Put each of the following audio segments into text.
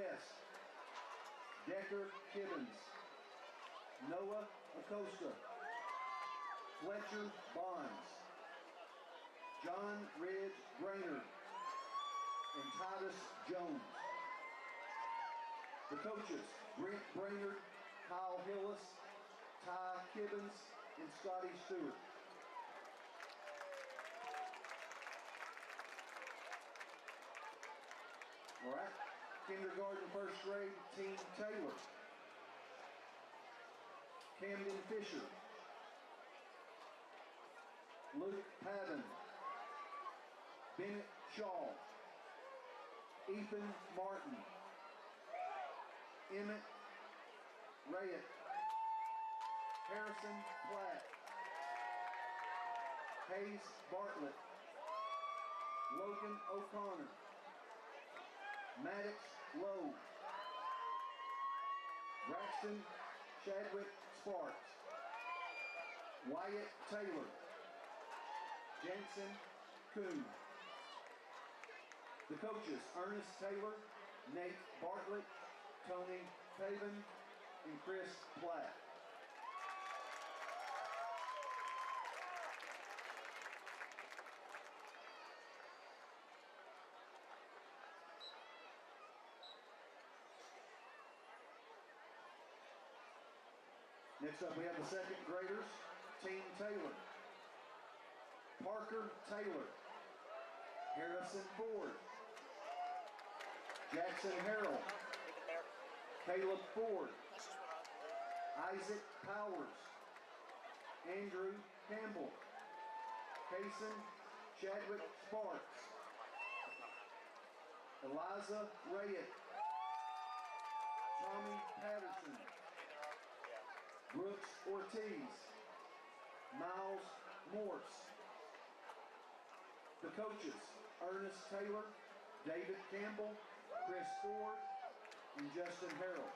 West, Decker Kibbins, Noah Acosta, Fletcher Bonds, John Ridge Brainerd, and Titus Jones. The coaches, Brent Brainerd, Kyle Hillis, Ty Kibbins, and Scotty Stewart. All right, kindergarten, first grade, Team Taylor. Camden Fisher, Luke Pavan, Bennett Shaw, Ethan Martin, Emmett Rayett, Harrison Platt, Hayes Bartlett, Logan O'Connor, Maddox Lowe, Braxton Chadwick Sparks, Wyatt Taylor, Jansen Kuhn. The coaches, Ernest Taylor, Nate Bartlett, Tony Paven, and Chris Platt. Next up we have the second graders, Team Taylor. Parker Taylor, Harrison Ford, Jackson Harrell, Caleb Ford, Isaac Powers, Andrew Campbell, Kason Chadwick Sparks, Eliza Rayett, Tommy Patterson, Brooks Ortiz, Miles Morse. The coaches, Ernest Taylor, David Campbell, Chris Ford, and Justin Harrell.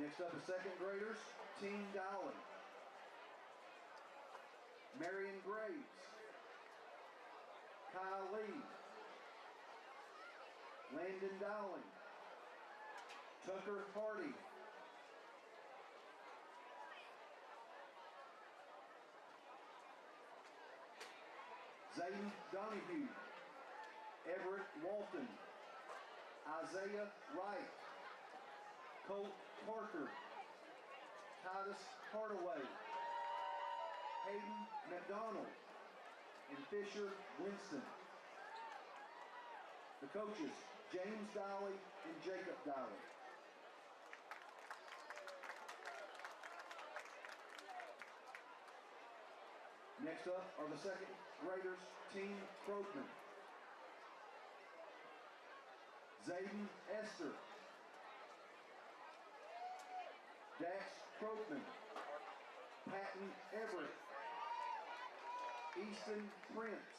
Next up, the second graders, Team Dowling. Marion Graves, Kyle Lee, Landon Dowling, Tucker Hardy, Zayden Donahue, Everett Walton, Isaiah Wright, Colt Parker, Titus Hardaway, Hayden McDonald, and Fisher Winston. The coaches, James Dowley and Jacob Dowley. Next up are the second graders, Team Krogman. Zayden Esther, Dax Krogman, Patton Everett, Easton Prince,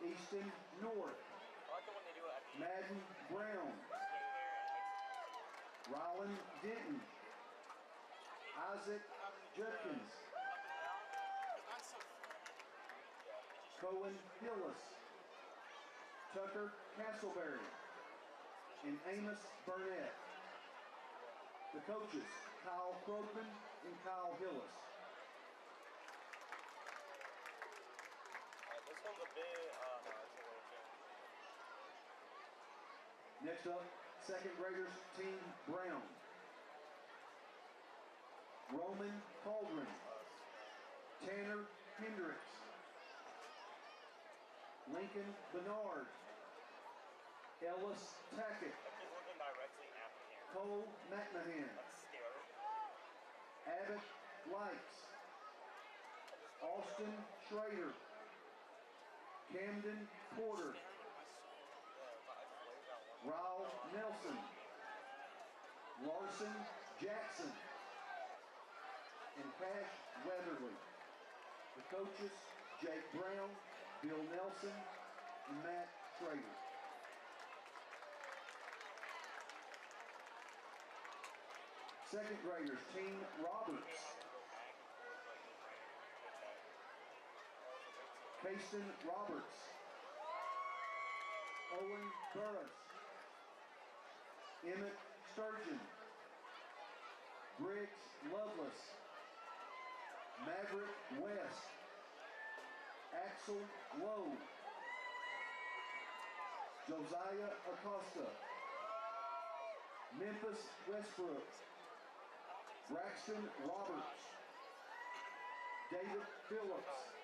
Easton North, Madden Brown, Rylan Denton, Isaac Judkins, Cohen Hillis, Tucker Castleberry, and Amos Burnett. The coaches, Kyle Krogman and Kyle Hillis. This one's a bit, Next up, second graders, Team Brown. Roman Cauldron, Tanner Hendricks, Lincoln Bernard, Ellis Tackett, looking directly at me here. Cole McMahon, That's scary. Abbott Likes, Austin Schrader, Camden Porter, Raul Nelson, Larson Jackson, and Cash Weatherly. The coaches, Jake Brown, Bill Nelson, and Matt Schrader. Second graders, Team Roberts. Mason Roberts, Owen Burris, Emmett Sturgeon, Briggs Lovelace, Maverick West, Axel Lowe, Josiah Acosta, Memphis Westbrook, Braxton Roberts, David Phillips,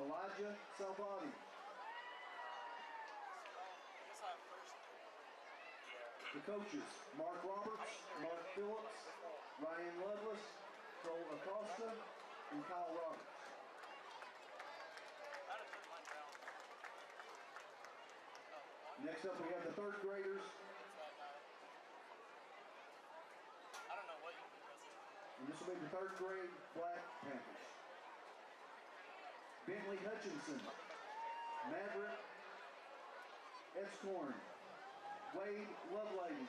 Elijah Salvati. The coaches, Mark Roberts, Mark Phillips, Ryan Lovelace, Cole Acosta, and Kyle Roberts. Next up, we have the third graders. I don't know what you can. And this will be the third grade Black Panthers. Bentley Hutchinson, Maverick Edscorn, Wade Lovelady,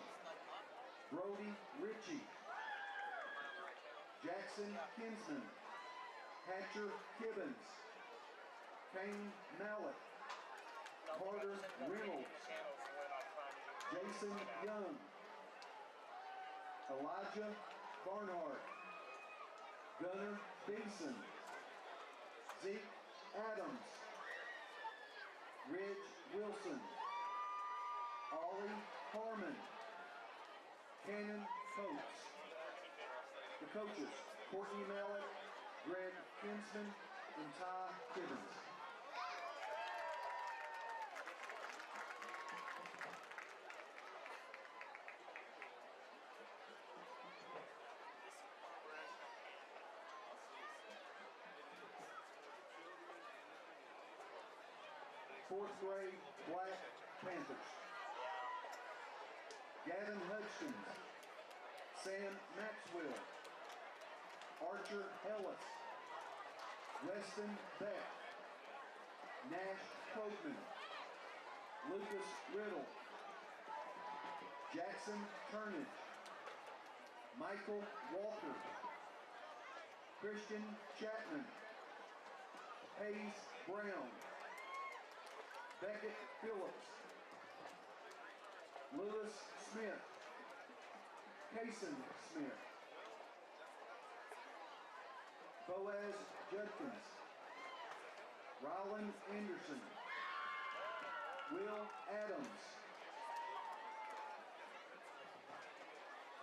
Brody Ritchie, Jackson Kinsman, Hatcher Kibbins, Kane Mallett, Carter Reynolds, Jason Young, Elijah Barnhart, Gunnar Beeson, Zeke Adams, Ridge Wilson, Ollie Harmon, Cannon Coates. The coaches, Courtney Mallett, Greg Kinsman, and Ty Kibbins. Fourth grade Black Panthers. Gavin Hutchins, Sam Maxwell, Archer Ellis, Weston Beck, Nash Copeman, Lucas Riddle, Jackson Turnage, Michael Walker, Christian Chapman, Hayes Brown, Beckett Phillips, Lewis Smith, Kason Smith, Boaz Judkins, Ryland Anderson, Will Adams,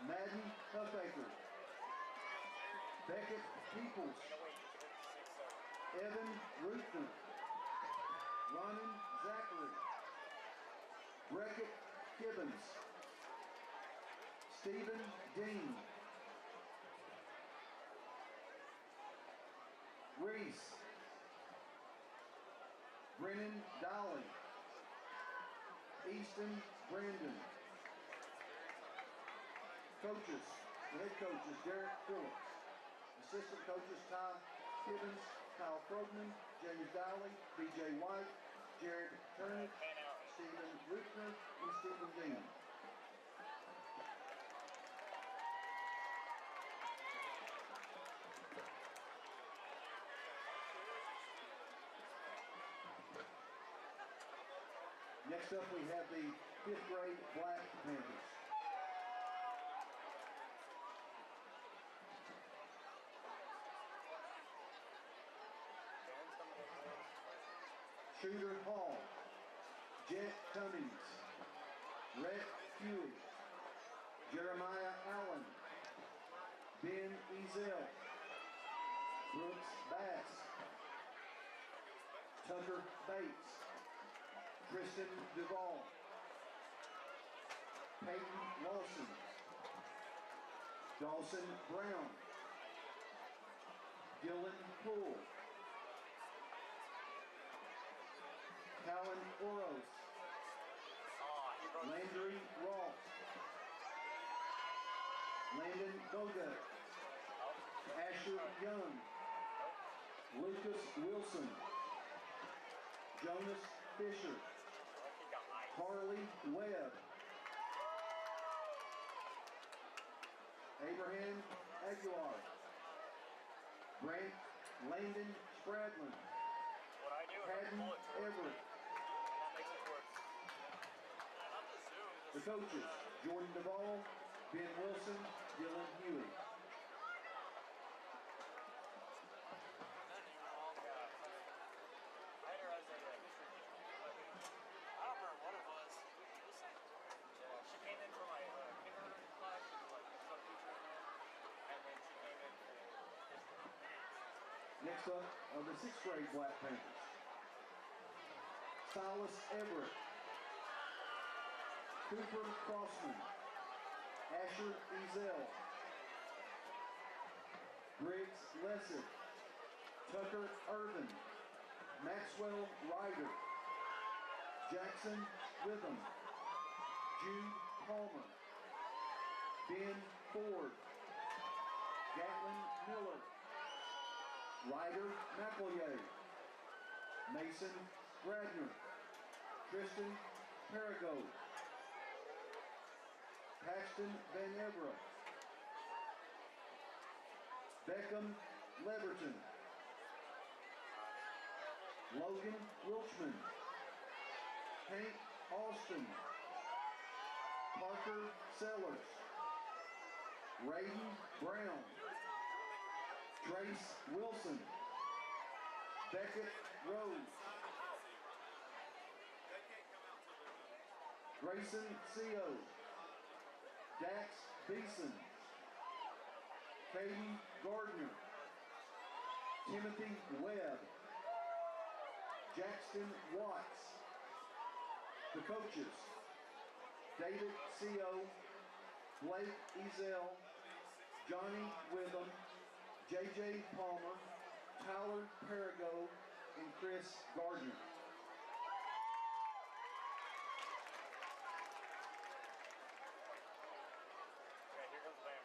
Madden Huffaker, Beckett Peoples, Evan Ruthven, Ronan Zachary, Breckett Gibbons, Stephen Dean, Reese, Brennan Dolly, Easton Brandon. Coaches, the head coach is Derek Phillips. Assistant coaches Ty Gibbons, Kyle Krogman, James Dowley, BJ White, Jared Turnage, Stephen Ruchner, and Stephen Dean. Next up, we have the fifth grade Black Panthers. Shooter Hall, Jet Cummings, Rhett Huey, Jeremiah Allen, Ben Ezel, Brooks Bass, Tucker Bates, Kristen Duvall, Peyton Lawson, Dawson Brown, Dylan Poole, Callan Oros, Landry Ross, Landon Bogut, Asher Young, Lucas Wilson, Jonas Fisher, Harley Webb, Abraham Aguilar, Brant Landon Bradlin, What I do is I Haddon pull it towards me, Everett. and that makes it work. Not the zoom. The coaches, Jordan Duvall, Ben Wilson, Dylan Huey. I don't remember what it was. She came in for my kindergarten class. She was like a sub teacher in there. And then she came in for history. Next up are the 6th grade Black Panthers. Silas Everett, Cooper Crossman, Asher Ezel, Briggs Lessig, Tucker Irvin, Maxwell Ryder, Jackson Witham, Jude Palmer, Ben Ford, Gatlin Miller, Ryder McEllier, Mason Bradner, Tristan Perigo, Paxton Van Evera, Beckham Leverton, Logan Wilchman, Hank Austin, Parker Sellers, Raiden Brown, Trace Wilson, Beckett Rose, Grayson Seo, Dax Beeson, Caden Gardner, Timothy Webb, Jackson Watts. The coaches, David Seo, Blake Ezel, Johnny Witham, J.J. Palmer, Tyler Perigo, and Chris Gardner. Okay, here comes Bam.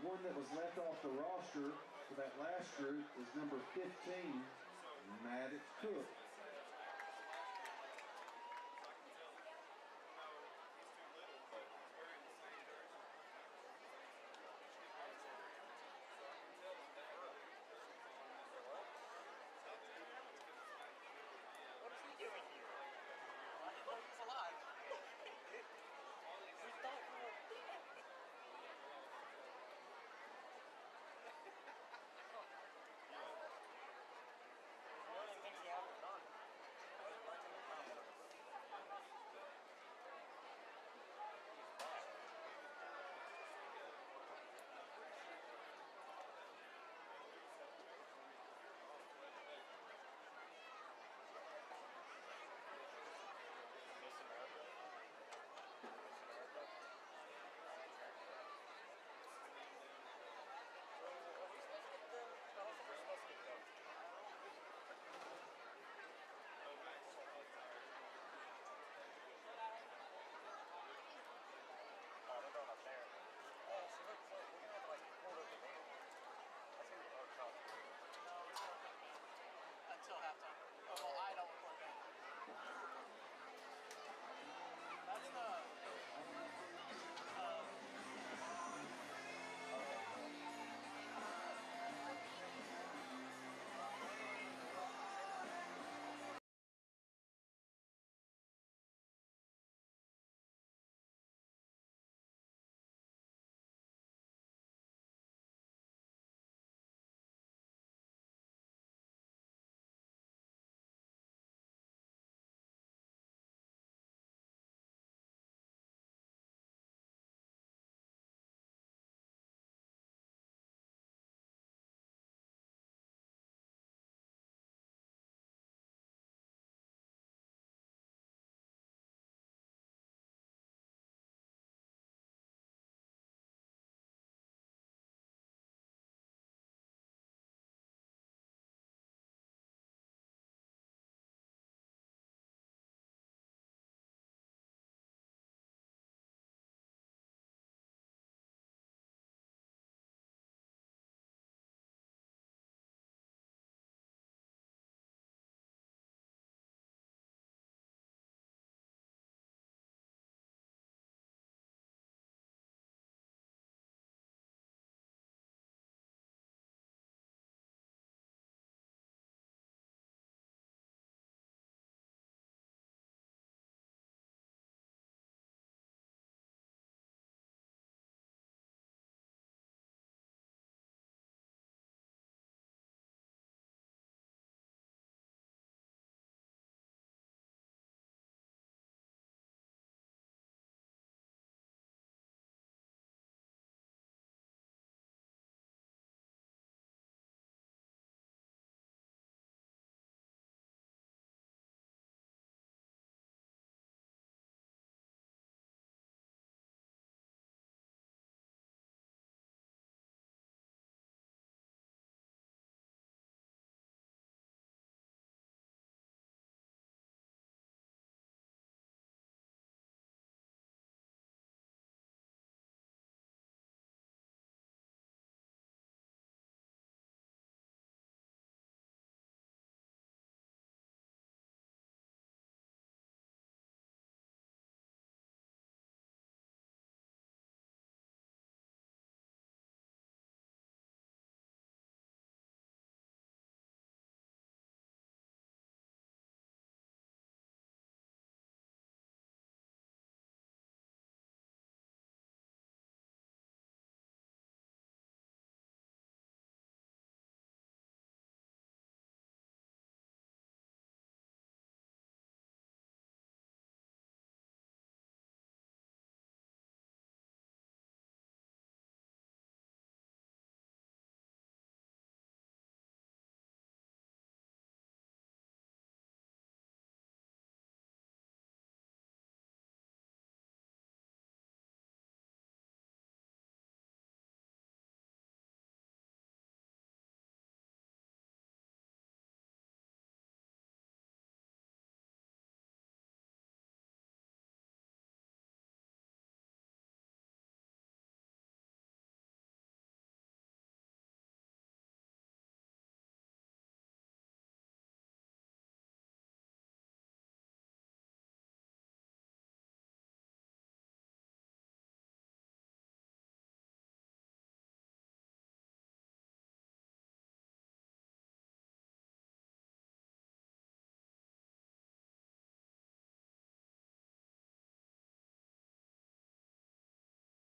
One that was left off the roster for that last group is number 15, Maddox Cook. What is he doing here? He's alive. He's not cool. One of the things he hasn't done.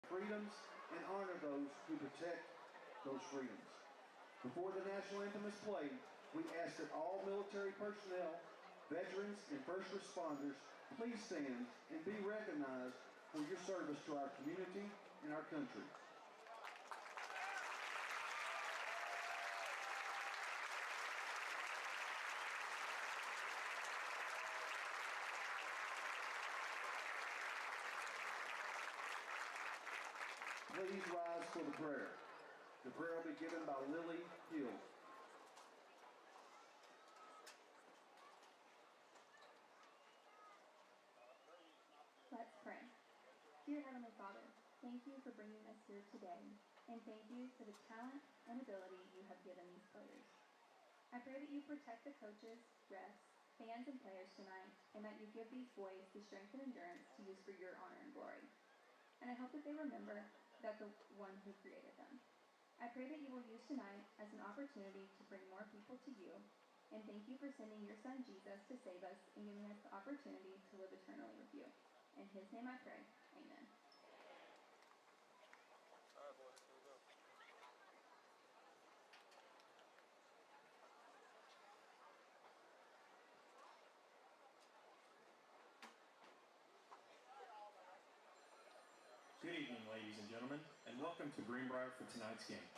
freedoms and honor those who protect those freedoms. Before the national anthem is played, we ask that all military personnel, veterans, and first responders please stand and be recognized for your service to our community and our country. Please rise for the prayer. The prayer will be given by Lily Hill. Let's pray. Dear Heavenly Father, thank you for bringing us here today, and thank you for the talent and ability you have given these players. I pray that you protect the coaches, refs, fans, and players tonight, and that you give these boys the strength and endurance to use for your honor and glory. And I hope that they remember that the one who created them. I pray that you will use tonight as an opportunity to bring more people to you, and thank you for sending your son Jesus to save us and giving us the opportunity to live eternally with you. In his name I pray, amen. All right, boys, here we go. Good evening, ladies and gentlemen, and welcome to Greenbrier for tonight's game.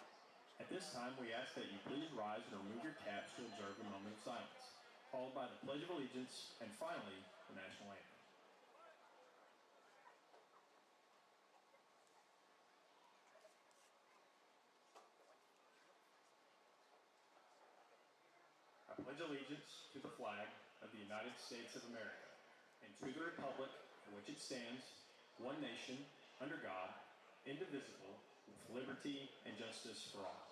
At this time, we ask that you please rise and remove your caps to observe a moment of silence, followed by the Pledge of Allegiance, and finally, the National Anthem. I pledge allegiance to the flag of the United States of America and to the republic for which it stands, one nation, under God, indivisible, with liberty and justice for all.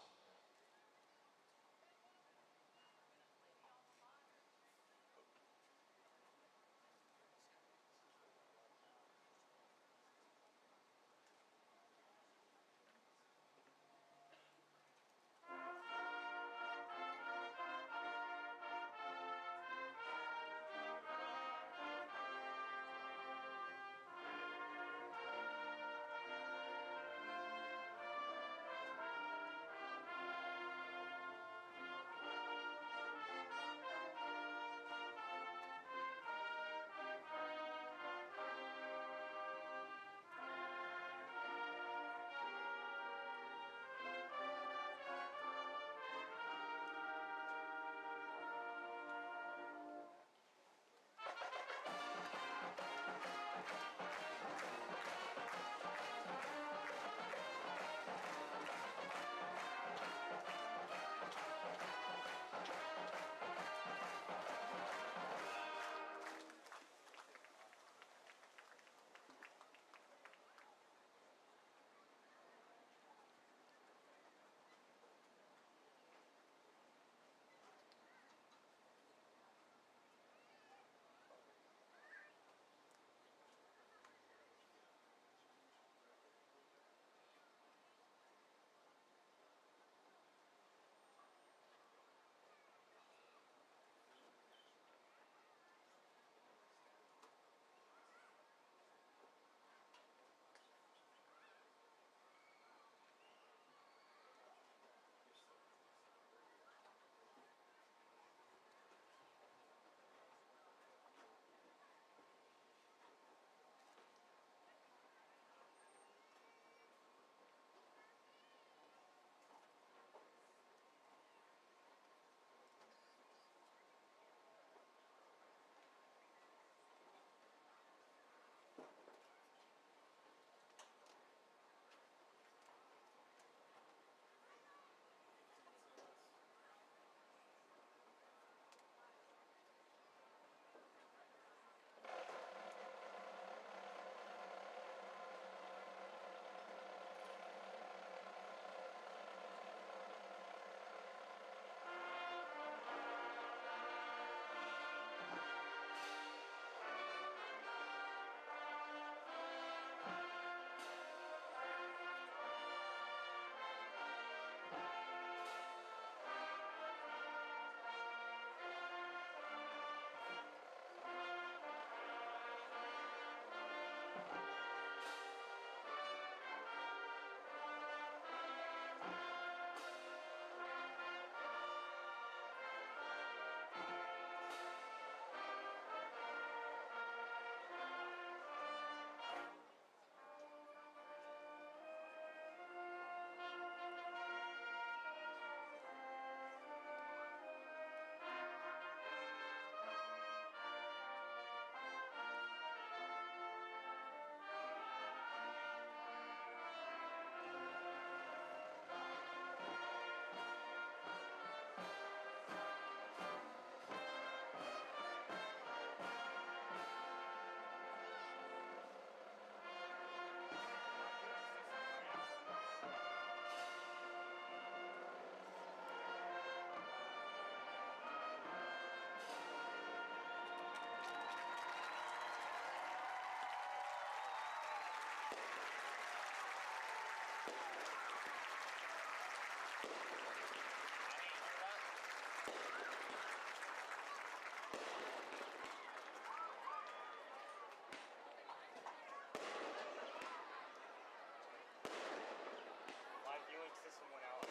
My viewing system went out.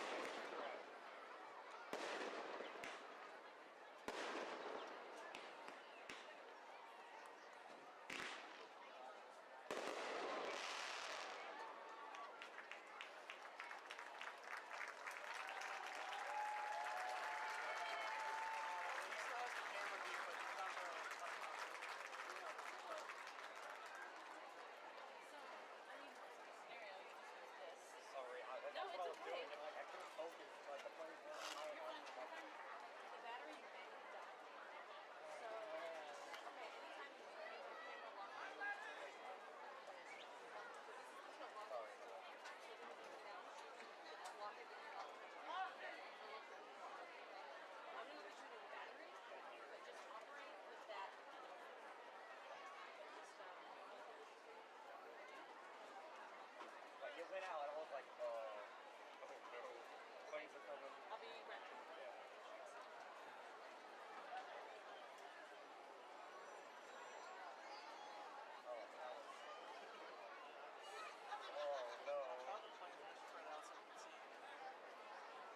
Sorry, that's No, what I it's was okay. doing, and like I couldn't focus. Like the planes weren't high You're enough. fine. The battery may have died. So, okay, anytime you turn it, if you unlock it, this is the lock. Sorry. So then when you go down, unlock it, then you're not touching it. I'm going to put you in the battery, but just operate with that. Like it went out, and I was like, oh no, planes are coming. I'll be right back. Oh no.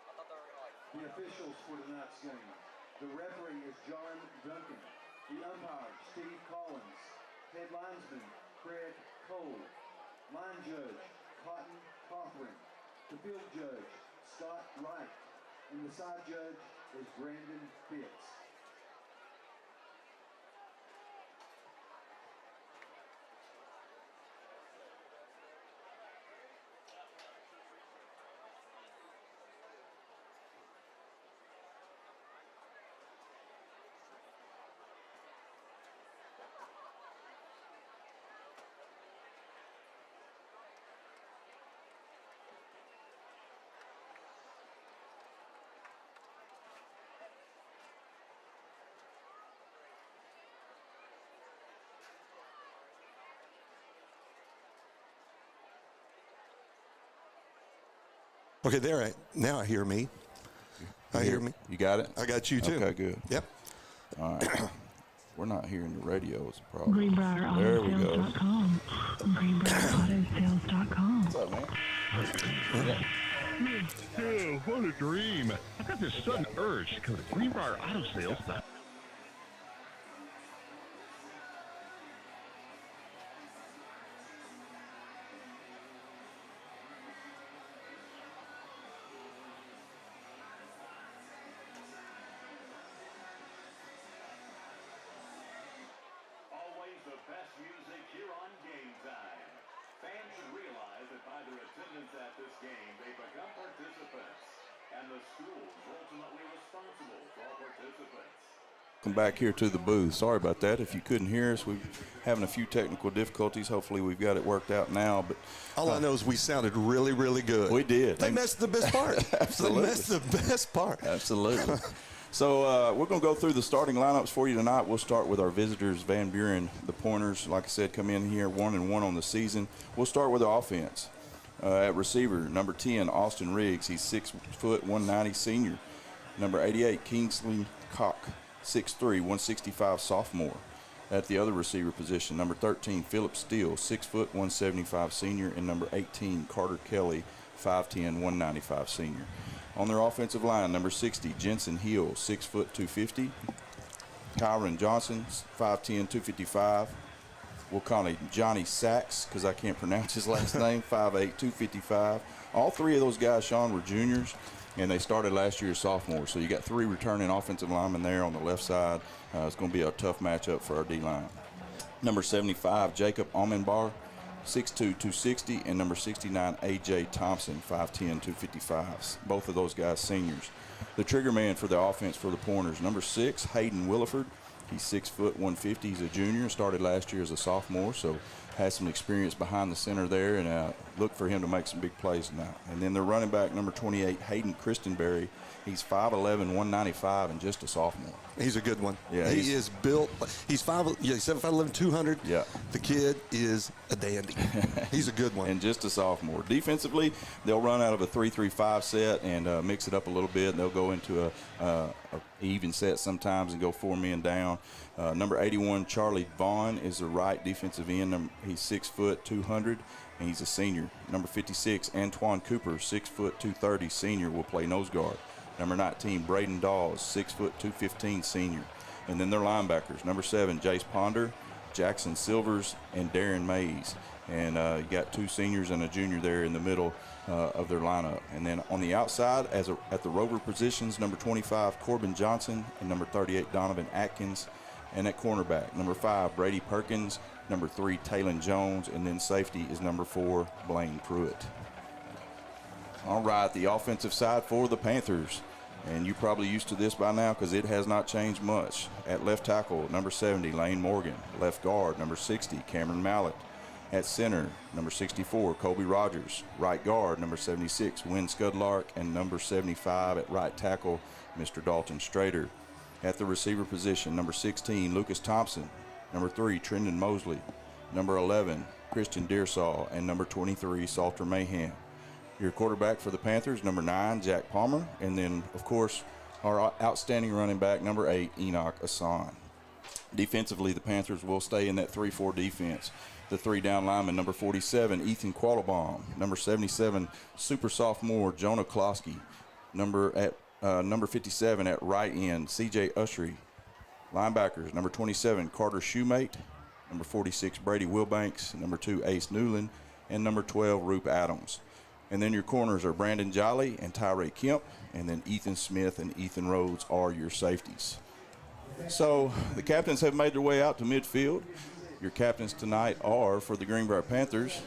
I thought they were gonna like. The officials for tonight's game. The referee is John Duncan. The umpire, Steve Collins. Head linesman, Craig Cole. Line judge, Cotton Cothran. The field judge, Scott Wright. And the side judge is Brandon Fitz. Okay, there. Now I hear me. I hear me. You got it? I got you too. Okay, good. Yep. All right. We're not hearing the radio is a problem. Greenbrier There we go. Autosales.com. Greenbrier What's up, man? Yeah. Oh, what a dream. I got this sudden urge to go to Greenbrier Auto Sales. Always the best music here on Game Time. Fans should realize that by their attendance at this game, they become participants. And the school is ultimately responsible for all participants. Come back here to the booth. Sorry about that. If you couldn't hear us, we're having a few technical difficulties. Hopefully we've got it worked out now. But all I know is we sounded really, really good. We did. They messed the best part. Absolutely. They messed the best part. Absolutely. So we're going to go through the starting lineups for you tonight. We'll start with our visitors, Van Buren. The Pointers, like I said, come in here 1-1 on the season. We'll start with our offense. At receiver, number 10, Austin Riggs. He's 6 foot, 190 senior. Number 88, Kingsley Cock, 6'3", 165 sophomore. At the other receiver position, number 13, Philip Steele, 6 foot, 175 senior. And number 18, Carter Kelly, 5'10", 195 senior. On their offensive line, number 60, Jensen Hill, 6 foot, 250. Kyron Johnson, 5'10", 255. We'll call him Johnny Sachs because I can't pronounce his last name, 5'8", 255. All three of those guys, Sean, were juniors, and they started last year as sophomores. So you got 3 returning offensive linemen there on the left side. It's going to be a tough matchup for our D-line. Number 75, Jacob Almenbar, 6'2", 260, and number 69, A.J. Thompson, 5'10", 255. Both of those guys seniors. The trigger man for the offense for the Pointers, number 6, Hayden Williford. He's 6 foot, 150. He's a junior. Started last year as a sophomore. So has some experience behind the center there, and look for him to make some big plays tonight. And then their running back, number 28, Hayden Christenberry. He's 5'11", 195, and just a sophomore. He's a good one. Yeah, he is built. He's 7'11", 200. Yeah. The kid is a dandy. He's a good one. And just a sophomore. Defensively, they'll run out of a 3-3-5 set and mix it up a little bit. They'll go into a even set sometimes and go 4 men down. Number 81, Charlie Vaughn, is the right defensive end. He's 6 foot, 200, and he's a senior. Number 56, Antoine Cooper, 6 foot, 230, senior, will play nose guard. Number 19, Braden Dawes, 6 foot, 215, senior. And then their linebackers, number 7, Jace Ponder, Jackson Silvers, and Darren Mays. And you got 2 seniors and a junior there in the middle of their lineup. And then on the outside, at the rover positions, number 25, Corbin Johnson, and number 38, Donovan Atkins. And at cornerback, number 5, Brady Perkins, number 3, Taylon Jones, and then safety is number 4, Blaine Pruitt. All right, the offensive side for the Panthers. And you're probably used to this by now because it has not changed much. At left tackle, number 70, Lane Morgan. Left guard, number 60, Cameron Mallett. At center, number 64, Colby Rogers. Right guard, number 76, Wynn Scudlark. And number 75 at right tackle, Mr. Dalton Strader. At the receiver position, number 16, Lucas Thompson. Number 3, Trendon Mosley. Number 11, Christian Dearsaw. And number 23, Salter Mahan. Your quarterback for the Panthers, number 9, Jack Palmer. And then, of course, our outstanding running back, number 8, Enoch Asan. Defensively, the Panthers will stay in that 3-4 defense. The 3 down linemen, number 47, Ethan Quattlebaum. Number 77, super sophomore, Jonah Klosky. Number 57 at right end, C.J. Ushery. Linebackers, number 27, Carter Shoemate. Number 46, Brady Wilbanks. Number 2, Ace Newland. And number 12, Roop Adams. And then your corners are Brandon Jolly and Tyree Kemp. And then Ethan Smith and Ethan Rhodes are your safeties. So the captains have made their way out to midfield. Your captains tonight are, for the Greenbrier Panthers,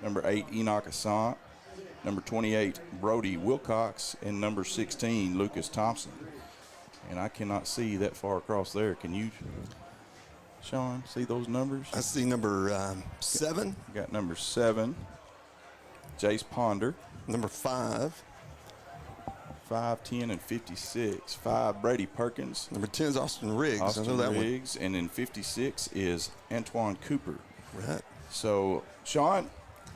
number 8, Enoch Assant. Number 28, Brody Wilcox. And number 16, Lucas Thompson. And I cannot see that far across there. Can you, Sean, see those numbers? I see number 7. Got number 7, Jace Ponder. Number 5. 5, 10, and 56. 5, Brady Perkins. Number 10 is Austin Riggs. Austin I know that Riggs. And then 56 is Antoine Cooper. Right. So, Sean,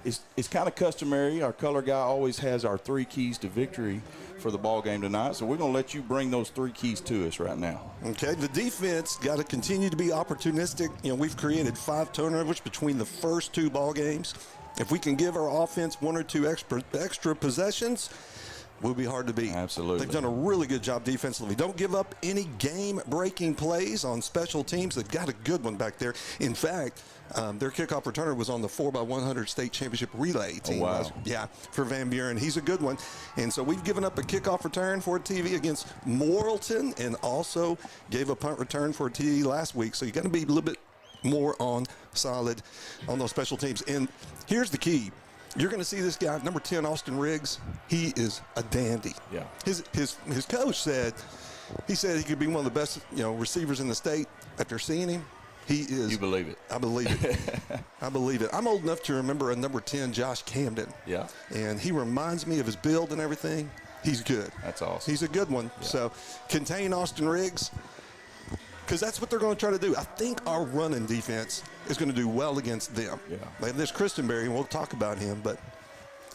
it's kind of customary. Our color guy always has our 3 keys to victory for the ball game tonight. So we're going to let you bring those 3 keys to us right now. Okay, the defense got to continue to be opportunistic. You know, we've created 5 turnovers between the first 2 ball games. If we can give our offense 1 or 2 extra possessions, we'll be hard to beat. Absolutely. They've done a really good job defensively. Don't give up any game-breaking plays on special teams. They've got a good one back there. In fact, their kickoff returner was on the 4x100 state championship relay team. Oh, wow. Yeah, for Van Buren. He's a good one. And so we've given up a kickoff return for a TV against Morrilton and also gave a punt return for a TD last week. So you got to be a little bit more on solid on those special teams. And here's the key. You're going to see this guy, number 10, Austin Riggs. He is a dandy. Yeah. His coach said he could be one of the best, receivers in the state. After seeing him, he is. You believe it? I believe it. I believe it. I'm old enough to remember a number 10, Josh Camden. Yeah. And he reminds me of his build and everything. He's good. That's awesome. He's a good one. Yeah. So contain Austin Riggs, because that's what they're going to try to do. I think our running defense is going to do well against them. Yeah. Like this Christenberry, and we'll talk about him. But,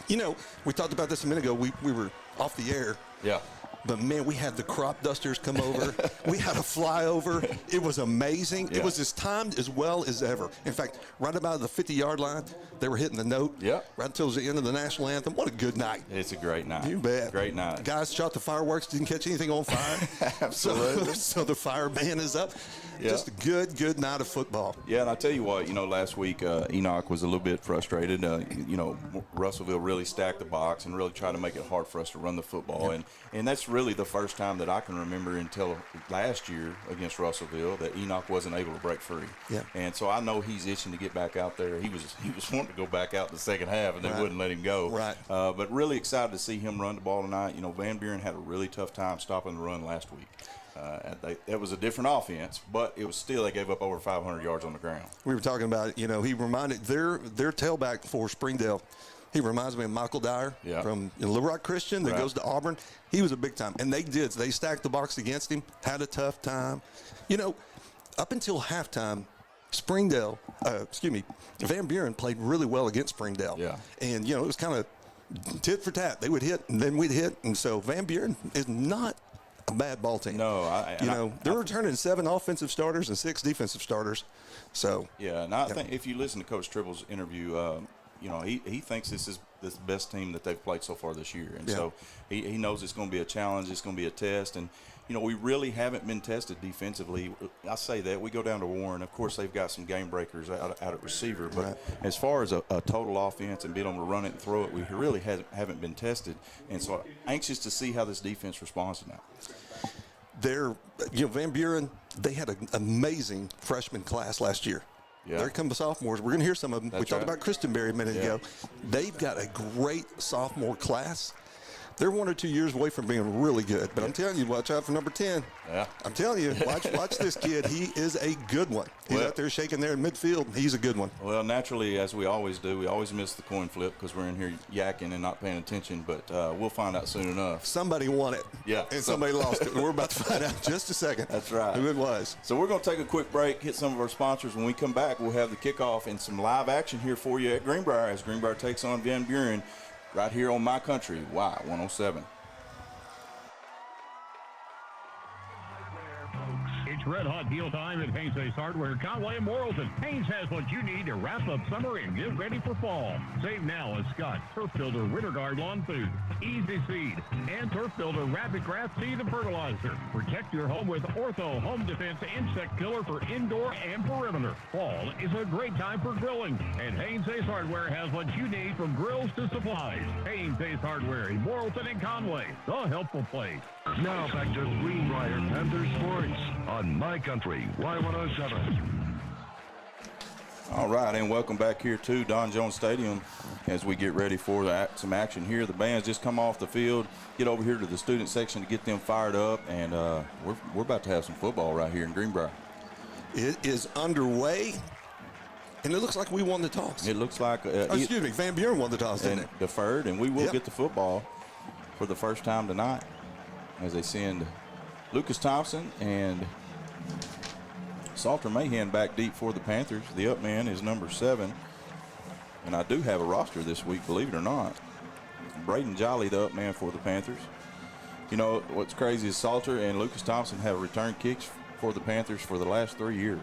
we talked about this a minute ago. We were off the air. Yeah. But, man, we had the crop dusters come over. We had a flyover. It was amazing. Yeah. It was as timed as well as ever. In fact, right about the 50-yard line, they were hitting the note. Yeah. Right until the end of the national anthem. What a good night. It's a great night. You bet. Great night. The guys shot the fireworks, didn't catch anything on fire. Absolutely. So the fire ban is up. Yeah. Just a good night of football. Yeah, and I tell you what, last week Enoch was a little bit frustrated. Russellville really stacked the box and really tried to make it hard for us to run the football. Yep. And that's really the first time that I can remember until last year against Russellville that Enoch wasn't able to break free. Yeah. And so I know he's itching to get back out there. He was wanting to go back out in the second half, and they wouldn't let him go. Right. But really excited to see him run the ball tonight. Van Buren had a really tough time stopping the run last week. It was a different offense, but it was still they gave up over 500 yards on the ground. We were talking about, he reminded their tailback for Springdale. He reminds me of Michael Dyer from Little Rock Christian that goes to Auburn. He was a big time. And they stacked the box against him, had a tough time. Up until halftime, Van Buren played really well against Springdale. Yeah. And, it was kind of tit for tat. They would hit, and then we'd hit. And so Van Buren is not a bad ball team. No. They're returning 7 offensive starters and 6 defensive starters. So. Yeah, and I think if you listen to Coach Tribble's interview, he thinks this is the best team that they've played so far this year. And so he knows it's going to be a challenge. It's going to be a test. And, we really haven't been tested defensively. I say that. We go down to Buren. Of course, they've got some game breakers out at receiver. But as far as a total offense and being able to run it and throw it, we really haven't been tested. And so anxious to see how this defense responds to that. Van Buren, they had an amazing freshman class last year. Yeah. There come the sophomores. We're going to hear some of them. That's we talked right. about Christenberry a minute ago. They've got a great sophomore class. They're 1 or 2 years away from being really good. But I'm telling you, watch out for number 10. Yeah. I'm telling you, watch this kid. He is a good one. He's out there shaking there in midfield. He's a good one. Well, naturally, as we always do, we always miss the coin flip because we're in here yakking and not paying attention. But we'll find out soon enough. Somebody won it. Yeah. And somebody lost it. And we're about to find out in just a second. That's right. Who it was. So we're going to take a quick break, hit some of our sponsors. When we come back, we'll have the kickoff and some live action here for you at Greenbrier as Greenbrier takes on Van Buren right here on My Country, Y107. It's red hot deal time at Haynes Ace Hardware, Conway and Morrilton. Haynes has what you need to wrap up summer and get ready for fall. Save now at Scott Turf Builder Winter Guard Lawn Food, Easy Seed, and Turf Builder Rapid Grass Seed and Fertilizer. Protect your home with Ortho Home Defense Insect Killer for indoor and perimeter. Fall is a great time for grilling, and Haynes Ace Hardware has what you need from grills to supplies. Haynes Ace Hardware in Morrilton and Conway, the helpful place. Now back to Greenbrier Panthers Sports on My Country, Y107. All right, and welcome back here to Don Jones Stadium as we get ready for some action here. The band's just come off the field, get over here to the student section to get them fired up, and we're about to have some football right here in Greenbrier. It is underway, and it looks like we won the toss. It looks like Van Buren won the toss, didn't it? Deferred, and we will get the football for the first time tonight as they send Lucas Thompson and Salter Mahan back deep for the Panthers. The up man is number 7. And I do have a roster this week, believe it or not. Braden Jolly, the up man for the Panthers. What's crazy is Salter and Lucas Thompson have returned kicks for the Panthers for the last 3 years.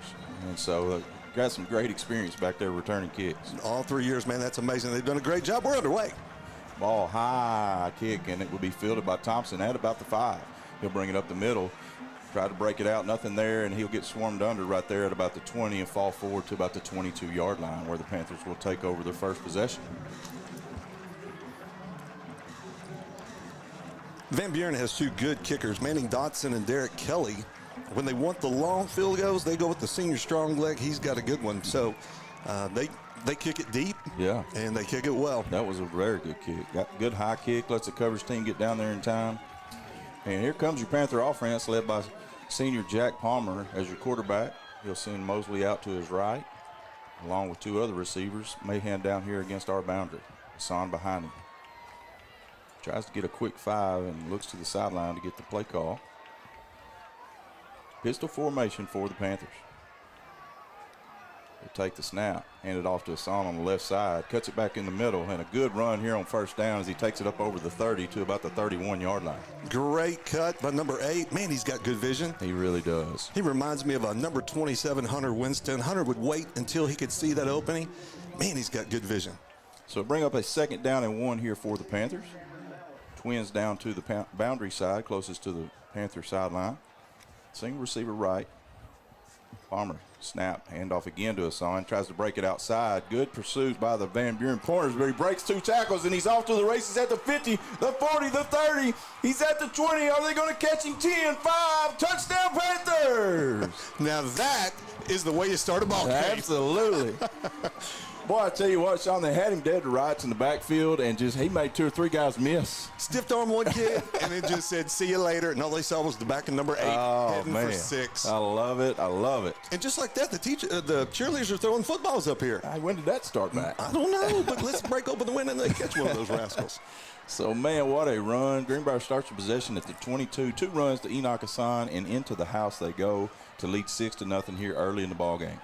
And so got some great experience back there returning kicks. All 3 years, man, that's amazing. They've done a great job. We're underway. Ball high kick, and it will be fielded by Thompson at about the 5. He'll bring it up the middle, try to break it out, nothing there, and he'll get swarmed under right there at about the 20 and fall forward to about the 22-yard line where the Panthers will take over their first possession. Van Buren has 2 good kickers, Manning Dotson and Derek Kelly. When they want the long field goals, they go with the senior strong leg. He's got a good one. So they kick it deep, and they kick it well. That was a very good kick. Got good high kick, lets the coverage team get down there in time. And here comes your Panther offense led by senior Jack Palmer as your quarterback. He'll send Mosley out to his right, along with 2 other receivers. Mahan down here against our boundary. Hassan behind him. Tries to get a quick 5 and looks to the sideline to get the play call. Pistol formation for the Panthers. They take the snap, hand it off to Hassan on the left side, cuts it back in the middle, and a good run here on first down as he takes it up over the 30 to about the 31-yard line. Great cut by number 8. Man, he's got good vision. He really does. He reminds me of a number 27, Hunter Winston. Hunter would wait until he could see that opening. Man, he's got good vision. So bring up a 2nd down and 1 here for the Panthers. Twins down to the boundary side, closest to the Panther sideline. Single receiver right. Palmer snap, handoff again to Hassan, tries to break it outside. Good pursuit by the Van Buren Pointers, but he breaks 2 tackles and he's off to the races at the 50, the 40, the 30. He's at the 20. Are they going to catch him? 10, 5, touchdown Panthers! Now that is the way you start a ball game. Absolutely. Boy, I tell you what, Sean, they had him dead to rights in the backfield, and just he made 2 or 3 guys miss. Stiffed arm one kid, and it just said, see you later, and all they saw was the back of number 8 heading for 6. I love it. I love it. And just like that, the cheerleaders are throwing footballs up here. When did that start back? I don't know, but let's break open the window and they catch one of those rascals. So, man, what a run. Greenbrier starts the possession at the 22. 2 runs to Enoch Hassan, and into the house they go to lead 6-0 here early in the ball game.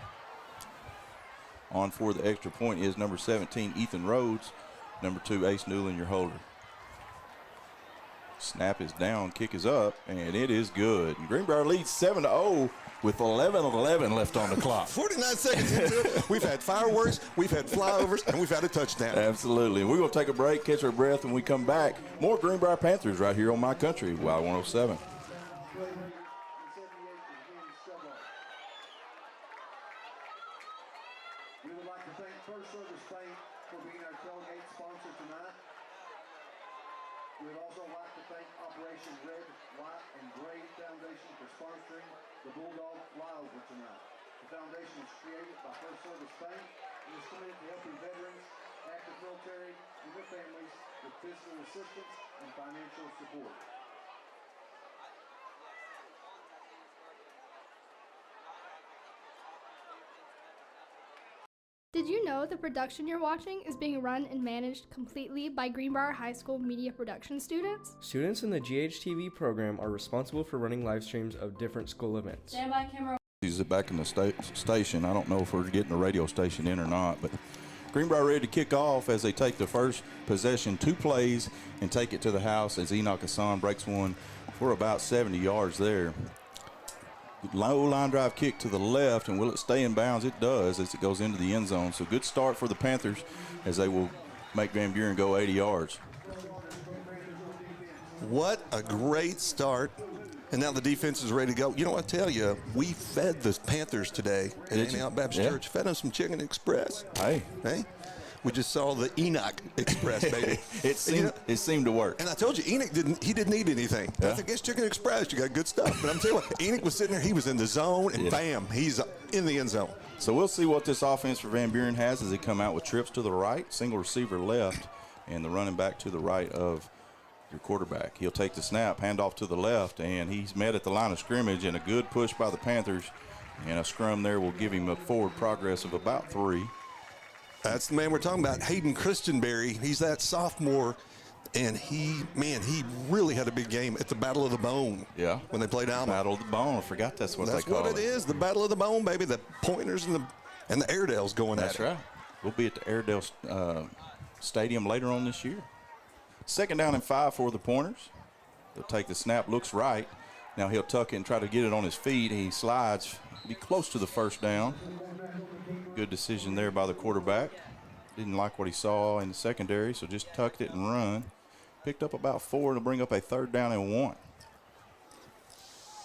On for the extra point is number 17, Ethan Rhodes. Number 2, Ace Newland, your holder. Snap is down, kick is up, and it is good. And Greenbrier leads 7-0 with 11:11 left on the clock. 49 seconds into it. We've had fireworks, we've had flyovers, and we've had a touchdown. Absolutely. We're going to take a break, catch our breath, when we come back. More Greenbrier Panthers right here on My Country, Y107. We would like to thank First Service Bank for being our tailgate sponsor tonight. We would also like to thank Operation Red, White, and Gray Foundation for sponsoring the Bulldog Flyover tonight. The foundation was created by First Service Bank and is committed to helping veterans, active military, and their families with physical assistance and financial support. Did you know the production you're watching is being run and managed completely by Greenbrier High School media production students? Students in the GHTV program are responsible for running live streams of different school events. Standby camera. He's back in the station. I don't know if we're getting the radio station in or not, but Greenbrier ready to kick off as they take the first possession, 2 plays, and take it to the house as Enoch Hassan breaks one for about 70 yards there. Low line drive kick to the left, and will it stay in bounds? It does as it goes into the end zone. So good start for the Panthers as they will make Van Buren go 80 yards. What a great start. And now the defense is ready to go. You know what I tell you, we fed the Panthers today at Antioch Baptist Church. Fed them some Chicken Express. Hey. We just saw the Enoch Express, baby. It seemed to work. And I told you, Enoch didn't need anything. Yeah. Nothing against Chicken Express. You got good stuff. But I'm telling you what, Enoch was sitting there. He was in the zone, and bam, he's in the end zone. So we'll see what this offense for Van Buren has as they come out with trips to the right, single receiver left, and the running back to the right of your quarterback. He'll take the snap, hand off to the left, and he's met at the line of scrimmage, and a good push by the Panthers, and a scrum there will give him a forward progress of about 3. That's the man we're talking about, Hayden Christenberry. He's that sophomore, and he really had a big game at the Battle of the Bone. Yeah. When they played Alma. Battle of the Bone. I forgot that's what they call it. That's what it is, the Battle of the Bone, baby. The Pointers and the Airedales going at it. That's right. We'll be at the Airedale Stadium later on this year. 2nd down and 5 for the Pointers. They'll take the snap, looks right. Now he'll tuck it and try to get it on his feet. He slides, be close to the first down. Good decision there by the quarterback. Didn't like what he saw in the secondary, so just tucked it and run. Picked up about 4 to bring up a 3rd down and 1.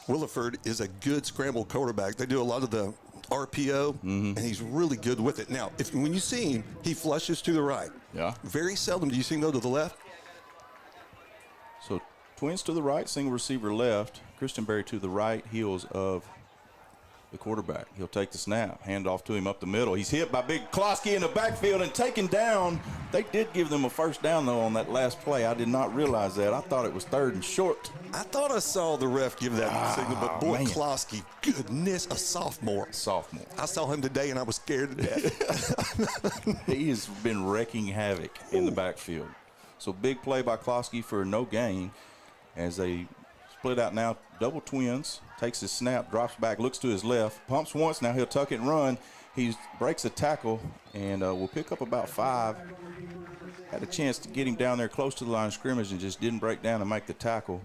Williford is a good scramble quarterback. They do a lot of the RPO, and he's really good with it. Now, when you see him, he flushes to the right. Yeah. Very seldom do you see him go to the left. So twins to the right, single receiver left. Christenberry to the right, heels of the quarterback. He'll take the snap, hand off to him up the middle. He's hit by Big Klosky in the backfield and taken down. They did give them a 1st down, though, on that last play. I did not realize that. I thought it was 3rd and short. I thought I saw the ref give that signal, but boy, Klosky, goodness, a sophomore. I saw him today, and I was scared to death. He has been wrecking havoc in the backfield. So big play by Klosky for no gain as they split out now, double twins. Takes his snap, drops back, looks to his left, pumps once. Now he'll tuck it and run. He breaks a tackle and will pick up about 5. Had a chance to get him down there close to the line of scrimmage and just didn't break down and make the tackle.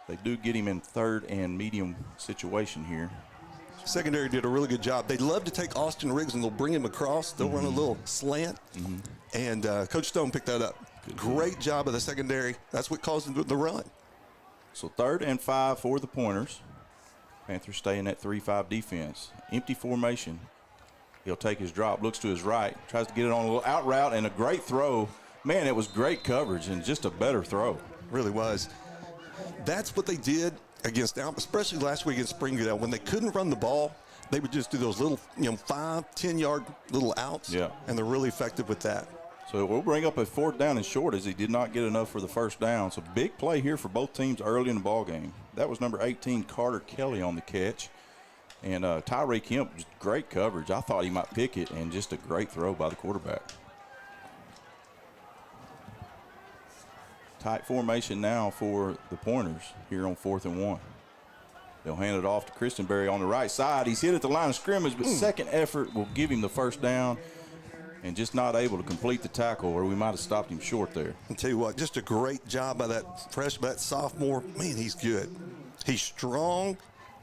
They do get him in 3rd and medium situation here. Secondary did a really good job. They love to take Austin Riggs and they'll bring him across. They'll run a little slant, and Coach Stone picked that up. Great job of the secondary. That's what caused the run. So 3rd and 5 for the Pointers. Panthers stay in that 3-5 defense. Empty formation. He'll take his drop, looks to his right, tries to get it on a little out route, and a great throw. Man, it was great coverage and just a better throw. Really was. That's what they did against Alma, especially last week against Springdale. When they couldn't run the ball, they would just do those little, 5, 10-yard little outs. Yeah. And they're really effective with that. So we'll bring up a 4th down and short as he did not get enough for the first down. So big play here for both teams early in the ball game. That was number 18, Carter Kelly, on the catch. And Tyree Kemp, just great coverage. I thought he might pick it, and just a great throw by the quarterback. Tight formation now for the Pointers here on 4th and 1. They'll hand it off to Christenberry on the right side. He's hit at the line of scrimmage, but second effort will give him the first down, and just not able to complete the tackle, or we might have stopped him short there. I'll tell you what, just a great job by that sophomore. Man, he's good. He's strong,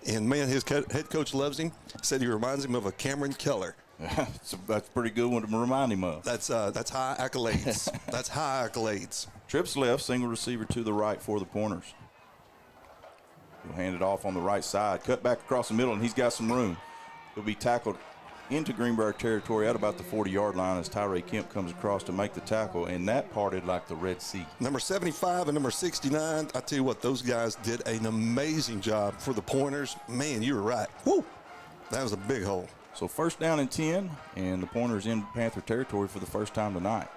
and, man, his head coach loves him. Said he reminds him of a Cameron Keller. That's a pretty good one to remind him of. That's high accolades. That's high accolades. Trips left, single receiver to the right for the Pointers. He'll hand it off on the right side, cut back across the middle, and he's got some room. He'll be tackled into Greenbrier territory at about the 40-yard line as Tyree Kemp comes across to make the tackle, and that parted like the Red Sea. Number 75 and number 69, I tell you what, those guys did an amazing job for the Pointers. Man, you were right. Woo! That was a big hole. So 1st down and 10, and the Pointers in Panther territory for the first time tonight.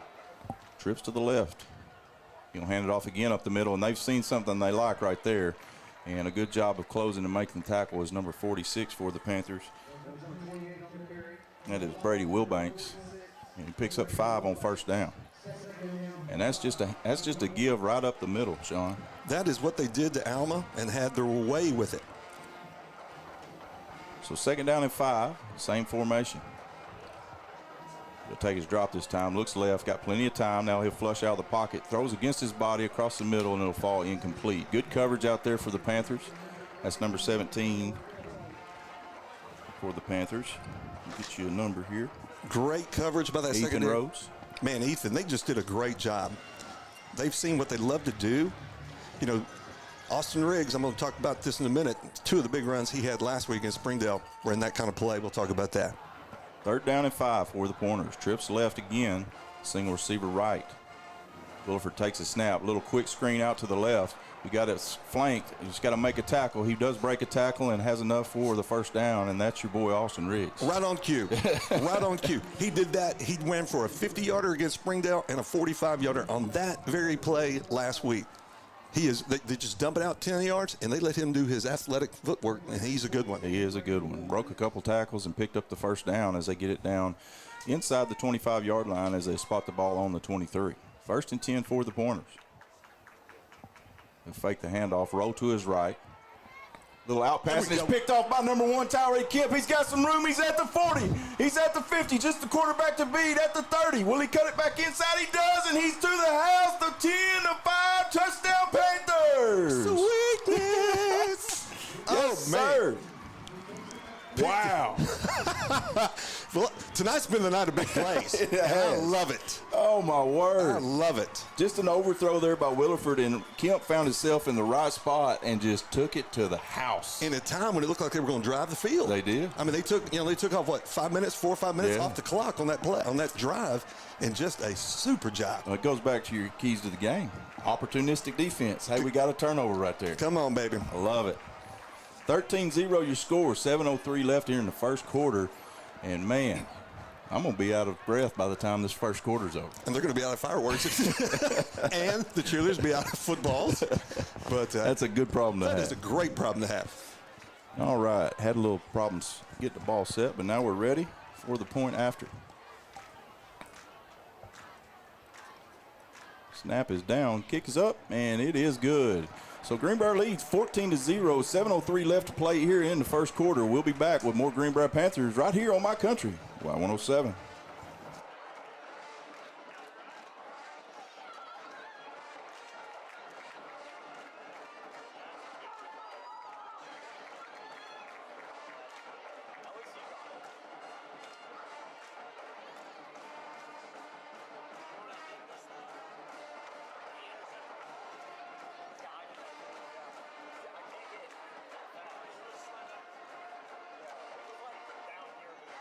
Trips to the left. He'll hand it off again up the middle, and they've seen something they like right there. And a good job of closing and making the tackle is number 46 for the Panthers. That is Brady Wilbanks, and he picks up 5 on 1st down. And that's just a give right up the middle, Sean. That is what they did to Alma and had their way with it. So 2nd down and 5, same formation. He'll take his drop this time, looks left, got plenty of time. Now he'll flush out of the pocket, throws against his body across the middle, and it'll fall incomplete. Good coverage out there for the Panthers. That's number 17 for the Panthers. I'll get you a number here. Great coverage by that Ethan secondary. Rose. Man, Ethan, they just did a great job. They've seen what they love to do. Austin Riggs, I'm going to talk about this in a minute. 2 of the big runs he had last week in Springdale were in that kind of play. We'll talk about that. 3rd down and 5 for the Pointers. Trips left again, single receiver right. Williford takes a snap, little quick screen out to the left. We got it flanked. He's got to make a tackle. He does break a tackle and has enough for the first down, and that's your boy Austin Riggs. Right on cue. Right on cue. He did that. He went for a 50-yarder against Springdale and a 45-yarder on that very play last week. They just dump it out 10 yards, and they let him do his athletic footwork, and he's a good one. He is a good one. Broke a couple tackles and picked up the first down as they get it down inside the 25-yard line as they spot the ball on the 23. 1st and 10 for the Pointers. They fake the handoff, roll to his right. Little out pass, and it's picked off by number 1, Tyree Kemp. He's got some room. He's at the 40. He's at the 50. Just the quarterback to beat at the 30. Will he cut it back inside? He does, and he's to the house. The 10, the 5, touchdown Panthers. Sweetness. Yes, sir. Wow. Well, tonight's been the night of big plays. I love it. Oh, my word. I love it. Just an overthrow there by Williford, and Kemp found himself in the right spot and just took it to the house. In a time when it looked like they were going to drive the field. They did. I mean, they took off, 4 or 5 minutes off the clock on that play, on that drive, and just a super job. Well, it goes back to your keys to the game. Opportunistic defense. Hey, we got a turnover right there. Come on, baby. I love it. 13-0 your score. 7:03 left here in the first quarter. And, man, I'm going to be out of breath by the time this first quarter's over. And they're going to be out of fireworks. And the cheerleaders be out of footballs. But that's a good problem to have. That is a great problem to have. All right. Had a little problems getting the ball set, but now we're ready for the point after. Snap is down. Kick is up, and it is good. So Greenbrier leads 14-0, 7:03 left to play here in the first quarter. We'll be back with more Greenbrier Panthers right here on My Country, Y107.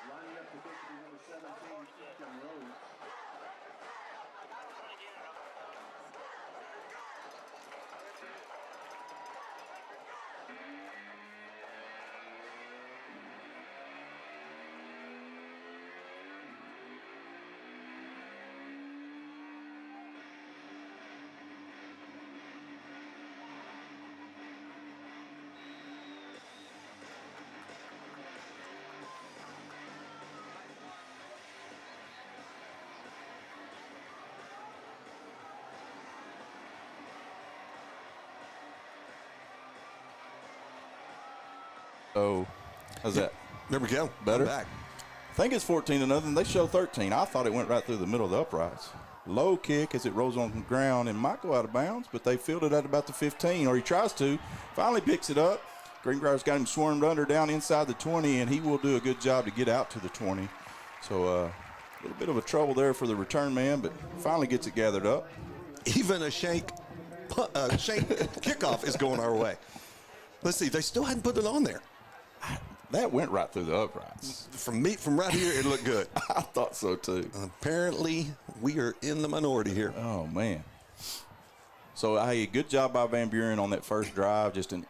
Lining up to 50, number 17. Oh, how's that? There we go. Better? I'm back. I think it's 14-0. They show 13. I thought it went right through the middle of the uprights. Low kick as it rolls on the ground and might go out of bounds, but they field it at about the 15, or he tries to. Finally picks it up. Greenbrier's got him swarmed under down inside the 20, and he will do a good job to get out to the 20. So a little bit of a trouble there for the return man, but finally gets it gathered up. Even a shank kickoff is going our way. Let's see. They still hadn't put it on there. That went right through the uprights. From right here, it looked good. I thought so, too. Apparently, we are in the minority here. Oh, man. So, hey, good job by Van Buren on that first drive. Just an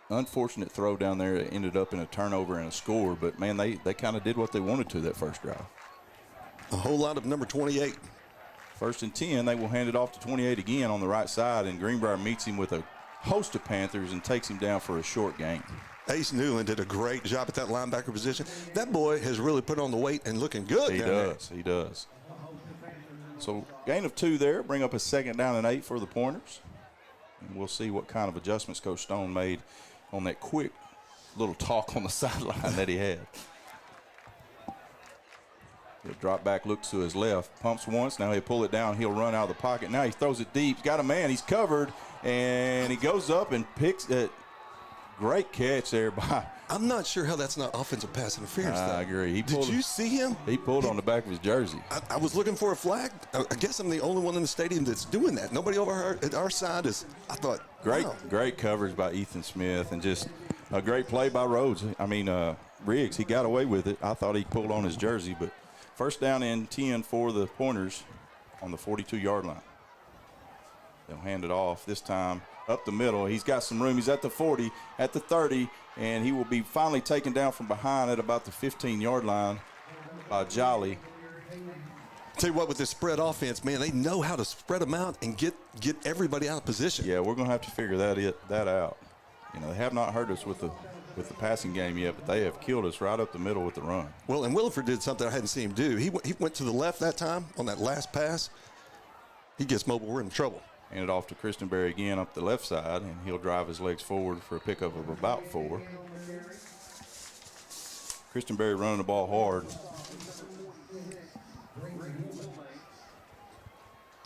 unfortunate throw down there. It ended up in a turnover and a score. But, man, they kind of did what they wanted to that first drive. A whole lot of number 28. 1st and 10, they will hand it off to 28 again on the right side. And Greenbrier meets him with a host of Panthers and takes him down for a short gain. Ace Newland did a great job at that linebacker position. That boy has really put on the weight and looking good. He does. So gain of 2 there, bring up a 2nd down and 8 for the Pointers. And we'll see what kind of adjustments Coach Stone made on that quick little talk on the sideline that he had. He'll drop back, looks to his left, pumps once. Now he'll pull it down. He'll run out of the pocket. Now he throws it deep. He's got a man. He's covered, and he goes up and picks it. Great catch there by. I'm not sure how that's not offensive pass interference. I agree. Did you see him? He pulled on the back of his jersey. I was looking for a flag. I guess I'm the only one in the stadium that's doing that. Nobody over at our side is. I thought. Great coverage by Ethan Smith, and just a great play by Rhodes. Riggs. He got away with it. I thought he pulled on his jersey, but 1st down and 10 for the Pointers on the 42-yard line. They'll hand it off this time. Up the middle. He's got some room. He's at the 40, at the 30, and he will be finally taken down from behind at about the 15-yard line by Jolly. Tell you what, with this spread offense, man, they know how to spread them out and get everybody out of position. Yeah, we're going to have to figure that out. They have not hurt us with the passing game yet, but they have killed us right up the middle with the run. Well, and Williford did something I hadn't seen him do. He went to the left that time on that last pass. He gets mobile. We're in trouble. Hand it off to Greenbrier again up the left side, and he'll drive his legs forward for a pickup of about 4. Greenbrier running the ball hard.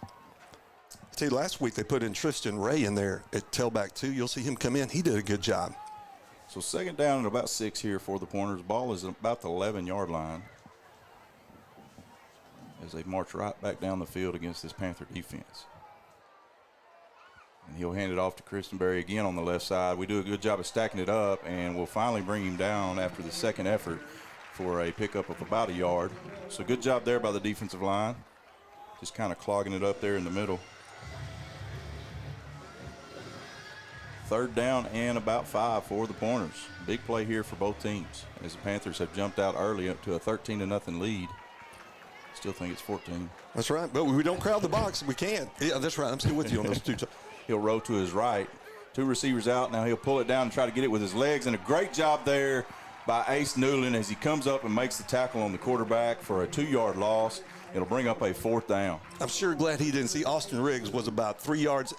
I tell you, last week they put in Tristan Ray in there at tailback too. You'll see him come in. He did a good job. So 2nd down and about 6 here for the Pointers. Ball is about the 11-yard line as they march right back down the field against this Panther defense. And he'll hand it off to Greenbrier again on the left side. We do a good job of stacking it up, and we'll finally bring him down after the 2nd effort for a pickup of about a yard. So good job there by the defensive line. Just kind of clogging it up there in the middle. 3rd down and about 5 for the Pointers. Big play here for both teams as the Panthers have jumped out early up to a 13-0 lead. Still think it's 14. That's right, but we don't crowd the box. We can't. Yeah, that's right. I'm still with you on those two. He'll roll to his right. 2 receivers out. Now he'll pull it down and try to get it with his legs. And a great job there by Ace Newland as he comes up and makes the tackle on the quarterback for a 2-yard loss. It'll bring up a 4th down. I'm sure glad he didn't see Austin Riggs was about 3 yards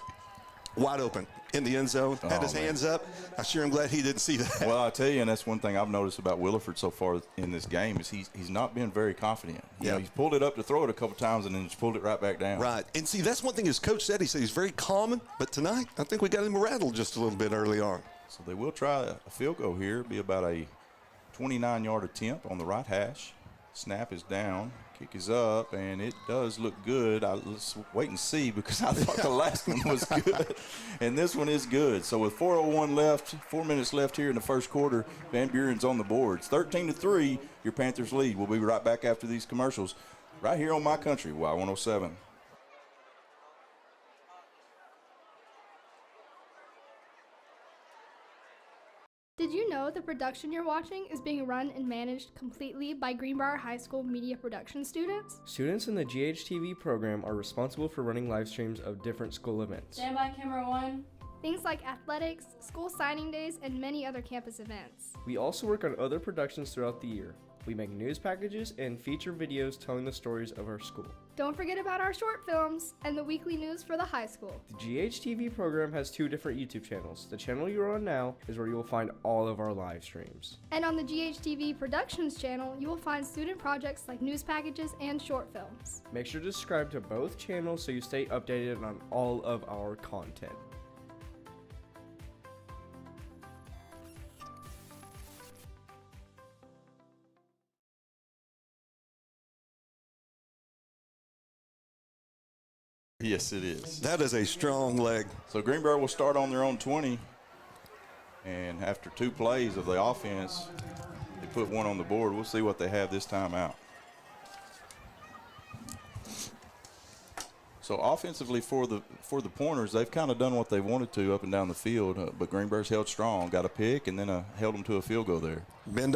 wide open in the end zone, had his hands up. I sure am glad he didn't see that. Well, I tell you, and that's one thing I've noticed about Williford so far in this game is he's not been very confident. You know, he's pulled it up to throw it a couple times and then just pulled it right back down. Right. And see, that's one thing his coach said. He said he's very calm, but tonight I think we got him rattled just a little bit early on. So they will try a field goal here. It'll be about a 29-yard attempt on the right hash. Snap is down. Kick is up, and it does look good. Let's wait and see because I thought the last one was good, and this one is good. So with 4:01 left, 4 minutes left here in the first quarter, Van Buren's on the boards. 13-3, your Panthers lead. We'll be right back after these commercials right here on My Country, Y107. Did you know the production you're watching is being run and managed completely by Greenbrier High School media production students? Students in the GHTV program are responsible for running live streams of different school events. Stand by, camera 1. Things like athletics, school signing days, and many other campus events. We also work on other productions throughout the year. We make news packages and feature videos telling the stories of our school. Don't forget about our short films and the weekly news for the high school. The GHTV program has 2 different YouTube channels. The channel you're on now is where you will find all of our live streams. And on the GHTV Productions channel, you will find student projects like news packages and short films. Make sure to subscribe to both channels so you stay updated on all of our content. Yes, it is. That is a strong leg. So Greenbrier will start on their own 20. And after 2 plays of the offense, they put 1 on the board. We'll see what they have this time out. So offensively for the Pointers, they've kind of done what they wanted to up and down the field, but Greenbrier's held strong, got a pick, and then held them to a field goal there. Bend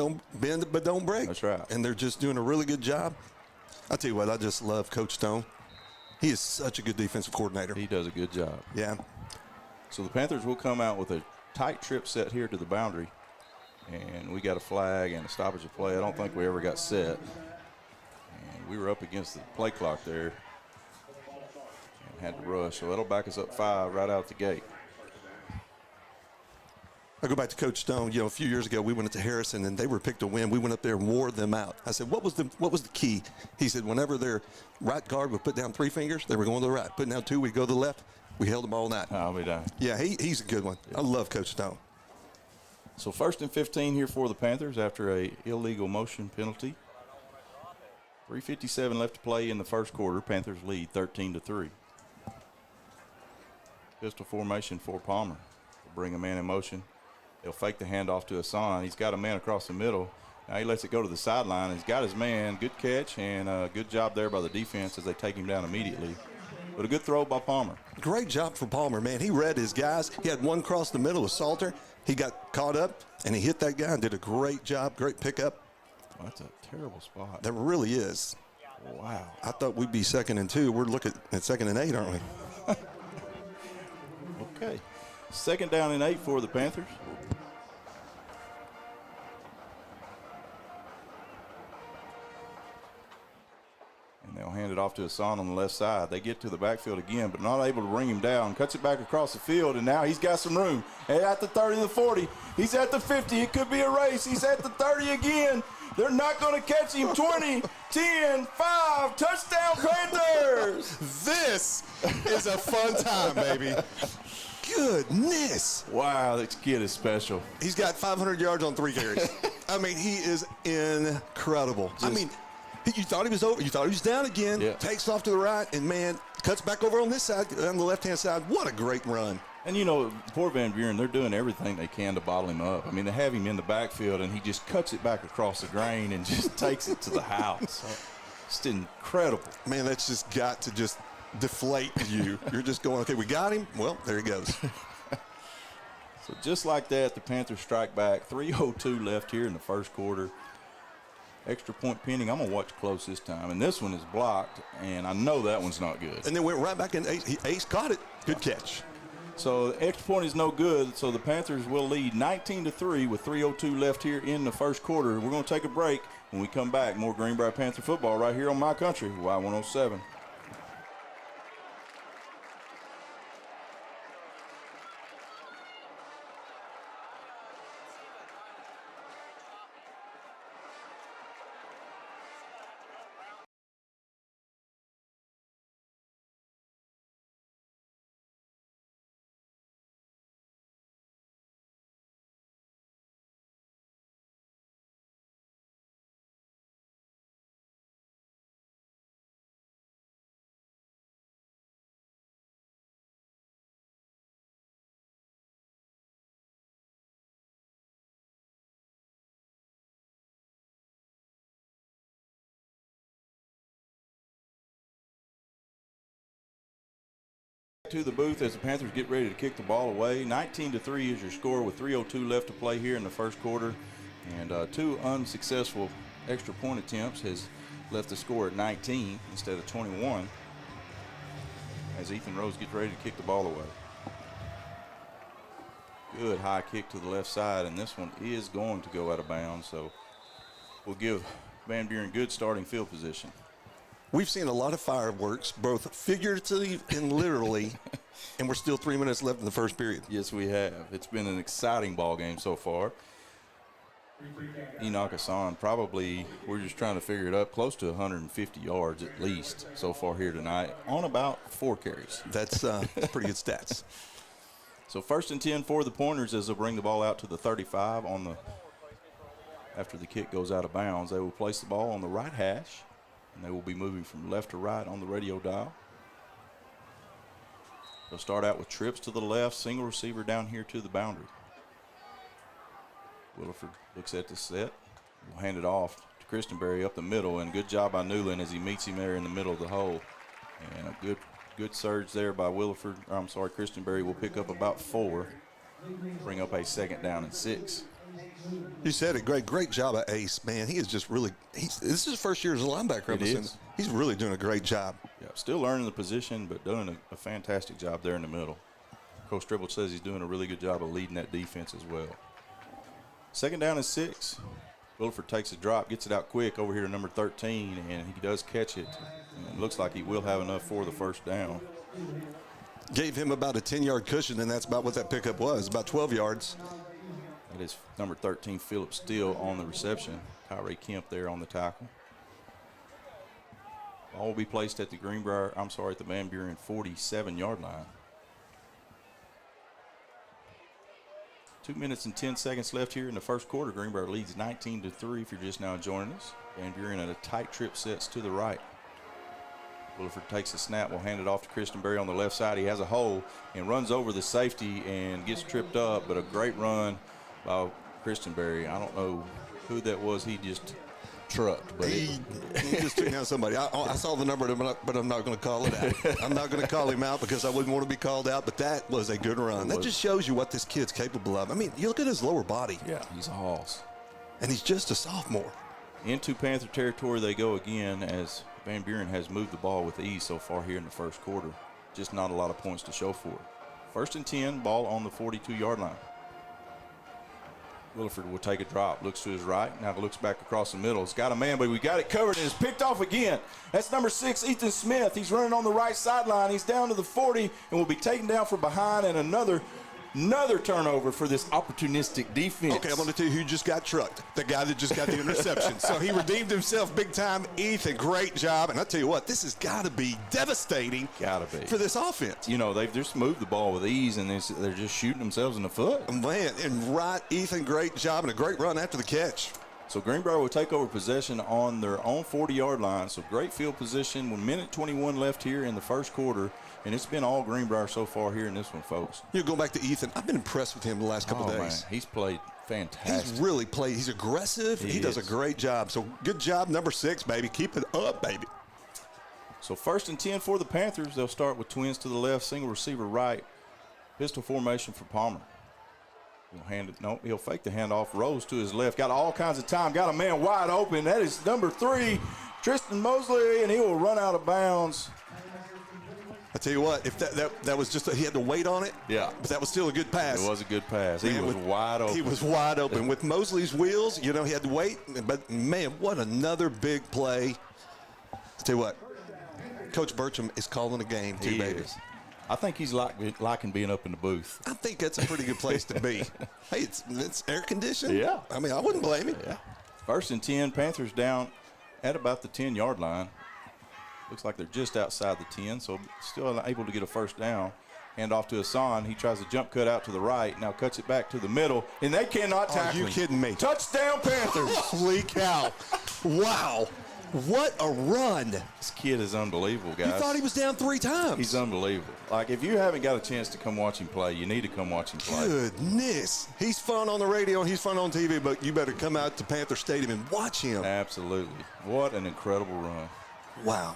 but don't break. That's right. And they're just doing a really good job. I'll tell you what, I just love Coach Stone. He is such a good defensive coordinator. He does a good job. Yeah. So the Panthers will come out with a tight trip set here to the boundary. And we got a flag and a stoppage of play. I don't think we ever got set. And we were up against the play clock there and had to rush. So that'll back us up 5 right out the gate. I go back to Coach Stone. You know, a few years ago, we went up to Harrison, and they were picked to win. We went up there and wore them out. I said, what was the key? He said, whenever their right guard would put down 3 fingers, they were going to the right. Putting down 2, we'd go to the left. We held them all night. I'll be done. Yeah, he's a good one. Yeah. I love Coach Stone. So 1st and 15 here for the Panthers after a illegal motion penalty. 3:57 left to play in the first quarter. Panthers lead 13-3. Pistol formation for Palmer. We'll bring a man in motion. They'll fake the handoff to Hassan. He's got a man across the middle. Now he lets it go to the sideline. He's got his man. Good catch and good job there by the defense as they take him down immediately. But a good throw by Palmer. Great job for Palmer, man. He read his guys. He had one across the middle with Salter. He got caught up, and he hit that guy and did a great job, great pickup. Well, that's a terrible spot. That really is. Wow. I thought we'd be 2nd and 2. We're looking at 2nd and 8, aren't we? Okay. 2nd down and 8 for the Panthers. And they'll hand it off to Hassan on the left side. They get to the backfield again, but not able to bring him down. Cuts it back across the field, and now he's got some room. At the 30, the 40. He's at the 50. It could be a race. He's at the 30 again. They're not going to catch him. 20, 10, 5, touchdown Panthers. This is a fun time, baby. Goodness. Wow, this kid is special. He's got 500 yards on 3 carries. I mean, he is incredible. You thought he was over. You thought he was down again. Yeah. Takes off to the right, and, man, cuts back over on this side, on the left-hand side. What a great run. And, you know, poor Van Buren, they're doing everything they can to bottle him up. I mean, they have him in the backfield, and he just cuts it back across the grain and just takes it to the house. It's incredible. Man, that's just got to just deflate you. You're just going, okay, we got him. Well, there he goes. So just like that, the Panthers strike back. 3:02 left here in the first quarter. Extra point pending. I'm going to watch close this time. And this one is blocked, and I know that one's not good. And then went right back in. Ace caught it. Good catch. So the extra point is no good. So the Panthers will lead 19-3 with 3:02 left here in the first quarter. We're going to take a break. When we come back, more Greenbrier Panther football right here on My Country, Y107. To the booth as the Panthers get ready to kick the ball away. 19-3 is your score with 3:02 left to play here in the first quarter. And 2 unsuccessful extra point attempts has left the score at 19 instead of 21 as Ethan Rose gets ready to kick the ball away. Good high kick to the left side, and this one is going to go out of bounds, so we'll give Van Buren good starting field position. We've seen a lot of fireworks, both figuratively and literally, and we're still 3 minutes left in the first period. Yes, we have. It's been an exciting ball game so far. Enoch Hassan, probably, we're just trying to figure it up, close to 150 yards at least so far here tonight on about 4 carries. That's pretty good stats. So 1st and 10 for the Pointers as they'll bring the ball out to the 35 after the kick goes out of bounds. They will place the ball on the right hash, and they will be moving from left to right on the radio dial. They'll start out with trips to the left, single receiver down here to the boundary. Williford looks at the set. We'll hand it off to Christenberry up the middle, and good job by Newland as he meets him there in the middle of the hole. And a good surge there by Christenberry will pick up about 4, bring up a 2nd down and 6. You said it, great job by Ace, man. He is just really, this is his first year as a linebacker. He's really doing a great job. Yeah, still learning the position, but doing a fantastic job there in the middle. Coach Stribble says he's doing a really good job of leading that defense as well. 2nd down and 6. Williford takes a drop, gets it out quick over here to number 13, and he does catch it. And it looks like he will have enough for the 1st down. Gave him about a 10-yard cushion, and that's about what that pickup was, about 12 yards. That is number 13, Phillips Steele on the reception. Tyree Kemp there on the tackle. Ball will be placed at the at the Van Buren 47-yard line. 2 minutes and 10 seconds left here in the first quarter. Greenbrier leads 19-3 if you're just now joining us. Van Buren at a tight trip sets to the right. Williford takes a snap, will hand it off to Christenberry on the left side. He has a hole and runs over the safety and gets tripped up, but a great run by Christenberry. I don't know who that was. He just trucked. But he just took down somebody. I saw the number, but I'm not going to call it out. I'm not going to call him out because I wouldn't want to be called out, but that was a good run. That just shows you what this kid's capable of. I mean, you look at his lower body. Yeah, he's a hoss. And he's just a sophomore. Into Panther territory they go again as Van Buren has moved the ball with ease so far here in the first quarter. Just not a lot of points to show for it. 1st and 10, ball on the 42-yard line. Williford will take a drop, looks to his right, now looks back across the middle. It's got a man, but we got it covered, and it's picked off again. That's number 6, Ethan Smith. He's running on the right sideline. He's down to the 40 and will be taken down from behind, and another turnover for this opportunistic defense. Okay, I'm going to tell you who just got trucked. The guy that just got the interception. So he redeemed himself big time. Ethan, great job. And I tell you what, this has got to be devastating for this offense. You know, they've just moved the ball with ease, and they're just shooting themselves in the foot. Man, and Ethan, great job and a great run after the catch. So Greenbrier will take over possession on their own 40-yard line. So great field position. 1 minute 21 left here in the first quarter. And it's been all Greenbrier so far here in this one, folks. You go back to Ethan. I've been impressed with him the last couple of days. Man, he's played fantastic. He's really played. He's aggressive. He does a great job. So good job, number 6, baby. Keep it up, baby. So 1st and 10 for the Panthers. They'll start with twins to the left, single receiver right. Pistol formation for Palmer. He'll fake the handoff. Rose to his left. Got all kinds of time. Got a man wide open. That is number 3, Tristan Mosley, and he will run out of bounds. I tell you what, if that was just he had to wait on it. Yeah, but that was still a good pass. It was a good pass. He was wide open. He was wide open with Mosley's wheels. You know, he had to wait. But man, what another big play! I tell you what, Coach Bertram is calling a game too, baby. I think he's liking being up in the booth. I think that's a pretty good place to be. Hey, it's air conditioned. Yeah, I mean, I wouldn't blame him. Yeah. 1st and 10, Panthers down at about the 10-yard line. Looks like they're just outside the 10, so still able to get a 1st down. Hand off to Hassan. He tries a jump cut out to the right. Now cuts it back to the middle, and they cannot tackle him. Are you kidding me? Touchdown, Panthers. Holy cow. Wow. What a run. This kid is unbelievable, guys. You thought he was down 3 times. He's unbelievable. Like, if you haven't got a chance to come watch him play, you need to come watch him play. Goodness. He's fun on the radio and he's fun on TV, but you better come out to Panther Stadium and watch him. Absolutely. What an incredible run. Wow.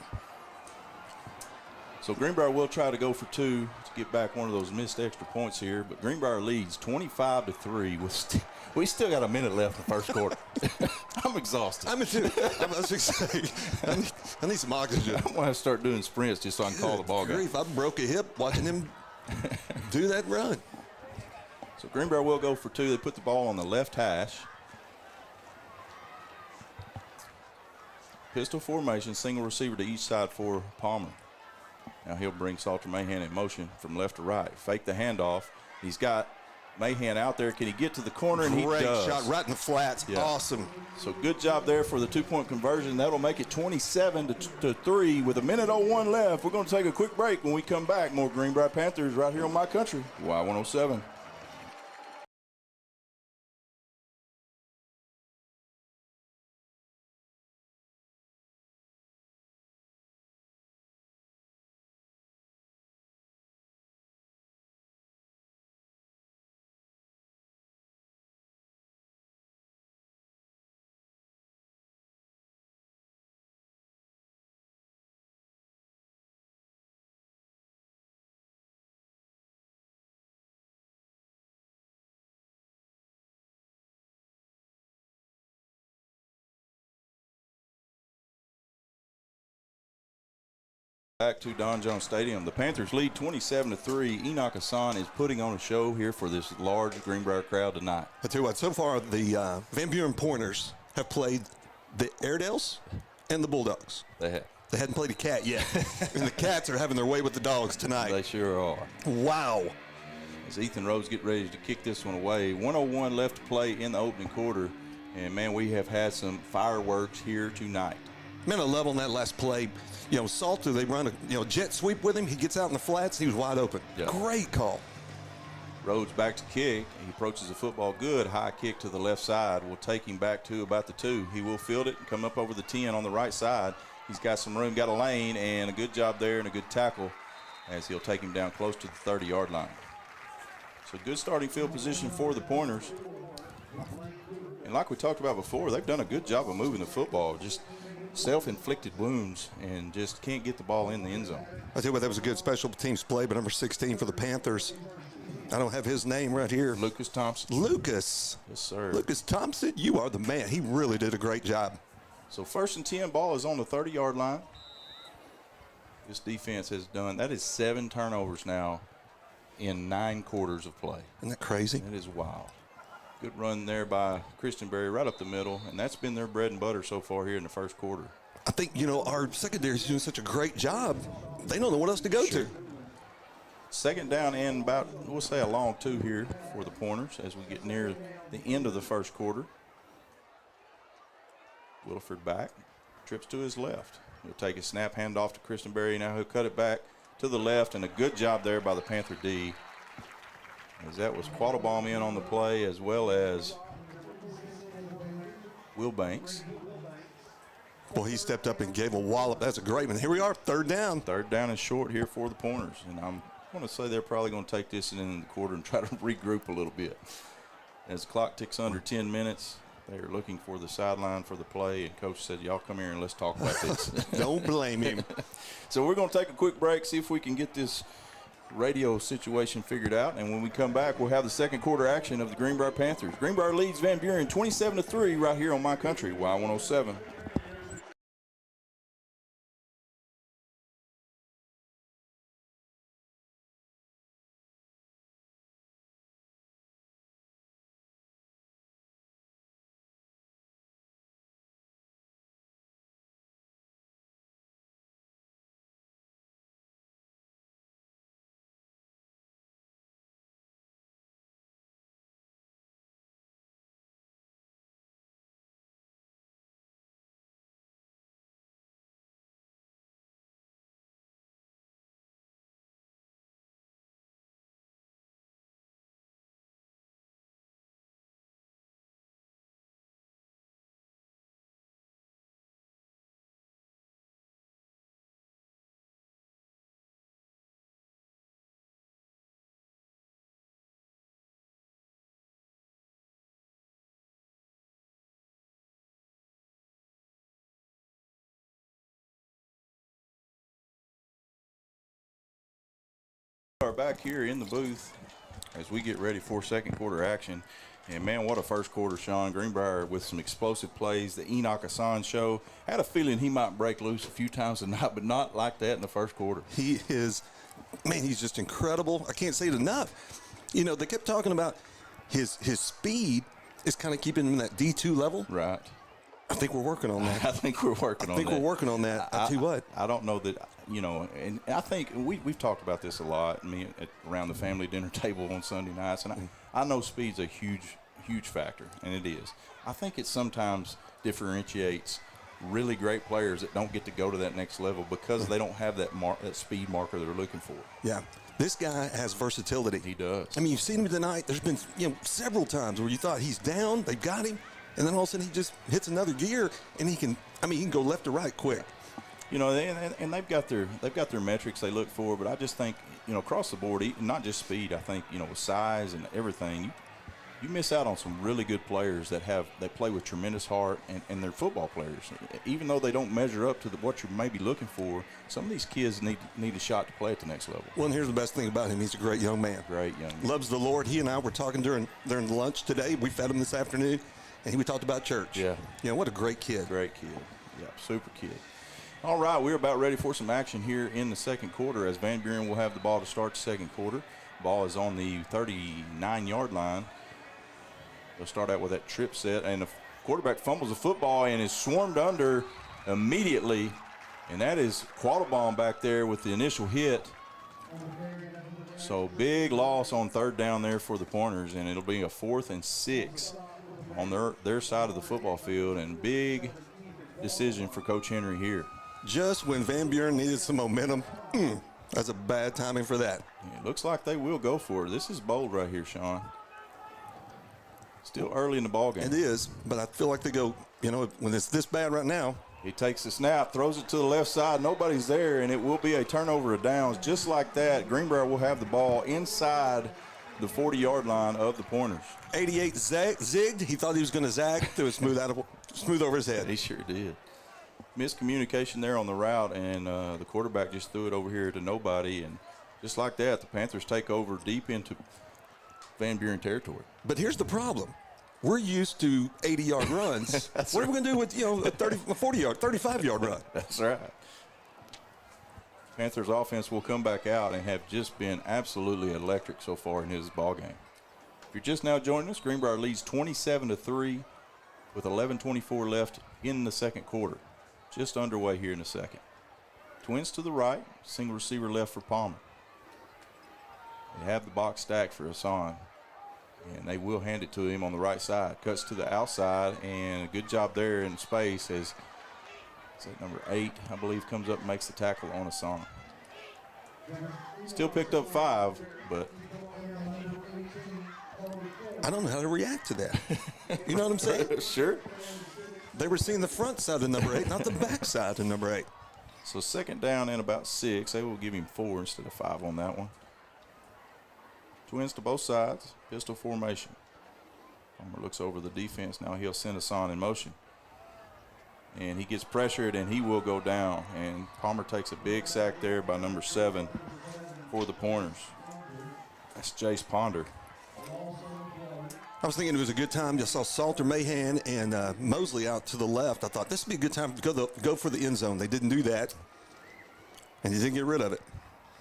So Greenbrier will try to go for 2 to get back one of those missed extra points here, but Greenbrier leads 25-3. We still got a minute left in the first quarter. I'm exhausted. I need some oxygen. I'm going to start doing sprints just so I can call the ball game. I broke a hip watching him do that run. So Greenbrier will go for 2. They put the ball on the left hash. Pistol formation, single receiver to each side for Palmer. Now he'll bring Salter Mahan in motion from left to right. Fake the handoff. He's got Mahan out there. Can he get to the corner? And he does. Great shot right in the flats. Yeah. Awesome. So good job there for the 2-point conversion. That'll make it 27-3 with 1:01 left. We're going to take a quick break. When we come back, more Greenbrier Panthers right here on My Country, Y107. Back to Don Jones Stadium. The Panthers lead 27-3. Enoch Hassan is putting on a show here for this large Greenbrier crowd tonight. I tell you what, so far the Van Buren Pointers have played the Airedales and the Bulldogs. They have. They hadn't played a cat yet. And the Cats are having their way with the Dogs tonight. They sure are. Wow. As Ethan Rhodes get ready to kick this one away. 1:01 left to play in the opening quarter. And, man, we have had some fireworks here tonight. Man, I love on that last play. You know, Salter, they run a jet sweep with him. He gets out in the flats. He was wide open. Yep. Great call. Rhodes back to kick. He approaches the football good. High kick to the left side. Will take him back to about the 2. He will field it and come up over the 10 on the right side. He's got some room, got a lane, and a good job there and a good tackle as he'll take him down close to the 30-yard line. So good starting field position for the Pointers. And like we talked about before, they've done a good job of moving the football. Just self-inflicted wounds and just can't get the ball in the end zone. I tell you what, that was a good special teams play, but number 16 for the Panthers, I don't have his name right here. Lucas Thompson. Lucas. Yes, sir. Lucas Thompson, you are the man. He really did a great job. So 1st and 10, ball is on the 30-yard line. This defense has done, that is 7 turnovers now in 9 quarters of play. Isn't that crazy? That is wild. Good run there by Greenbrier right up the middle, and that's been their bread and butter so far here in the first quarter. I think, you know, our secondary is doing such a great job. They don't know what else to go to. 2nd down and about, we'll say a long 2 here for the Pointers as we get near the end of the first quarter. Wilford back, trips to his left. He'll take a snap, hand off to Greenbrier. Now he'll cut it back to the left, and a good job there by the Panther D. As that was Quattlebaum in on the play, as well as Will Banks. Well, he stepped up and gave a wallop. That's a great one. Here we are, 3rd down. 3rd down and short here for the Pointers. And I'm going to say they're probably going to take this in the quarter and try to regroup a little bit. As the clock ticks under 10 minutes, they are looking for the sideline for the play, and Coach said, y'all come here and let's talk about this. Don't blame him. So we're going to take a quick break, see if we can get this radio situation figured out, and when we come back, we'll have the second quarter action of the Greenbrier Panthers. Greenbrier leads Van Buren 27-3 right here on My Country, Y107. We are back here in the booth as we get ready for second quarter action. And, man, what a first quarter, Sean. Greenbrier with some explosive plays. The Enoch Hassan show. Had a feeling he might break loose a few times tonight, but not like that in the first quarter. He is, man, he's just incredible. I can't say it enough. You know, they kept talking about his speed is kind of keeping him in that D2 level. Right. I think we're working on that. I think we're working on that. I think we're working on that. I'll tell you what. I don't know that, and I think we've talked about this a lot, around the family dinner table on Sunday nights, and I know speed's a huge factor, and it is. I think it sometimes differentiates really great players that don't get to go to that next level because they don't have that speed marker they're looking for. Yeah. This guy has versatility. He does. I mean, you've seen him tonight. There's been several times where you thought he's down, they've got him, and then all of a sudden he just hits another gear, and he can go left to right quick. And they've got their metrics they look for, but I just think across the board, not just speed. I think with size and everything, you miss out on some really good players that play with tremendous heart, and they're football players. Even though they don't measure up to what you may be looking for, some of these kids need a shot to play at the next level. Well, and here's the best thing about him. He's a great young man. Great young man. Loves the Lord. He and I were talking during lunch today. We fed him this afternoon, and we talked about church. Yeah. What a great kid. Great kid. Yeah, super kid. All right, we're about ready for some action here in the second quarter as Van Buren will have the ball to start the second quarter. Ball is on the 39-yard line. They'll start out with that trip set, and the quarterback fumbles the football and is swarmed under immediately, and that is Quattlebaum back there with the initial hit. So big loss on third down there for the Pointers, and it'll be a 4th and 6 on their side of the football field, and big decision for Coach Henry here. Just when Van Buren needed some momentum, that's a bad timing for that. It looks like they will go for it. This is bold right here, Sean. Still early in the ball game. It is, but I feel like they go, when it's this bad right now. He takes the snap, throws it to the left side. Nobody's there, and it will be a turnover of downs. Just like that, Greenbrier will have the ball inside the 40-yard line of the Pointers. 88 zigged. He thought he was going to zag. Threw it smooth over his head. He sure did. Miscommunication there on the route, and the quarterback just threw it over here to nobody. And just like that, the Panthers take over deep into Van Buren territory. But here's the problem. We're used to 80-yard runs. What are we going to do with, a 40-yard, 35-yard run? That's right. Panthers offense will come back out and have just been absolutely electric so far in his ball game. If you're just now joining us, Greenbrier leads 27-3 with 11:24 left in the second quarter. Just underway here in the second. Twins to the right, single receiver left for Palmer. They have the box stacked for Hassan, and they will hand it to him on the right side. Cuts to the outside, and a good job there in space as number 8, I believe, comes up and makes the tackle on Hassan. Still picked up 5, but I don't know how to react to that. You know what I'm saying? Sure. They were seeing the front side of number 8, not the back side of number 8. So second down and about 6. They will give him 4 instead of 5 on that one. Twins to both sides, pistol formation. Palmer looks over the defense. Now he'll send Hassan in motion. And he gets pressured, and he will go down. And Palmer takes a big sack there by number 7 for the Pointers. That's Jace Ponder. I was thinking it was a good time. Just saw Salter, Mahan, and Mosley out to the left. I thought this would be a good time to go for the end zone. They didn't do that, and he didn't get rid of it.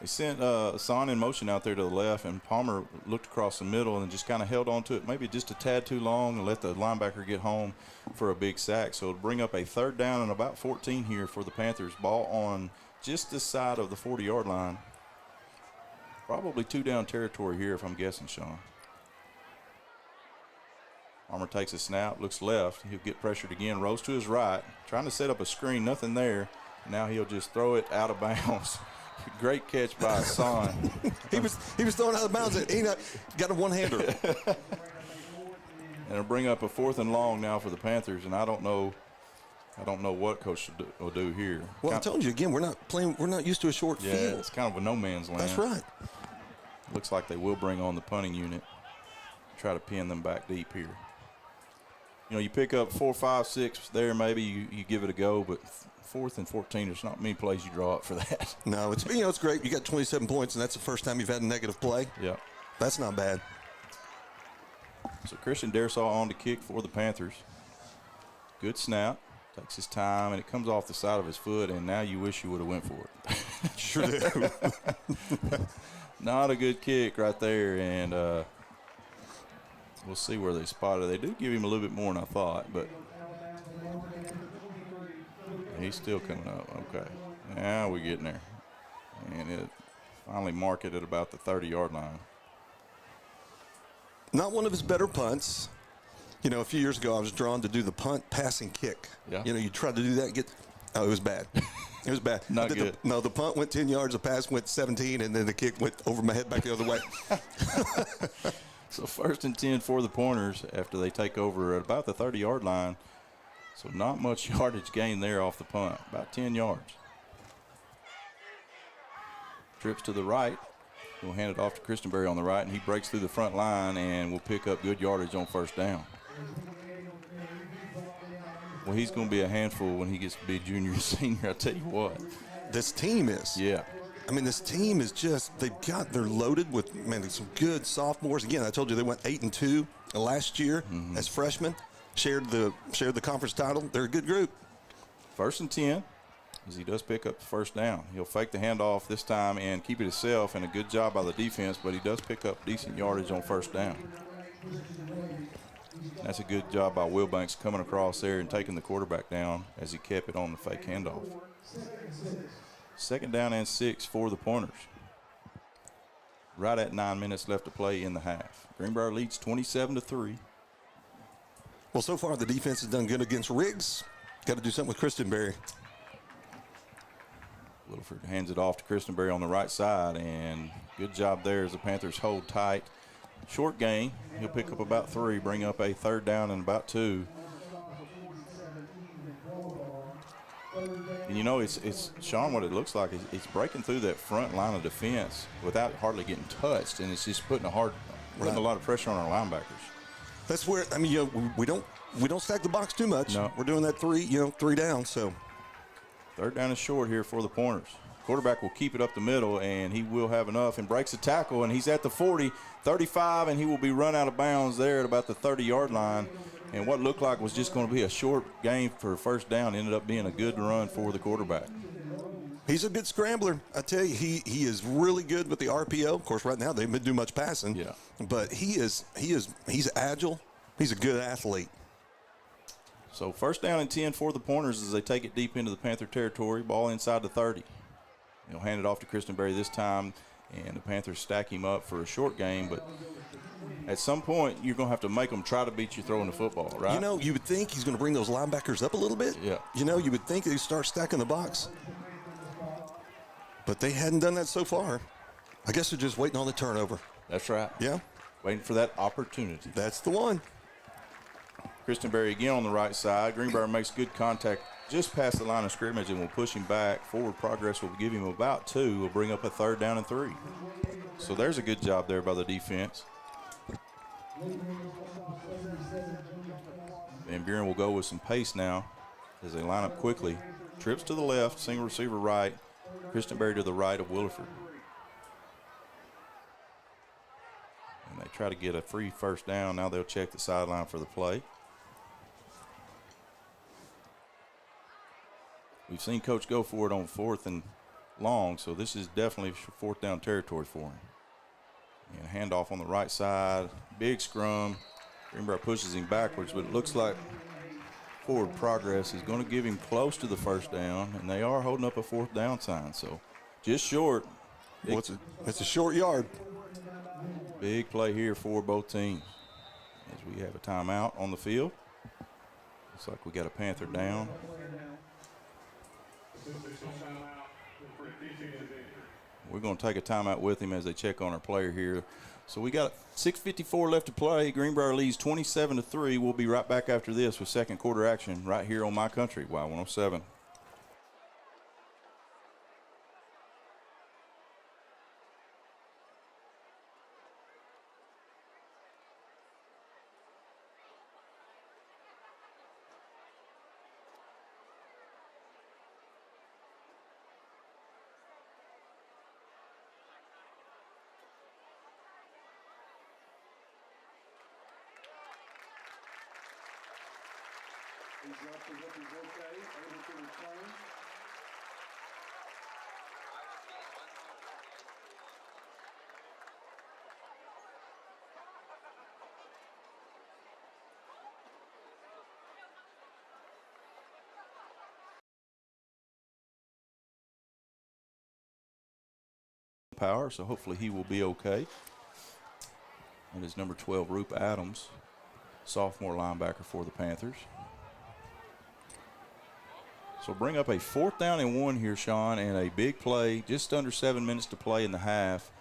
They sent Hassan in motion out there to the left, and Palmer looked across the middle and just kind of held on to it maybe just a tad too long and let the linebacker get home for a big sack. So it'll bring up a third down and about 14 here for the Panthers. Ball on just this side of the 40-yard line. Probably 2-down territory here if I'm guessing, Sean. Palmer takes a snap, looks left. He'll get pressured again, rolls to his right, trying to set up a screen, nothing there. Now he'll just throw it out of bounds. Great catch by Hassan. he was throwing out of bounds. He got a one-hander. And it'll bring up a 4th and long now for the Panthers, and I don't know what coach will do here. Well, I told you again, we're not used to a short field. Yeah, it's kind of a no man's land. That's right. Looks like they will bring on the punting unit. Try to pin them back deep here. You pick up 4, 5, 6 there, maybe you give it a go, but 4th and 14, there's not many plays you draw up for that. No, it's great. You got 27 points, and that's the first time you've had a negative play. Yeah. That's not bad. So Christian Darsaw on to kick for the Panthers. Good snap. Takes his time, and it comes off the side of his foot, and now you wish you would have went for it. Sure do. Not a good kick right there, and we'll see where they spot it. They do give him a little bit more than I thought, but he's still coming up. Okay. Now we're getting there. And it finally marked it at about the 30-yard line. Not one of his better punts. You know, a few years ago, I was drawn to do the punt, pass, and kick. Yeah. You know, you tried to do that, it was bad. It was bad. Not good. The punt went 10 yards, the pass went 17, and then the kick went over my head back the other way. So 1st and 10 for the Pointers after they take over at about the 30-yard line. So not much yardage gain there off the punt, about 10 yards. Trips to the right. We'll hand it off to Christenberry on the right, and he breaks through the front line and will pick up good yardage on 1st down. Well, he's going to be a handful when he gets to be junior and senior, I tell you what. This team is. Yeah. I mean, this team is just, they're loaded with, some good sophomores. Again, I told you they went 8-2 last year as freshmen, shared the conference title. They're a good group. 1st and 10, as he does pick up the 1st down. He'll fake the handoff this time and keep it himself, and a good job by the defense, but he does pick up decent yardage on 1st down. That's a good job by Wilbanks coming across there and taking the quarterback down as he kept it on the fake handoff. 2nd down and 6 for the Pointers. Right at 9 minutes left to play in the half. Greenbrier leads 27-3. Well, so far the defense has done good against Riggs. Got to do something with Christenberry. Williford hands it off to Christenberry on the right side, and good job there as the Panthers hold tight. Short gain. He'll pick up about 3, bring up a 3rd down and about 2. And you know, it's Sean, what it looks like is it's breaking through that front line of defense without hardly getting touched, and it's just putting a lot of pressure on our linebackers. That's where, we don't stack the box too much. No. We're doing that 3 down, so. 3rd down is short here for the Pointers. Quarterback will keep it up the middle, and he will have enough and breaks a tackle, and he's at the 40, 35, and he will be run out of bounds there at about the 30-yard line. And what looked like was just going to be a short game for 1st down ended up being a good run for the quarterback. He's a good scrambler. I tell you, he is really good with the RPO. Of course, right now they haven't do much passing. Yeah. But he's agile. He's a good athlete. So 1st down and 10 for the Pointers as they take it deep into the Panther territory. Ball inside the 30. He'll hand it off to Christenberry this time, and the Panthers stack him up for a short game, but at some point, you're going to have to make them try to beat you throwing the football, right? You know, you would think he's going to bring those linebackers up a little bit. Yeah. You know, you would think they start stacking the box. But they hadn't done that so far. I guess they're just waiting on the turnover. That's right. Yeah. Waiting for that opportunity. That's the one. Christenberry again on the right side. Greenbrier makes good contact just past the line of scrimmage and will push him back. Forward progress will give him about 2. Will bring up a 3rd down and 3. So there's a good job there by the defense. Van Buren will go with some pace now as they line up quickly. Trips to the left, single receiver right. Christenberry to the right of Williford. And they try to get a free 1st down. Now they'll check the sideline for the play. We've seen Coach go for it on 4th and long, so this is definitely 4th down territory for him. And handoff on the right side, big scrum. Greenbrier pushes him backwards, but it looks like forward progress is going to give him close to the 1st down, and they are holding up a 4th down sign, so just short. Well, it's a short yard. Big play here for both teams as we have a timeout on the field. Looks like we got a Panther down. We're going to take a timeout with him as they check on our player here. So we got 6:54 left to play. Greenbrier leads 27-3. We'll be right back after this with 2nd quarter action right here on My Country, Y107. He's up to what he's okay, able to return. power, so hopefully he will be okay. And is number 12, Roop Adams, sophomore linebacker for the Panthers. So bring up a 4th down and 1 here, Sean, and a big play, just under 7 minutes to play in the half.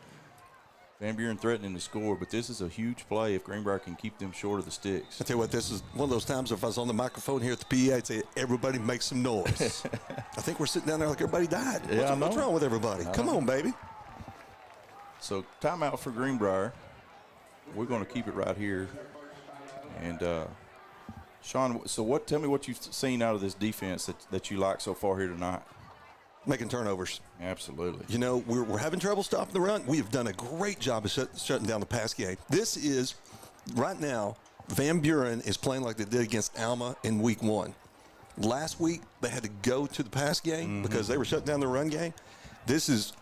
Van Buren threatening to score, but this is a huge play if Greenbrier can keep them short of the sticks. I tell you what, this is one of those times if I was on the microphone here at the PA, I'd say, everybody make some noise. I think we're sitting down there like everybody died. Yeah, What's wrong with everybody? Come on, baby. So timeout for Greenbrier. We're going to keep it right here. And Sean, so tell me what you've seen out of this defense that you like so far here tonight. Making turnovers. Absolutely. You know, we're having trouble stopping the run. We have done a great job of shutting down the pass game. This is, right now, Van Buren is playing like they did against Alma in week 1. Last week, they had to go to the pass game because they were shutting down the run game. This is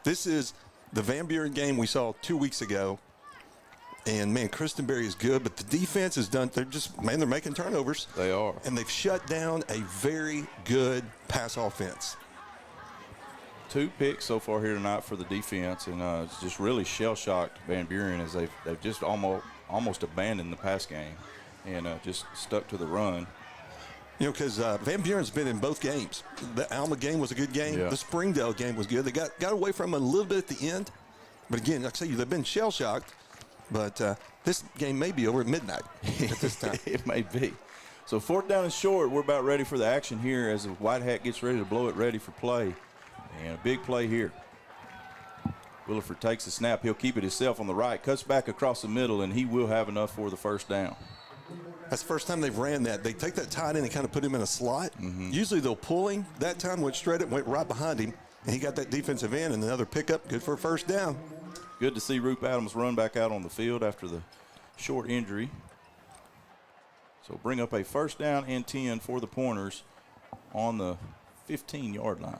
the Van Buren game we saw 2 weeks ago. And, man, Christenberry is good, but the defense is done. They're making turnovers. They are. And they've shut down a very good pass offense. 2 picks so far here tonight for the defense, and it's just really shell-shocked Van Buren as they've just almost abandoned the pass game and just stuck to the run. You know, because Van Buren's been in both games. The Alma game was a good game. Yeah. The Springdale game was good. They got away from them a little bit at the end. But, again, like I say, they've been shell-shocked. But this game may be over at midnight at this time. It may be. So 4th down and short, we're about ready for the action here as the White Hat gets ready to blow it ready for play. And a big play here. Williford takes the snap. He'll keep it himself on the right, cuts back across the middle, and he will have enough for the 1st down. That's the first time they've ran that. They take that tight end and kind of put him in a slot. Usually they'll pull him. That time went straight up, went right behind him, and he got that defensive end and another pickup. Good for a 1st down. Good to see Roop Adams run back out on the field after the short injury. So bring up a 1st down and 10 for the Pointers on the 15-yard line.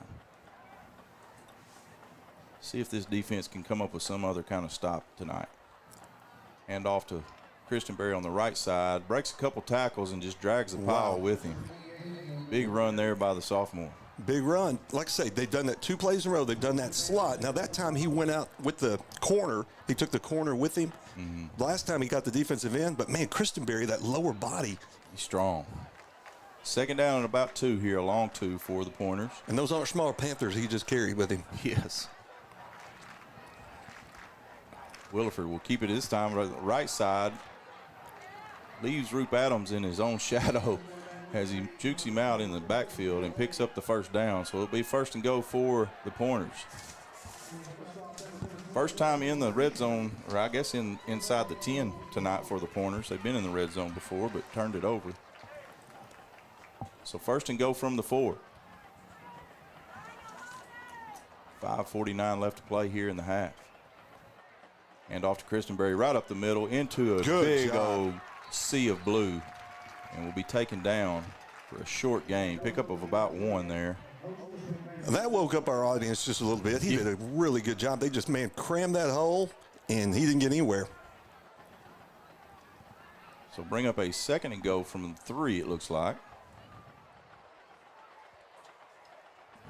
See if this defense can come up with some other kind of stop tonight. Hand off to Christenberry on the right side. Breaks a couple tackles and just drags the pile with him. Big run there by the sophomore. Big run. Like I say, they've done that 2 plays in a row. They've done that slot. Now, that time he went out with the corner. He took the corner with him. Last time he got the defensive end. But, man, Christenberry, that lower body. He's strong. 2nd down and about 2 here, a long 2 for the Pointers. And those aren't smaller Panthers he just carried with him. Yes. Williford will keep it this time right side. Leaves Roop Adams in his own shadow as he jukes him out in the backfield and picks up the 1st down. So it'll be 1st and go for the Pointers. First time in the red zone, or I guess inside the 10 tonight for the Pointers. They've been in the red zone before, but turned it over. So 1st and go from the 4. 5:49 left to play here in the half. And off to Christenberry right up the middle into a big old sea of blue. And will be taken down for a short gain. Pickup of about 1 there. That woke up our audience just a little bit. He did a really good job. They just, crammed that hole, and he didn't get anywhere. So bring up a 2nd and go from 3, it looks like.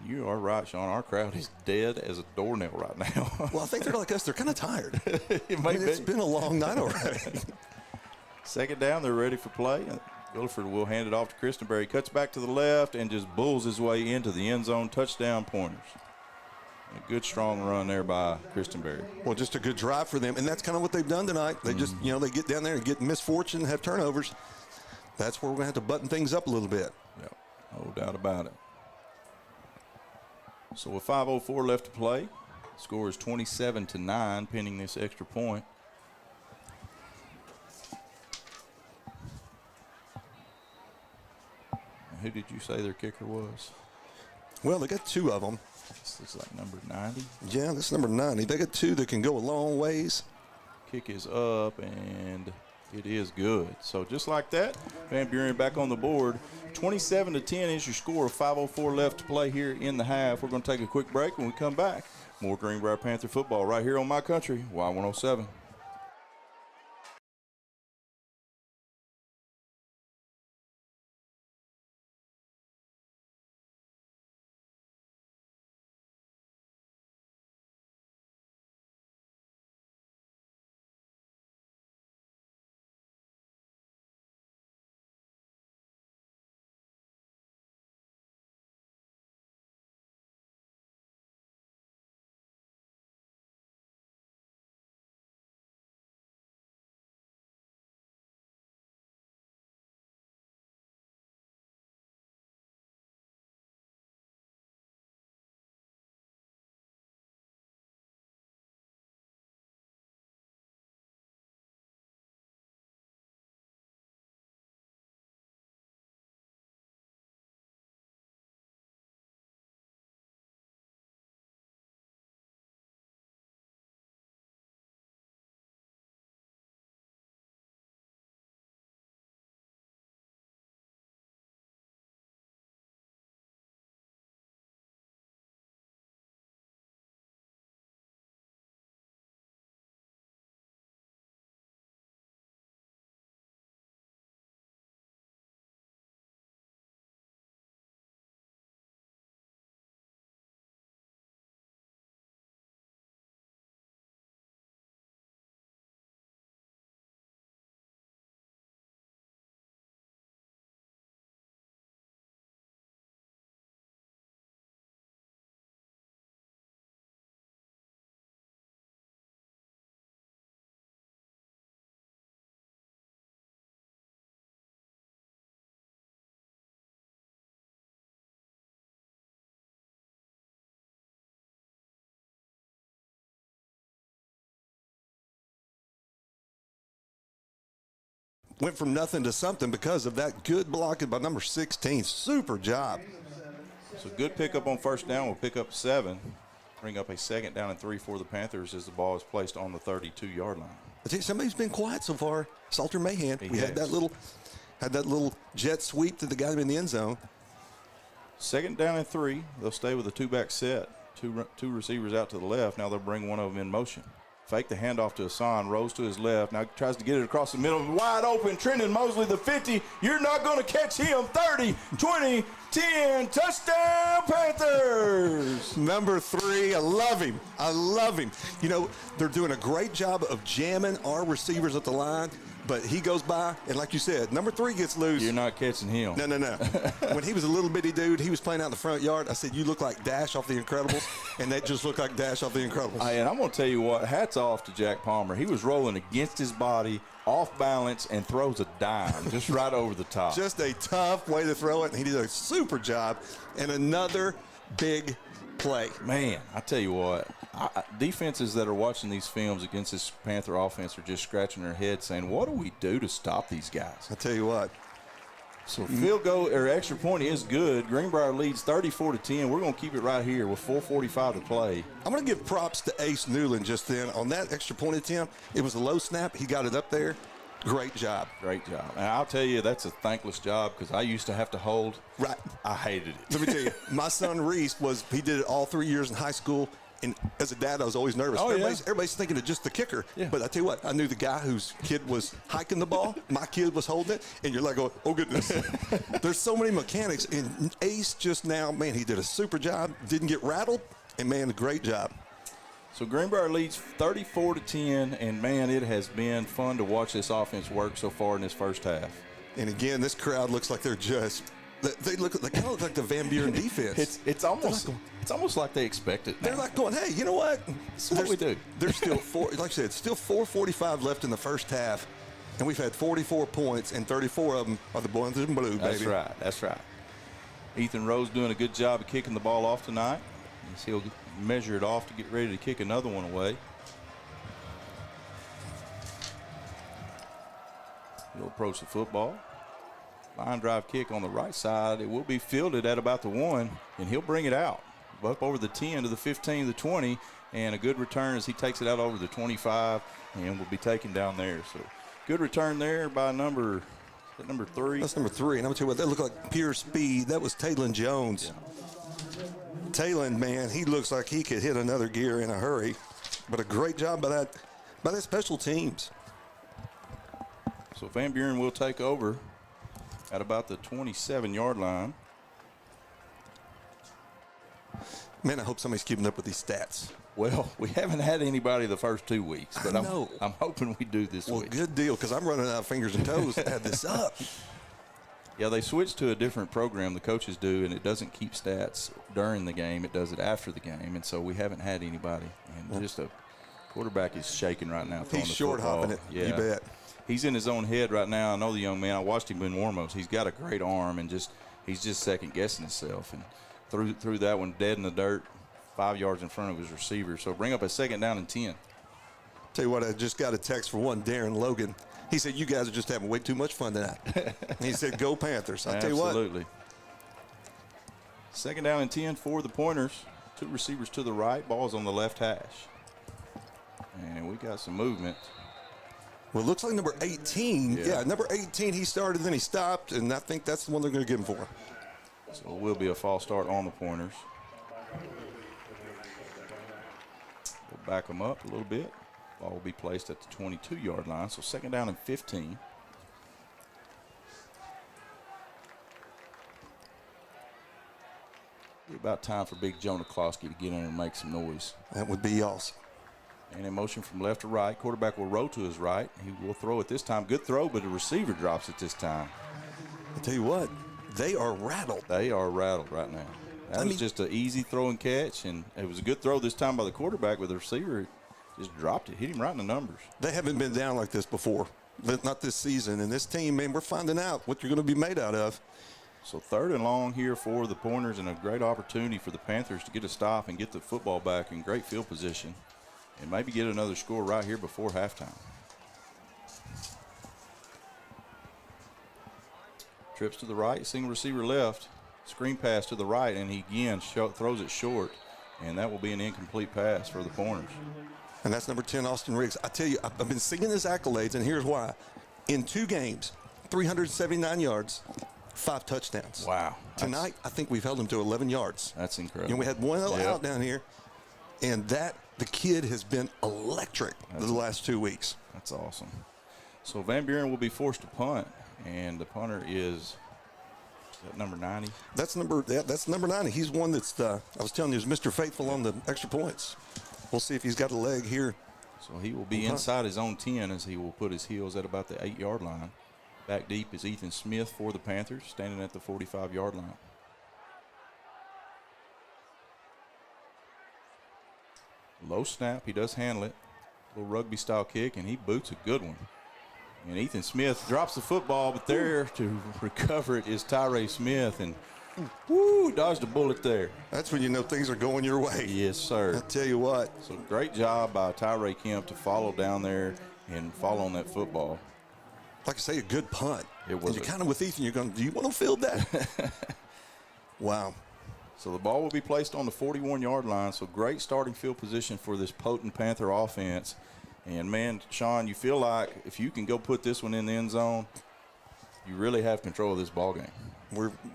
You are right, Sean. Our crowd is dead as a doornail right now. Well, I think they're like us. They're kind of tired. It's been a long night already. 2nd down, they're ready for play. Williford will hand it off to Christenberry. Cuts back to the left and just bulls his way into the end zone. Touchdown, Pointers. A good, strong run there by Christenberry. Well, just a good drive for them, and that's kind of what they've done tonight. They just, they get down there and get misfortune, have turnovers. That's where we're going to have to button things up a little bit. Yep, no doubt about it. So with 5:04 left to play, score is 27-9, pending this extra point. Who did you say their kicker was? Well, they got 2 of them. This looks like number 90. Yeah, this is number 90. They got 2 that can go a long ways. Kick is up, and it is good. So just like that, Van Buren back on the board. 27-10 is your score. 5:04 left to play here in the half. We're going to take a quick break. When we come back, more Greenbrier Panther football right here on My Country, Y107. went from nothing to something because of that good blocking by number 16. Super job. So good pickup on first down. We'll pick up 7. Bring up a 2nd down and 3 for the Panthers as the ball is placed on the 32-yard line. I tell you, somebody's been quiet so far. Salter Mahan. He We has. had that little jet sweep to the guy in the end zone. 2nd down and 3. They'll stay with a 2-back set. Two receivers out to the left. Now they'll bring one of them in motion. Fake the handoff to Hassan. Rolls to his left. Now tries to get it across the middle. Wide open. Trenton Mosley, the 50. You're not going to catch him. 30, 20, 10. Touchdown, Panthers. Number 3, I love him. I love him. You know, they're doing a great job of jamming our receivers at the line, but he goes by, and like you said, number 3 gets loose. You're not catching him. No. When he was a little bitty dude, he was playing out in the front yard. I said, you look like Dash off The Incredibles, and that just looked like Dash off The Incredibles. And I'm going to tell you what, hats off to Jack Palmer. He was rolling against his body, off balance, and throws a dime just right over the top. Just a tough way to throw it, and he did a super job. And another big play. Man, I tell you what, defenses that are watching these films against this Panther offense are just scratching their heads saying, what do we do to stop these guys? I tell you what. So field goal or extra point is good. Greenbrier leads 34-10. We're going to keep it right here with 4:45 to play. I'm going to give props to Ace Newland just then. On that extra point attempt, it was a low snap. He got it up there. Great job. Great job. And I'll tell you, that's a thankless job because I used to have to hold. Right. I hated it. Let me tell you, my son Reese he did it all 3 years in high school. And as a dad, I was always nervous. Oh, everybody's thinking of just the kicker. Yeah. But I tell you what, I knew the guy whose kid was hiking the ball. My kid was holding it. And you're like, oh goodness. There's so many mechanics. And Ace just now, man, he did a super job. Didn't get rattled. And, man, a great job. So Greenbrier leads 34-10, and man, it has been fun to watch this offense work so far in this first half. And again, this crowd looks like they're just they kind of look like the Van Buren defense. It's almost like they expect it. They're like going, hey, you know what? This is what we do. There's still like I said, still 4:45 left in the first half, and we've had 44 points, and 34 of them are the boys in blue, baby. That's right. Ethan Rose doing a good job of kicking the ball off tonight. He'll measure it off to get ready to kick another one away. He'll approach the football. Line drive kick on the right side. It will be fielded at about the 1, and he'll bring it out. Up over the 10 to the 15, the 20, and a good return as he takes it out over the 25 and will be taken down there. So good return there by number 3. That's number 3. And I'm tell you what, that looked like pure speed. That was Talon Jones. Yeah. Talon, man, he looks like he could hit another gear in a hurry. But a great job by that special teams. So Van Buren will take over at about the 27-yard line. Man, I hope somebody's keeping up with these stats. Well, we haven't had anybody the first 2 weeks, but I'm hoping we do this week. Well, good deal, because I'm running out of fingers and toes to add this up. Yeah, they switched to a different program, the coaches do, and it doesn't keep stats during the game. It does it after the game, and so we haven't had anybody. And just a quarterback is shaking right now. He's short-hopping it, yeah. You bet. He's in his own head right now. I know the young man. I watched him in warm-ups. He's got a great arm, and he's just second-guessing himself. And threw that one dead in the dirt, 5 yards in front of his receiver. So bring up a 2nd down and 10. Tell you what, I just got a text from one Darren Logan. He said, you guys are just having way too much fun tonight. He said, go Panthers. I'll tell you what. Absolutely. 2nd down and 10 for the Pointers. 2 receivers to the right. Ball's on the left hash. And we got some movement. Well, it looks like number 18. Yeah, number 18, he started, then he stopped, and I think that's the one they're going to give him for. So it will be a false start on the Pointers. We'll back them up a little bit. Ball will be placed at the 22-yard line, so 2nd down and 15. About time for Big Jonah Klosky to get in and make some noise. That would be awesome. And in motion from left to right. Quarterback will roll to his right. He will throw it this time. Good throw, but the receiver drops it this time. I tell you what, they are rattled. They are rattled right now. That was just an easy throw and catch, and it was a good throw this time by the quarterback, but the receiver just dropped it, hit him right in the numbers. They haven't been down like this before, not this season. And this team, man, we're finding out what you're going to be made out of. So 3rd and long here for the Pointers, and a great opportunity for the Panthers to get a stop and get the football back in great field position and maybe get another score right here before halftime. Trips to the right, single receiver left. Screen pass to the right, and he again throws it short. And that will be an incomplete pass for the Pointers. And that's number 10, Austin Riggs. I tell you, I've been singing his accolades, and here's why. In 2 games, 379 yards, 5 touchdowns. Wow. Tonight, I think we've held him to 11 yards. That's incredible. You know, we had one out down here, and the kid has been electric the last 2 weeks. That's awesome. So Van Buren will be forced to punt, and the punter is that number 90? That's number 90. He's one that's, I was telling you, is Mr. Faithful on the extra points. We'll see if he's got a leg here. So he will be inside his own 10 as he will put his heels at about the 8-yard line. Back deep is Ethan Smith for the Panthers, standing at the 45-yard line. Low snap. He does handle it. Little rugby-style kick, and he boots a good one. And Ethan Smith drops the football, but there to recover it is Tyree Smith, and dodged a bullet there. That's when you know things are going your way. Yes, sir. I tell you what. So great job by Tyree Kemp to follow down there and follow on that football. Like I say, a good punt. It was. And you're kind of with Ethan. You're going, do you want to field that? Wow. So the ball will be placed on the 41-yard line. So great starting field position for this potent Panther offense. And, man, Sean, you feel like if you can go put this one in the end zone, you really have control of this ball game.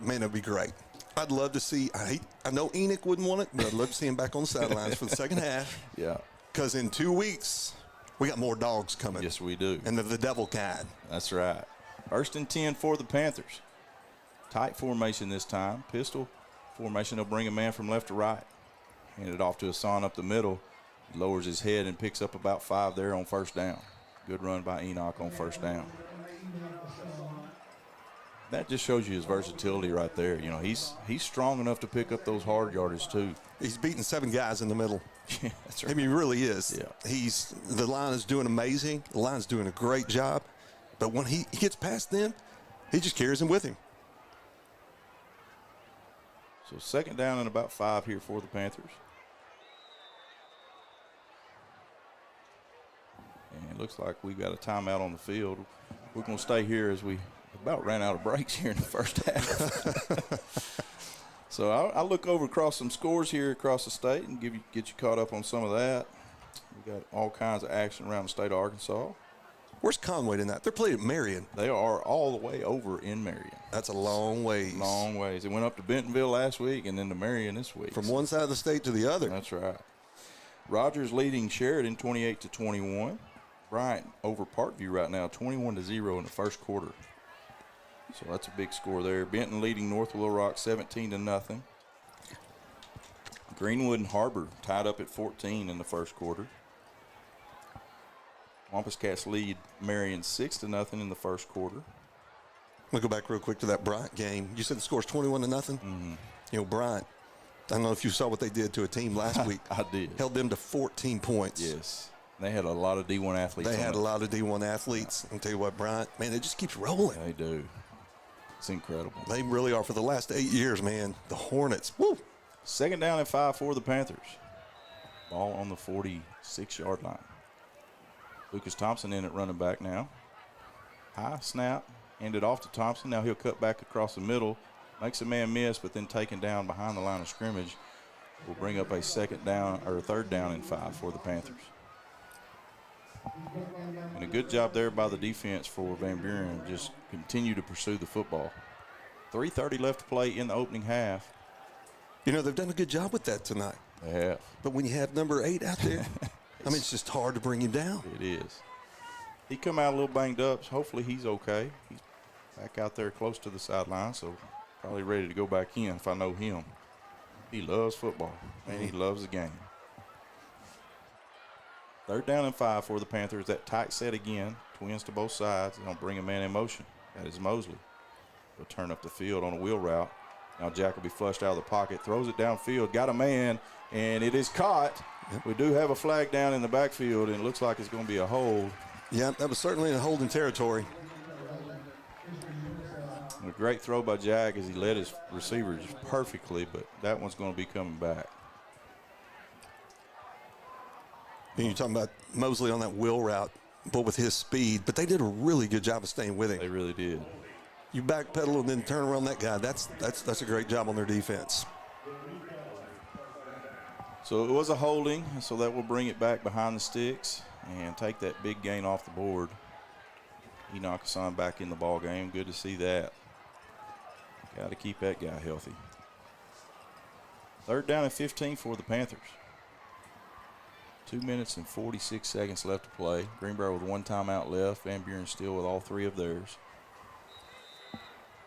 Man, that'd be great. I'd love to see. I know Enoch wouldn't want it, but I'd love to see him back on the sidelines for the second half. Yeah. Because in 2 weeks, we got more dogs coming. Yes, we do. And the devil kind. That's right. 1st and 10 for the Panthers. Tight formation this time. Pistol formation. They'll bring a man from left to right. Hand it off to Hassan up the middle. He lowers his head and picks up about 5 there on 1st down. Good run by Enoch on 1st down. That just shows you his versatility right there. You know, he's strong enough to pick up those hard yardage too. He's beating 7 guys in the middle. Yeah, that's right. I mean, he really is. Yeah. The line is doing amazing. The line's doing a great job. But when he gets past them, he just carries them with him. So 2nd down and about 5 here for the Panthers. And it looks like we've got a timeout on the field. We're going to stay here as we about ran out of breaks here in the first half. So I'll look over across some scores here across the state and get you caught up on some of that. We got all kinds of action around the state of Arkansas. Where's Conway tonight? They're playing at Marion. They are all the way over in Marion. That's a long ways. Long ways. They went up to Bentonville last week and then to Marion this week. From one side of the state to the other. That's right. Rogers leading Sheridan 28-21. Bryant over Parkview right now 21-0 in the first quarter. So that's a big score there. Benton leading North Little Rock 17-0. Greenwood and Harbor tied up at 14 in the first quarter. Wampus Cats lead Marion 6-0 in the first quarter. We'll go back real quick to that Bryant game. You said the score's 21-0? Mm-hmm. You know, Bryant, I don't know if you saw what they did to a team last week. I did. Held them to 14 points. Yes. They had a lot of D1 athletes. They had a lot of D1 athletes. I'll tell you what, Bryant, man, it just keeps rolling. They do. It's incredible. They really are. For the last 8 years, man, the Hornets. Woo! 2nd down and 5 for the Panthers. Ball on the 46-yard line. Lucas Thompson in at running back now. High snap. Handed off to Thompson. Now he'll cut back across the middle. Makes a man miss, but then taken down behind the line of scrimmage. Will bring up a 3rd down and 5 for the Panthers. And a good job there by the defense for Van Buren. Just continue to pursue the football. 3:30 left to play in the opening half. You know, they've done a good job with that tonight. They have. But when you have number 8 out there, I mean, it's just hard to bring him down. It is. He come out a little banged up. So hopefully he's okay. He's back out there close to the sideline, so probably ready to go back in if I know him. He loves football, and he loves the game. 3rd down and 5 for the Panthers. That tight set again. Twins to both sides. They don't bring a man in motion. That is Mosley. He'll turn up the field on a wheel route. Now Jack will be flushed out of the pocket. Throws it downfield. Got a man, and it is caught. Yep. We do have a flag down in the backfield, and it looks like it's going to be a hold. Yeah, that was certainly in holding territory. And a great throw by Jack as he led his receivers perfectly, but that one's going to be coming back. And you're talking about Mosley on that wheel route, but with his speed. But they did a really good job of staying with him. They really did. You backpedal and then turn around that guy. That's a great job on their defense. So it was a holding, so that will bring it back behind the sticks and take that big gain off the board. Enoch Hassan back in the ball game. Good to see that. Got to keep that guy healthy. 3rd down and 15 for the Panthers. 2 minutes and 46 seconds left to play. Greenbrier with 1 timeout left. Van Buren still with all 3 of theirs.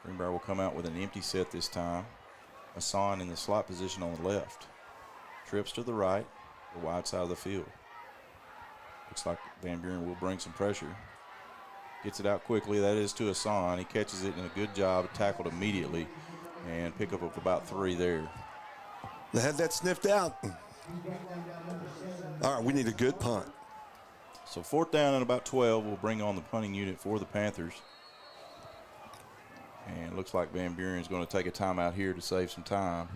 Greenbrier will come out with an empty set this time. Hassan in the slot position on the left. Trips to the right, the wide side of the field. Looks like Van Buren will bring some pressure. Gets it out quickly. That is to Hassan. He catches it in a good job, tackled immediately, and pick up of about 3 there. They had that sniffed out. All right, we need a good punt. So 4th down and about 12. We'll bring on the punting unit for the Panthers. And it looks like Van Buren is going to take a timeout here to save some time.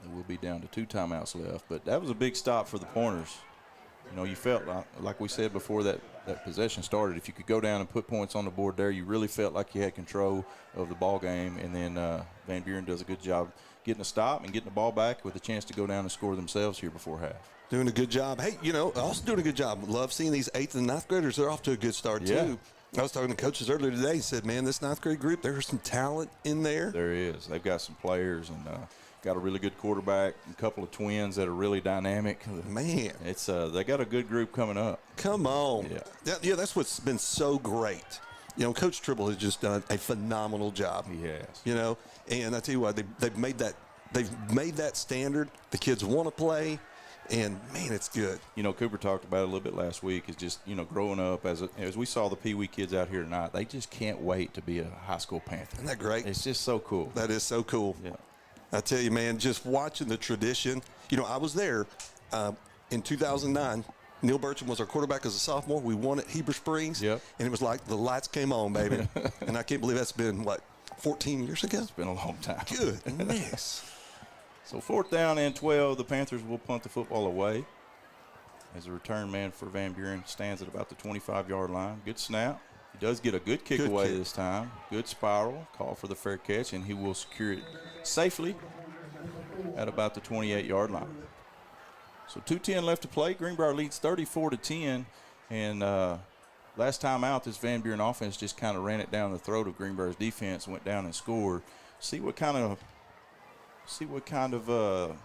And we'll be down to 2 timeouts left. But that was a big stop for the Pointers. You know, you felt like we said before that possession started, if you could go down and put points on the board there, you really felt like you had control of the ball game. And then Van Buren does a good job getting a stop and getting the ball back with a chance to go down and score themselves here before half. Doing a good job. Hey, you know, also doing a good job. Love seeing these 8th and 9th graders. They're off to a good start, too. I was talking to coaches earlier today. He said, man, this 9th grade group, there's some talent in there. There is. They've got some players and got a really good quarterback, a couple of twins that are really dynamic. Man. It's they got a good group coming up. Come on. Yeah, that's what's been so great. You know, Coach Tribble has just done a phenomenal job. He has. You know, and I tell you what, they've made that standard. The kids want to play. And, man, it's good. You know, Cooper talked about it a little bit last week. Is just, you know, growing up, as we saw the Pee Wee kids out here tonight, they just can't wait to be a high school Panther. Isn't that great? It's just so cool. That is so cool. Yeah. I tell you, man, just watching the tradition. You know, I was there in 2009. Neil Burcham was our quarterback as a sophomore. We won at Heber Springs. Yep. And it was like the lights came on, baby. And I can't believe that's been, 14 years ago? It's been a long time. Goodness. So 4th down and 12, the Panthers will punt the football away. As the return man for Van Buren stands at about the 25-yard line. Good snap. He does get a good kick away this time. Good spiral. Call for the fair catch, and he will secure it safely at about the 28-yard line. So 2:10 left to play. Greenbrier leads 34-10. And last time out, this Van Buren offense just kind of ran it down the throat of Greenbrier's defense and went down and scored. See what kind of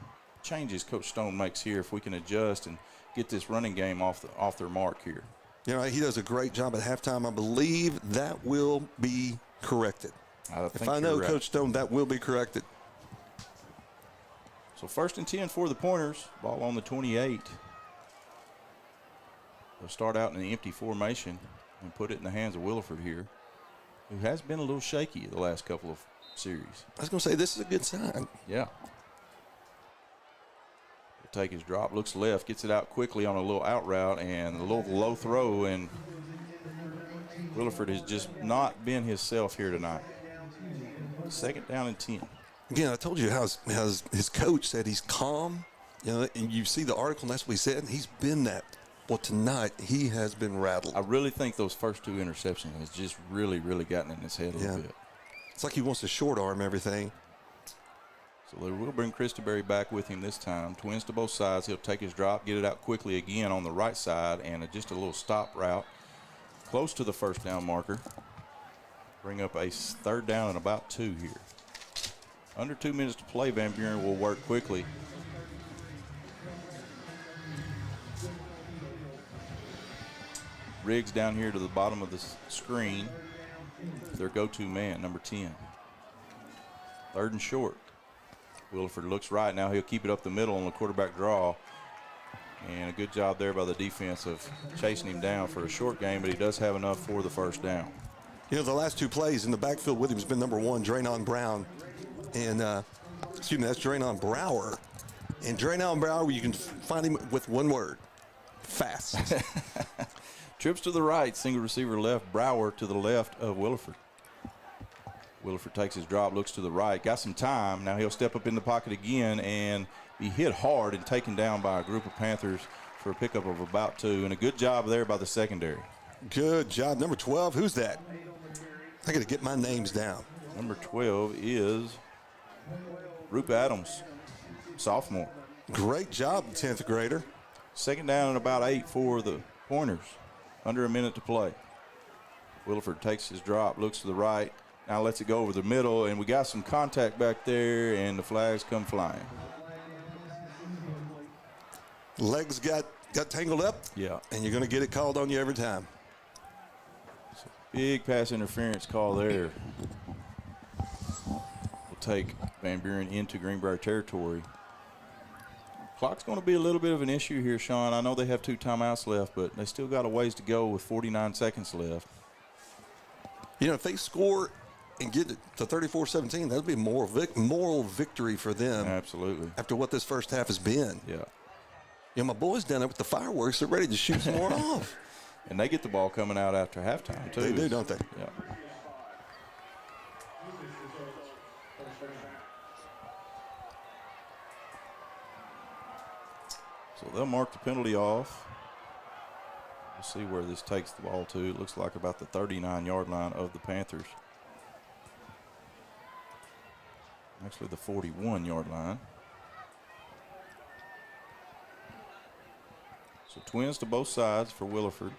changes Coach Stone makes here, if we can adjust and get this running game off their mark here. You know, he does a great job at halftime. I believe that will be corrected. If I know Coach Stone, that will be corrected. So 1st and 10 for the Pointers. Ball on the 28. They'll start out in an empty formation and put it in the hands of Williford here, who has been a little shaky the last couple of series. I was going to say, this is a good sign. Yeah. He'll take his drop, looks left, gets it out quickly on a little out route, and a little low throw, and Williford has just not been himself here tonight. 2nd down and 10. Again, I told you how his coach said he's calm. You know, and you see the article, and that's what he said. He's been that. Well, tonight he has been rattled. I really think those first 2 interceptions has just really, really gotten in his head a little bit. It's like he wants to short arm everything. So they will bring Christaberry back with him this time. Twins to both sides. He'll take his drop, get it out quickly again on the right side, and just a little stop route close to the 1st down marker. Bring up a 3rd down and about 2 here. Under 2 minutes to play. Van Buren will work quickly. Riggs down here to the bottom of the screen. Their go-to man, number 10. 3rd and short. Williford looks right now. He'll keep it up the middle on the quarterback draw. And a good job there by the defense of chasing him down for a short game, but he does have enough for the 1st down. You know, the last 2 plays in the backfield with him has been number 1, Draynon Brown. And, that's Draynon Brower. And Draynon Brower, you can find him with one word: fast. Trips to the right, single receiver left, Brower to the left of Williford. Williford takes his drop, looks to the right, got some time. Now he'll step up in the pocket again and be hit hard and taken down by a group of Panthers for a pickup of about 2. And a good job there by the secondary. Good job. Number 12, who's that? I I got to get my names down. Number 12 is Rupe Adams, sophomore. Great job, 10th grader. Second down and about 8 for the Pointers. Under a minute to play. Williford takes his drop, looks to the right, now lets it go over the middle, and we got some contact back there, and the flags come flying. Legs got tangled up. Yeah. And you're going to get it called on you every time. Big pass interference call there. Will take Van Buren into Greenbrier territory. Clock's going to be a little bit of an issue here, Sean. I know they have 2 timeouts left, but they still got a ways to go with 49 seconds left. You know, if they score and get it to 34-17, that'll be a moral victory for them. Absolutely. After what this first half has been. Yeah. You know, my boys down there with the fireworks, they're ready to shoot some more off. And they get the ball coming out after halftime, too. They do, don't they? Yeah. So they'll mark the penalty off. We'll see where this takes the ball to. It looks like about the 39-yard line of the Panthers. Actually, the 41-yard line. So twins to both sides for Williford.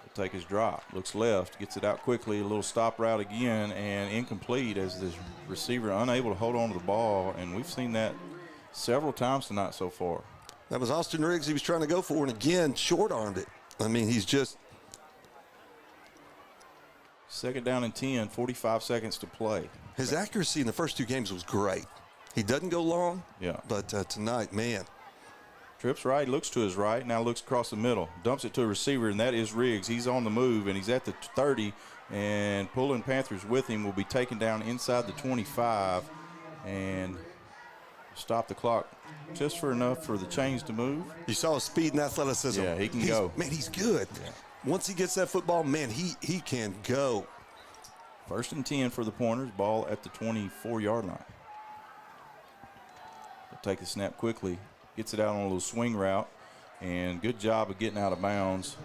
He'll take his drop, looks left, gets it out quickly, a little stop route again, and incomplete as the receiver unable to hold on to the ball, and we've seen that several times tonight so far. That was Austin Riggs he was trying to go for, and again, short-armed it. I mean, he's just... Second down and 10, 45 seconds to play. His accuracy in the first 2 games was great. He doesn't go long, yeah. But tonight, man. Trips right, looks to his right, now looks across the middle, dumps it to a receiver, and that is Riggs. He's on the move, and he's at the 30, and pulling Panthers with him will be taken down inside the 25, and stop the clock just for enough for the chains to move. You saw his speed and athleticism. Yeah, he can go. Man, he's good. Yeah. Once he gets that football, man, he can go. First and 10 for the Pointers, ball at the 24-yard line. He'll take the snap quickly, gets it out on a little swing route, and good job of getting out of bounds,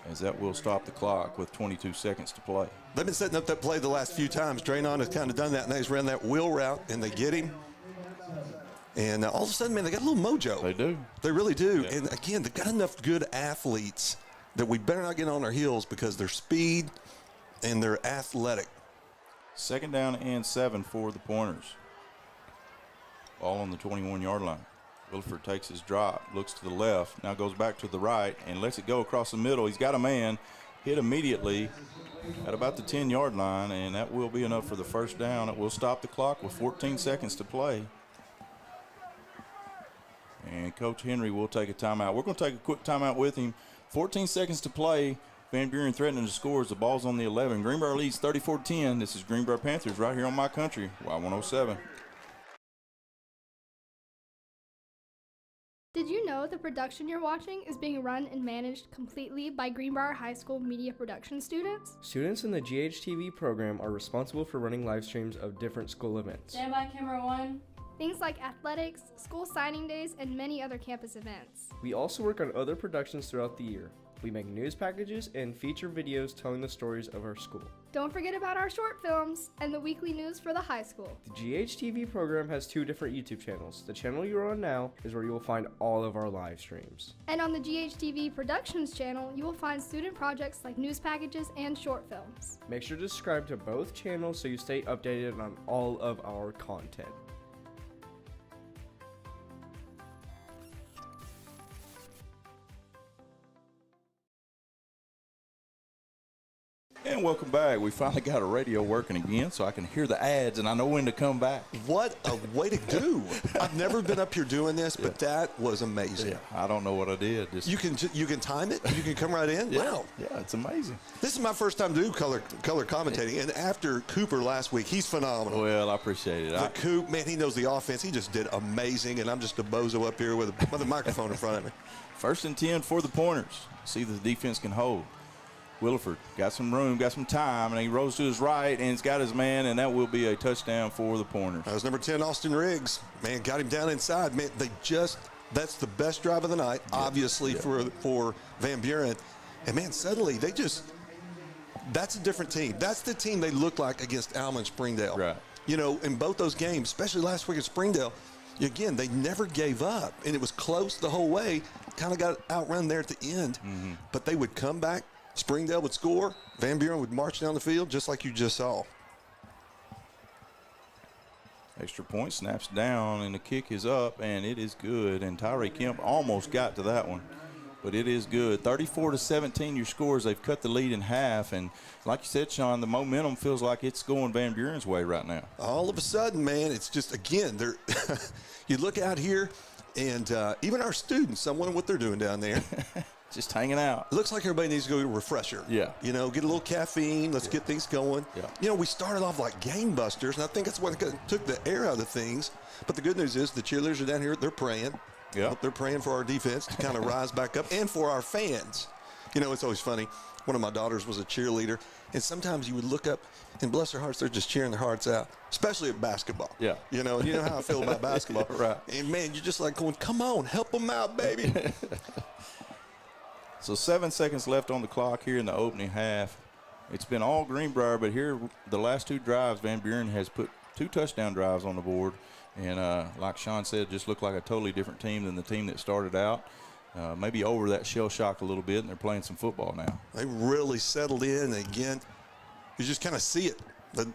as that will stop the clock with 22 seconds to play. They've been setting up that play the last few times. Draynon has kind of done that, and he's ran that wheel route, and they get him. And all of a sudden, man, they got a little mojo. They do. They really do. Yeah. And, again, they've got enough good athletes that we better not get on our heels because their speed and they're athletic. Second down and 7 for the Pointers. Ball on the 21-yard line. Williford takes his drop, looks to the left, now goes back to the right and lets it go across the middle. He's got a man, hit immediately at about the 10-yard line, and that will be enough for the first down. It will stop the clock with 14 seconds to play. And Coach Henry will take a timeout. We're going to take a quick timeout with him. 14 seconds to play. Van Buren threatening to score as the ball's on the 11. Greenbrier leads 34-10. This is Greenbrier Panthers right here on My Country, Y107. Did you know the production you're watching is being run and managed completely by Greenbrier High School media production students? Students in the GHTV program are responsible for running live streams of different school events. Stand by, camera 1. Things like athletics, school signing days, and many other campus events. We also work on other productions throughout the year. We make news packages and feature videos telling the stories of our school. Don't forget about our short films and the weekly news for the high school. The GHTV program has 2 different YouTube channels. The channel you're on now is where you will find all of our live streams. And on the GHTV Productions channel, you will find student projects like news packages and short films. Make sure to subscribe to both channels so you stay updated on all of our content. And welcome back. We finally got a radio working again so I can hear the ads and I know when to come back. What a way to do. I've never been up here doing this, but that was amazing. Yeah, I don't know what I did. You can time it? You can come right in? Yeah, Wow. yeah, it's amazing. This is my first time to do color commentating, and after Cooper last week, he's phenomenal. Well, I appreciate it. Coop, man, he knows the offense. He just did amazing, and I'm just a bozo up here with a microphone in front of me. First and 10 for the Pointers. See that the defense can hold. Williford got some room, got some time, and he rolls to his right, and he's got his man, and that will be a touchdown for the Pointers. That was number 10, Austin Riggs. Man, got him down inside. Man, that's the best drive of the night, obviously, for Van Buren. And, man, suddenly they just That's a different team. That's the team they look like against Alma and Springdale. Right. You know, in both those games, especially last week at Springdale, again, they never gave up, and it was close the whole way. Kind of got outrun there at the end, but they would come back. Springdale would score. Van Buren would march down the field just like you just saw. Extra point snaps down, and the kick is up, and it is good. And Tyree Kemp almost got to that one, but it is good. 34-17 your scores. They've cut the lead in half, and like you said, Sean, the momentum feels like it's going Van Buren's way right now. All of a sudden, man, it's just, again, they're you look out here, and even our students, I'm wondering what they're doing down there. Just hanging out. It looks like everybody needs to go to a refresher. Yeah. You know, get a little caffeine. Let's get things going. Yeah. You know, we started off like game busters, and I think that's what took the air out of things. But the good news is the cheerleaders are down here. They're praying. Yeah. They're praying for our defense to kind of rise back up and for our fans. You know, it's always funny. One of my daughters was a cheerleader, and sometimes you would look up, and bless their hearts, they're just cheering their hearts out, especially at basketball. Yeah. You know how I feel about basketball. Right. And, man, you're just like going, come on, help them out, baby. So 7 seconds left on the clock here in the opening half. It's been all Greenbrier, but here the last two drives, Van Buren has put 2 touchdown drives on the board. And like Sean said, just looked like a totally different team than the team that started out. Maybe over that shell shock a little bit, and they're playing some football now. They really settled in. Again, you just kind of see it. They're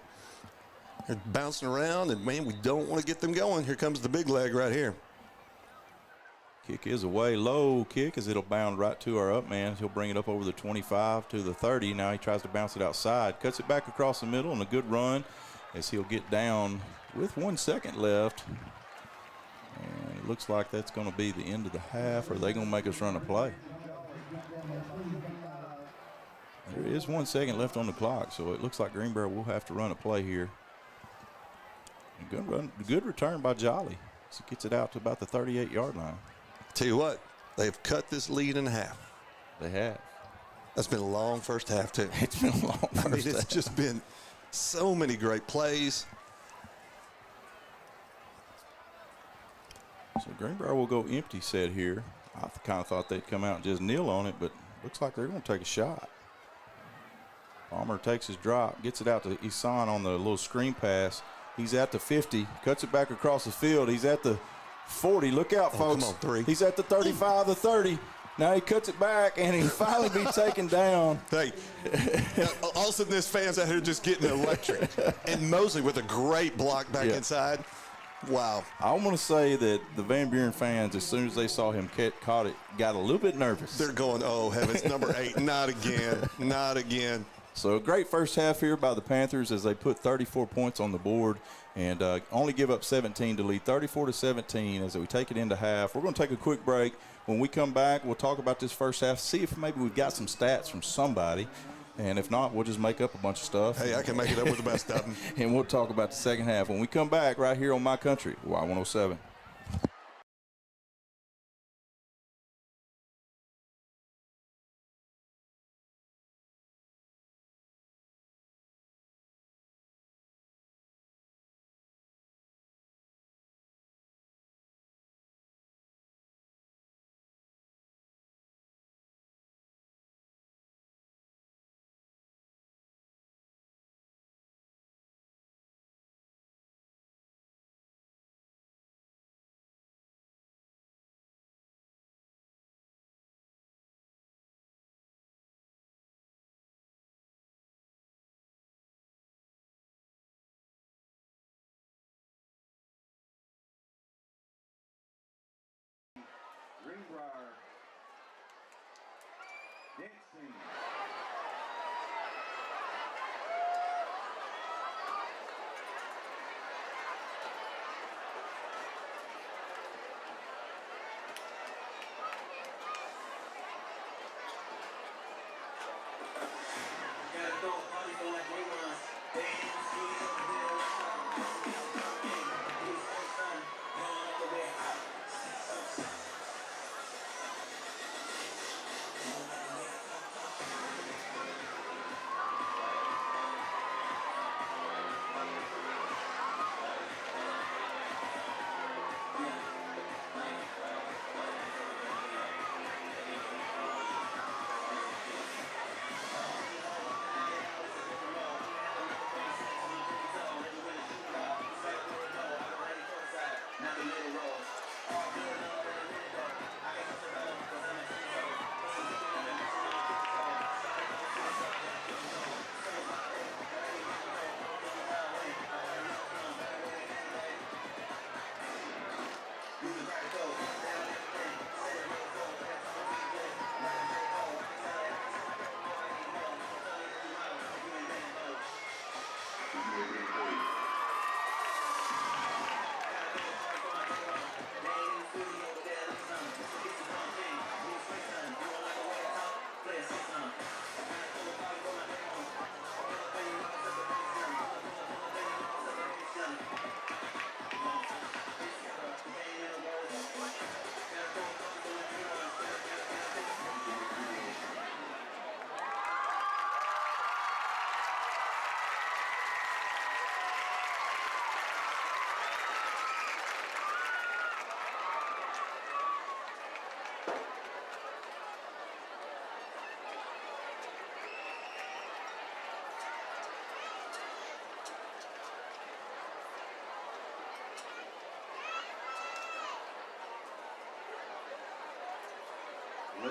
bouncing around, and, man, we don't want to get them going. Here comes the big leg right here. Kick is away. Low kick as it'll bound right to our up man. He'll bring it up over the 25 to the 30. Now he tries to bounce it outside. Cuts it back across the middle, and a good run as he'll get down with 1 second left. And it looks like that's going to be the end of the half. Or are they going to make us run a play? There is 1 second left on the clock, so it looks like Greenbrier will have to run a play here. Good return by Jolly. So gets it out to about the 38-yard line. Tell you what, they've cut this lead in half. They have. That's been a long first half, too. It's been a long first half. It's just been so many great plays. So Greenbrier will go empty set here. I kind of thought they'd come out and just kneel on it, but looks like they're going to take a shot. Palmer takes his drop, gets it out to Isan on the little screen pass. He's at the 50, cuts it back across the field. He's at the 40. Look out, folks. Come on, 3. He's at the 35, the 30. Now he cuts it back, and he'll finally be taken down. Hey, all of a sudden this fan's out here just getting electric. And Mosley with a great block back inside. Wow. I want to say that the Van Buren fans, as soon as they saw him caught it, got a little bit nervous. They're going, oh, heavens, number 8, not again, not again. So a great first half here by the Panthers as they put 34 points on the board and only give up 17 to lead 34-17 as we take it into half. We're going to take a quick break. When we come back, we'll talk about this first half, see if maybe we've got some stats from somebody. And if not, we'll just make up a bunch of stuff. Hey, I can make it up with the best of them. And we'll talk about the second half when we come back right here on My Country, Y107. Greenbrier dance team.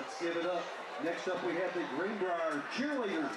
Let's give it up. Next up, we have the Greenbrier cheerleaders.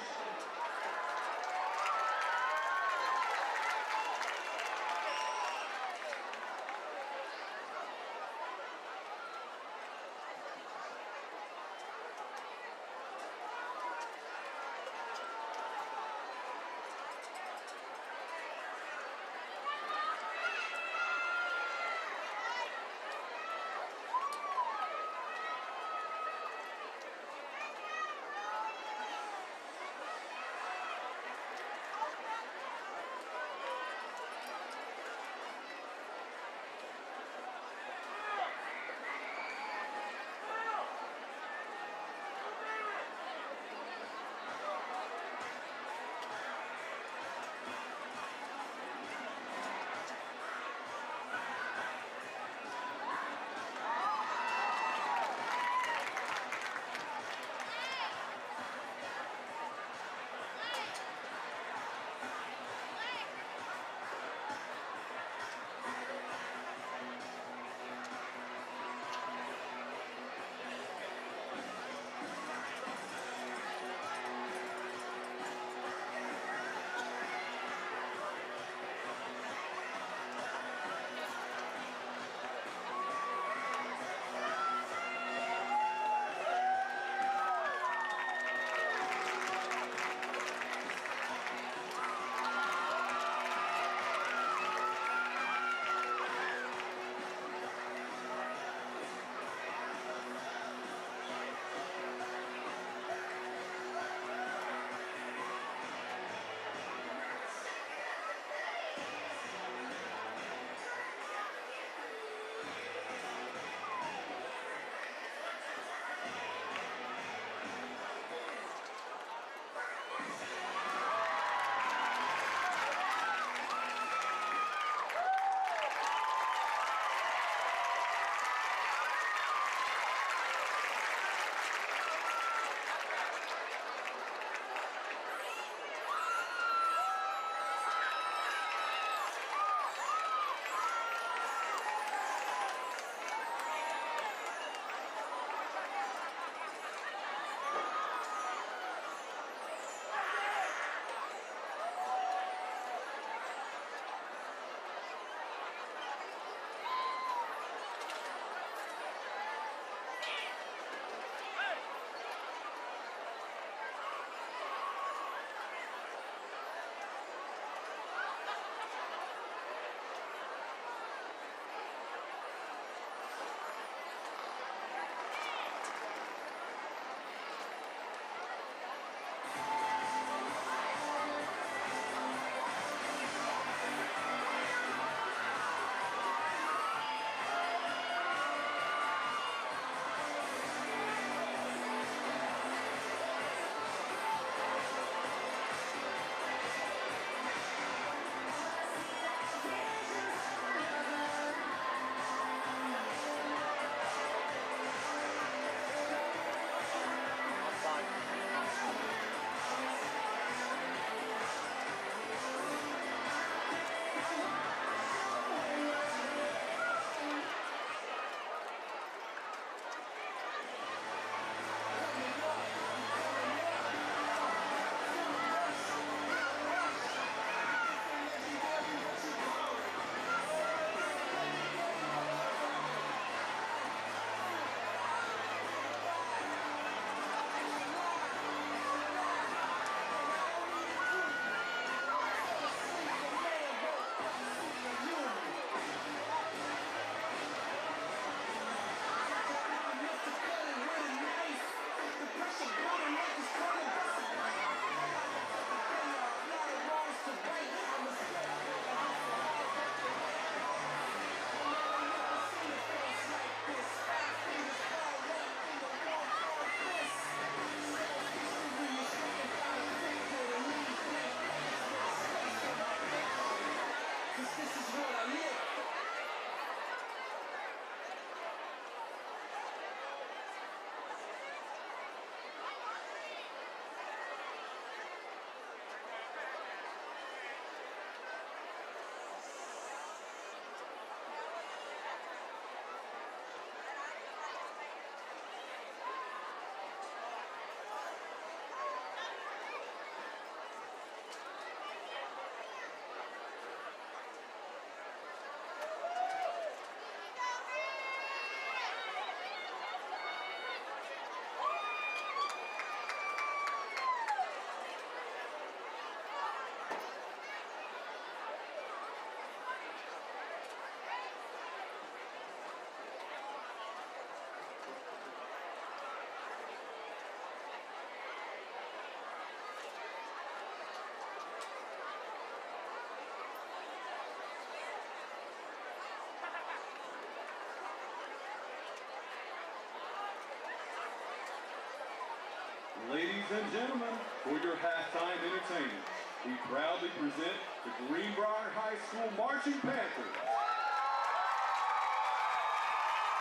Ladies and gentlemen, for your halftime entertainment, we proudly present the Greenbrier High School Marching Panthers.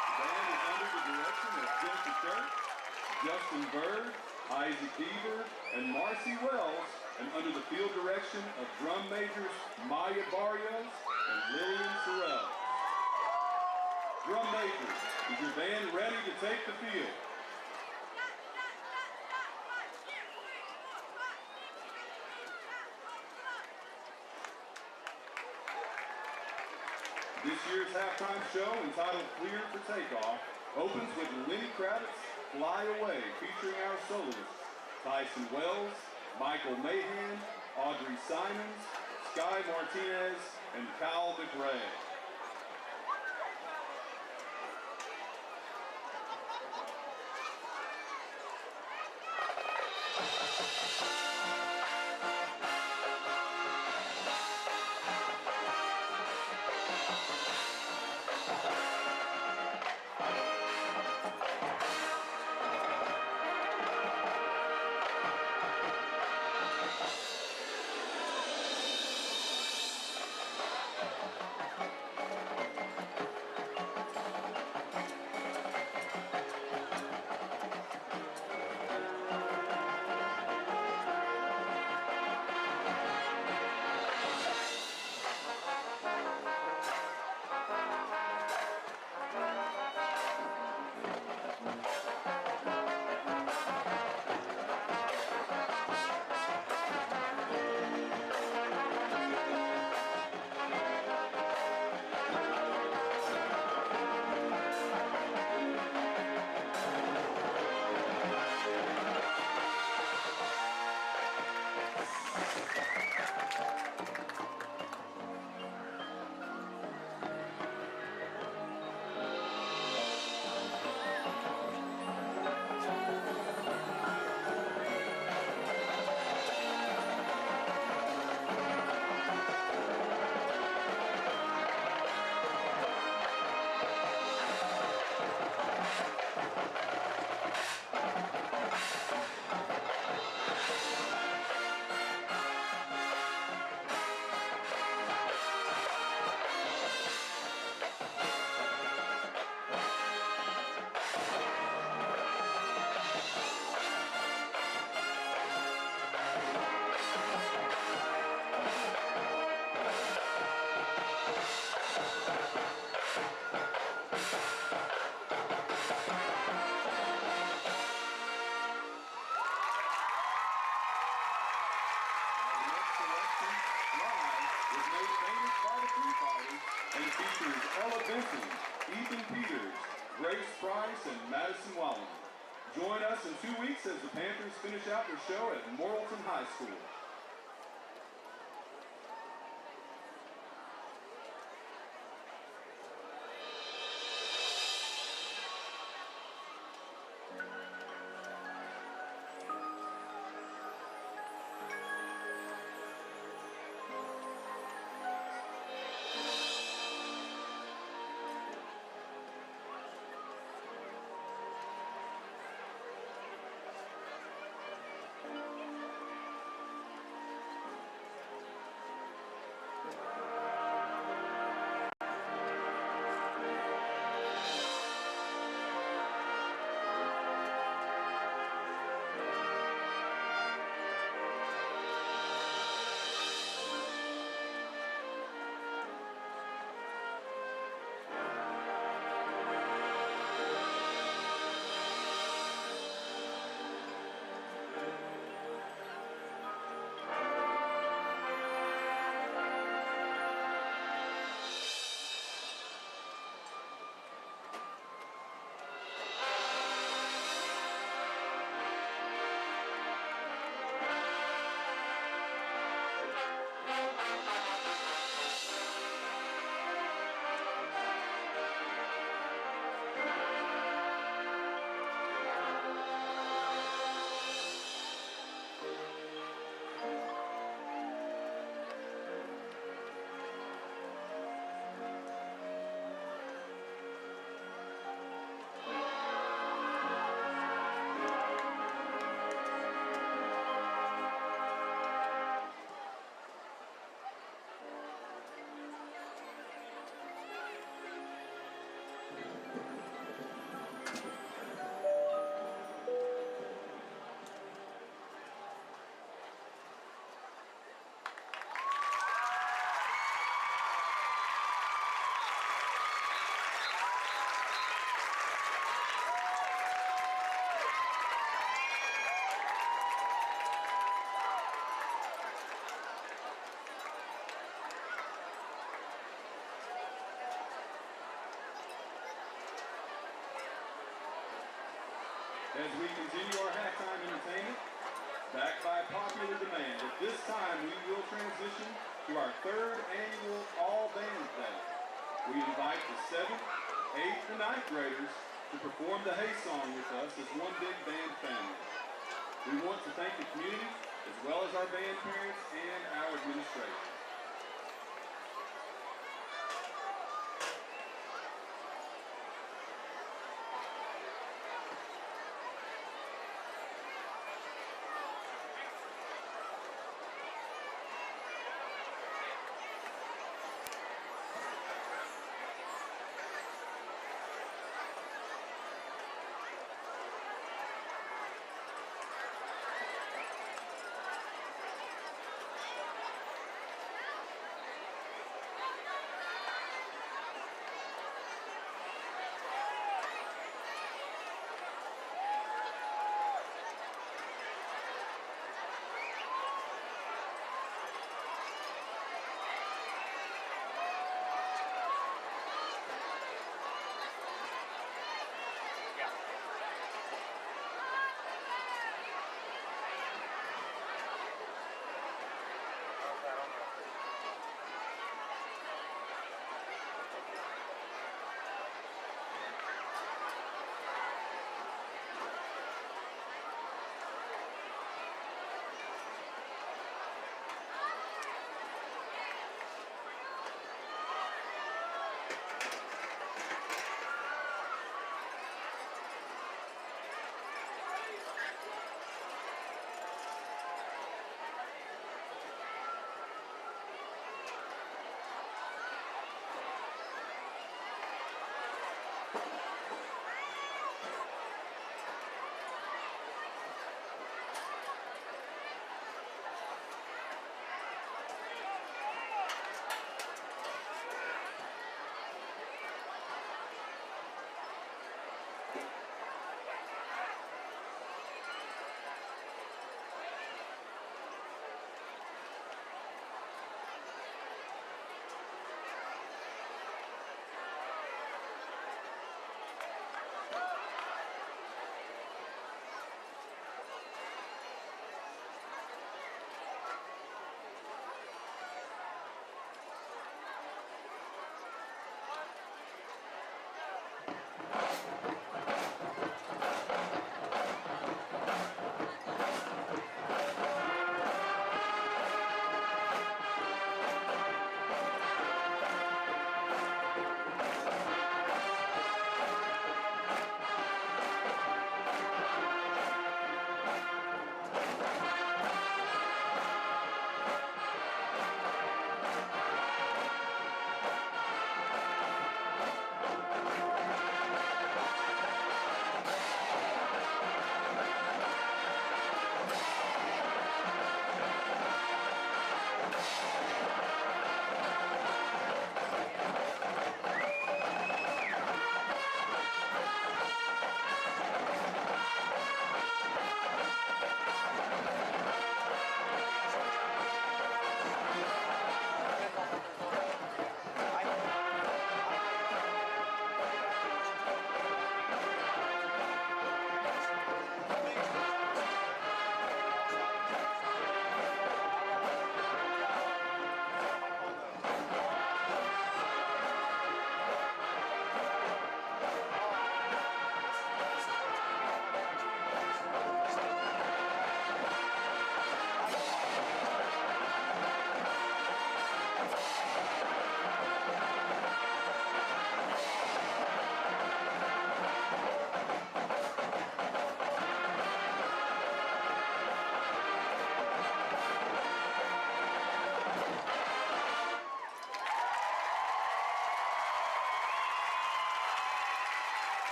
The band is under the direction of Jennifer Church, Justin Bird, Isaac Beaver, and Marcy Wells, and under the field direction of drum majors Maya Barrios and Lillian Sorrell. Drum majors, is your band ready to take the field? This year's halftime show, entitled Clear for Takeoff, opens with Lenny Kravitz's Fly Away, featuring our soloists, Tyson Wells, Michael Mahan, Audrey Simons, Sky Martinez, and Kyle McRae. Ethan Peters, Grace Price, and Madison Wallen. Join us in 2 weeks as the Panthers finish out their show at Morrilton High School. as we continue our halftime entertainment, backed by popular demand, at this time we will transition to our third annual All Band Day. We invite the 7th, 8th, and 9th graders to perform the Hay Song with us as one big band family. We want to thank the community, as well as our band parents and our administration.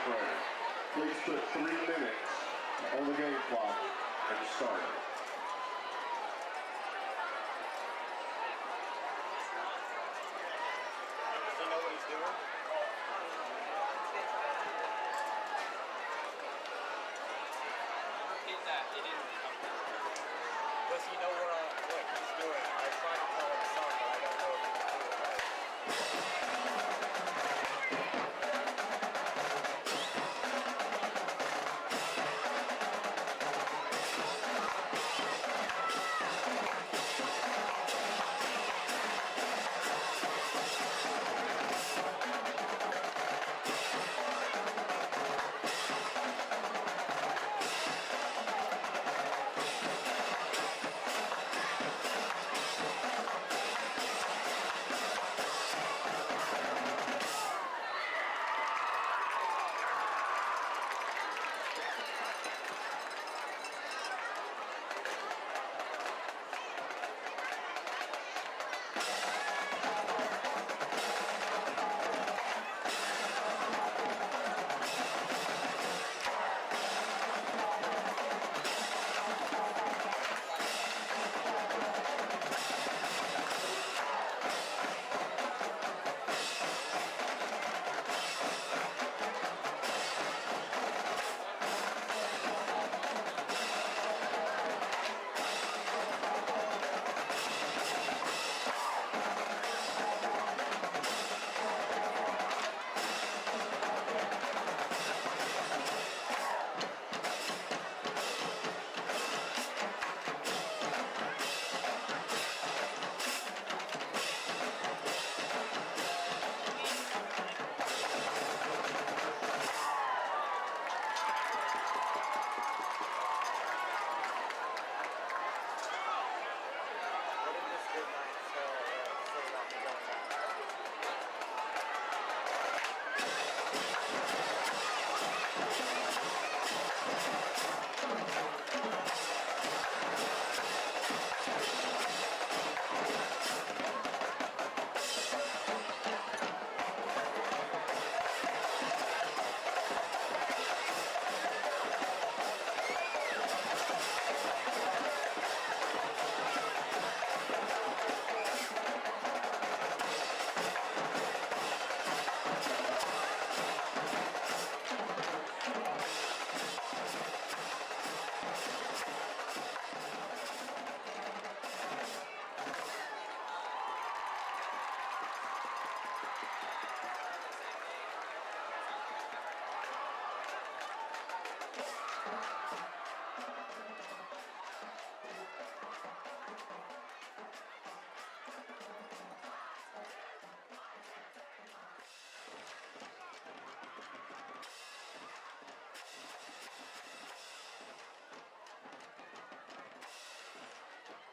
operator, please put 3 minutes on the game clock and start it. Does he know what he's doing? Repeat that. He didn't. Does he know what he's doing? I tried to tell him some, but I don't know if he's doing it right.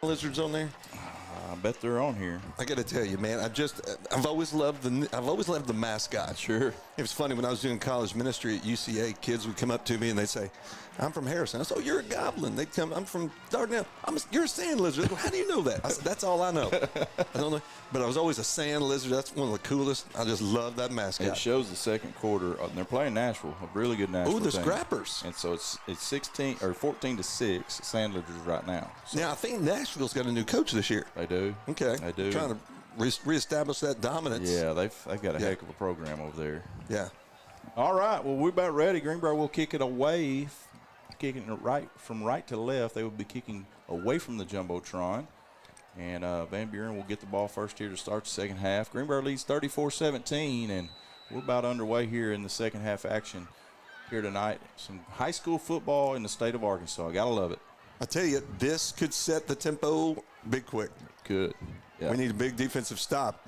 Lizards on there? I bet they're on here. I got to tell you, man, I've always loved the mascot. Sure. It was funny when I was doing college ministry at UCA. Kids would come up to me and they'd say, "I'm from Harrison." I said, "Oh, you're a goblin." They'd come, "I'm from Dardanelle." You're a sand lizard. How do you know that? I said, "That's all I know." I don't know, but I was always a sand lizard. That's one of the coolest. I just love that mascot. It shows the second quarter. They're playing Nashville, a really good Nashville. Ooh, the team. Scrappers. And so it's 14-6 Sand Lizards right now. So. Now I think Nashville's got a new coach this year. They do. Okay. They do. Trying to reestablish that dominance. Yeah, they've got a heck of a program over there. Yeah. All right. Well, we're about ready. Greenbrier will kick it away, kicking it from right to left. They will be kicking away from the Jumbotron. And Van Buren will get the ball first here to start the second half. Greenbrier leads 34-17, and we're about underway here in the second half action here tonight. Some high school football in the state of Arkansas. Got to love it. I tell you, this could set the tempo big quick. Could. Yeah. We need a big defensive stop.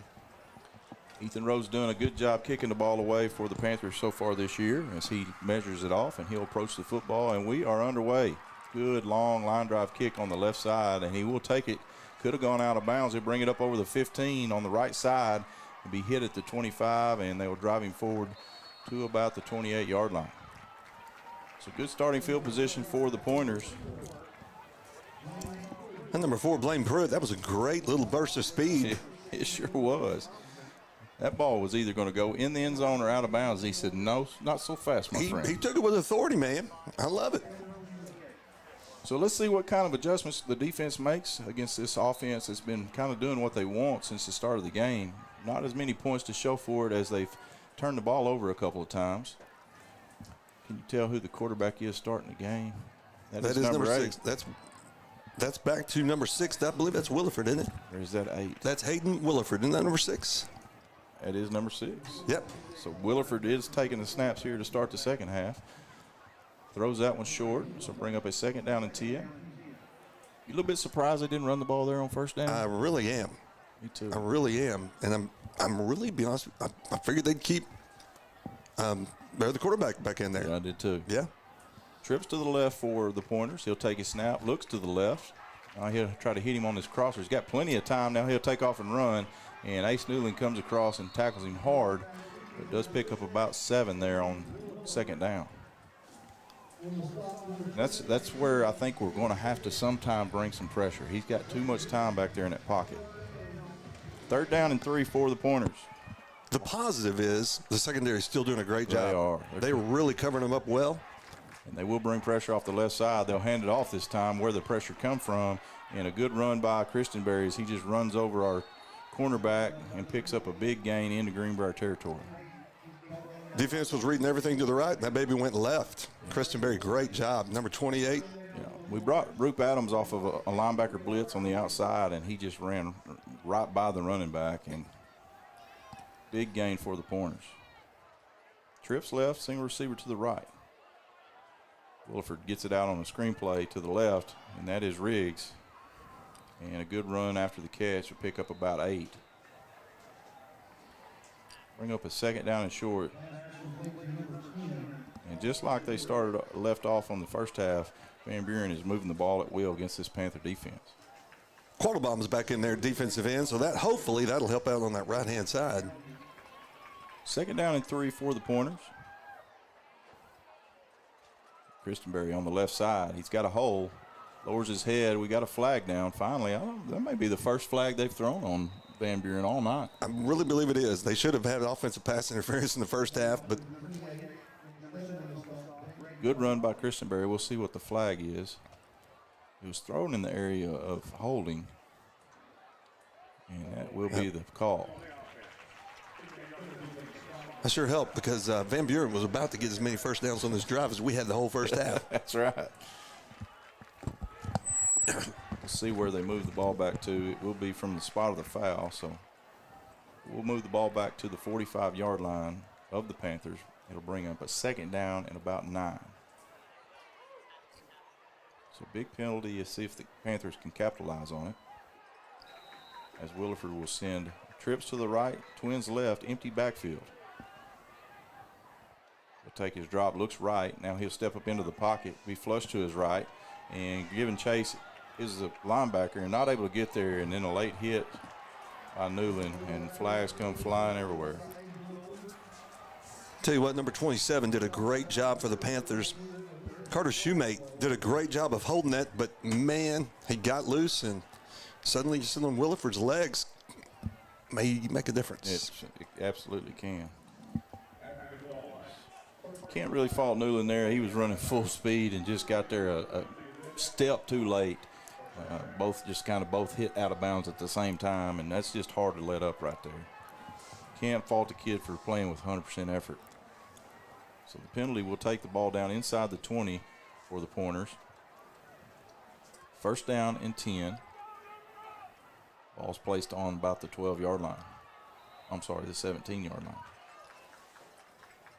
Ethan Rhodes doing a good job kicking the ball away for the Panthers so far this year as he measures it off, and he'll approach the football, and we are underway. Good long line drive kick on the left side, and he will take it. Could have gone out of bounds. He'll bring it up over the 15 on the right side and be hit at the 25, and they will drive him forward to about the 28-yard line. So good starting field position for the Pointers. And number 4, Blaine Pruitt, that was a great little burst of speed. It sure was. That ball was either going to go in the end zone or out of bounds. He said, no, not so fast, my friend. He took it with authority, man. I love it. So let's see what kind of adjustments the defense makes against this offense that's been kind of doing what they want since the start of the game. Not as many points to show for it as they've turned the ball over a couple of times. Can you tell who the quarterback is starting the game? That is number 6. That's back to number 6. I believe that's Williford, isn't it? Or is that 8? That's Hayden Williford. Isn't that number 6? That is number 6. Yep. So Williford is taking the snaps here to start the second half. Throws that one short, so bring up a 2nd down and 10. You a little bit surprised they didn't run the ball there on first down? I really am. Me too. I really am. And I'm really, be honest, I figured they'd keep the quarterback back in there. Yeah, I did too. Yeah. Trips to the left for the Pointers. He'll take his snap, looks to the left. Now he'll try to hit him on his crosser. He's got plenty of time. Now he'll take off and run. And Ace Newland comes across and tackles him hard. But does pick up about 7 there on 2nd down. That's where I think we're going to have to sometime bring some pressure. He's got too much time back there in that pocket. 3rd down and 3 for the Pointers. The positive is the secondary is still doing a great job. They are. They're really covering them up well. And they will bring pressure off the left side. They'll hand it off this time where the pressure come from. And a good run by Christenberry as he just runs over our cornerback and picks up a big gain into Greenbrier territory. Defense was reading everything to the right. That baby went left. Christenberry, great job. Number 28. Yeah, we brought Roop Adams off of a linebacker blitz on the outside, and he just ran right by the running back. And big gain for the Pointers. Trips left, single receiver to the right. Williford gets it out on a screenplay to the left, and that is Riggs. And a good run after the catch will pick up about 8. Bring up a 2nd down and short. And just like they left off on the first half, Van Buren is moving the ball at will against this Panther defense. Quattlebaum's back in there defensive end, so that hopefully that'll help out on that right-hand side. 2nd down and 3 for the Pointers. Christenberry on the left side. He's got a hole. Lowers his head. We got a flag down. Finally, that may be the first flag they've thrown on Van Buren all night. I really believe it is. They should have had offensive pass interference in the first half, but good run by Christenberry. We'll see what the flag is. It was thrown in the area of holding, and that will be the call. That sure helped because Van Buren was about to get as many first downs on this drive as we had the whole first half. That's right. We'll see where they move the ball back to. It will be from the spot of the foul, so we'll move the ball back to the 45-yard line of the Panthers. It'll bring up a 2nd down and about 9. So big penalty to see if the Panthers can capitalize on it. As Williford will send Trips to the right, Twins left, empty backfield. He'll take his drop, looks right. Now he'll step up into the pocket, be flush to his right, and giving chase is a linebacker and not able to get there, and then a late hit by Newland, and flags come flying everywhere. Tell you what, number 27 did a great job for the Panthers. Carter Shoemate did a great job of holding that, but man, he got loose, and suddenly you see on Williford's legs may make a difference. It absolutely can. Can't really fault Newland there. He was running full speed and just got there a step too late. Both hit out of bounds at the same time, and that's just hard to let up right there. Can't fault the kid for playing with 100% effort. So the penalty will take the ball down inside the 20 for the Pointers. 1st down and 10. Ball's placed on about the 12-yard line. I'm sorry, the 17-yard line.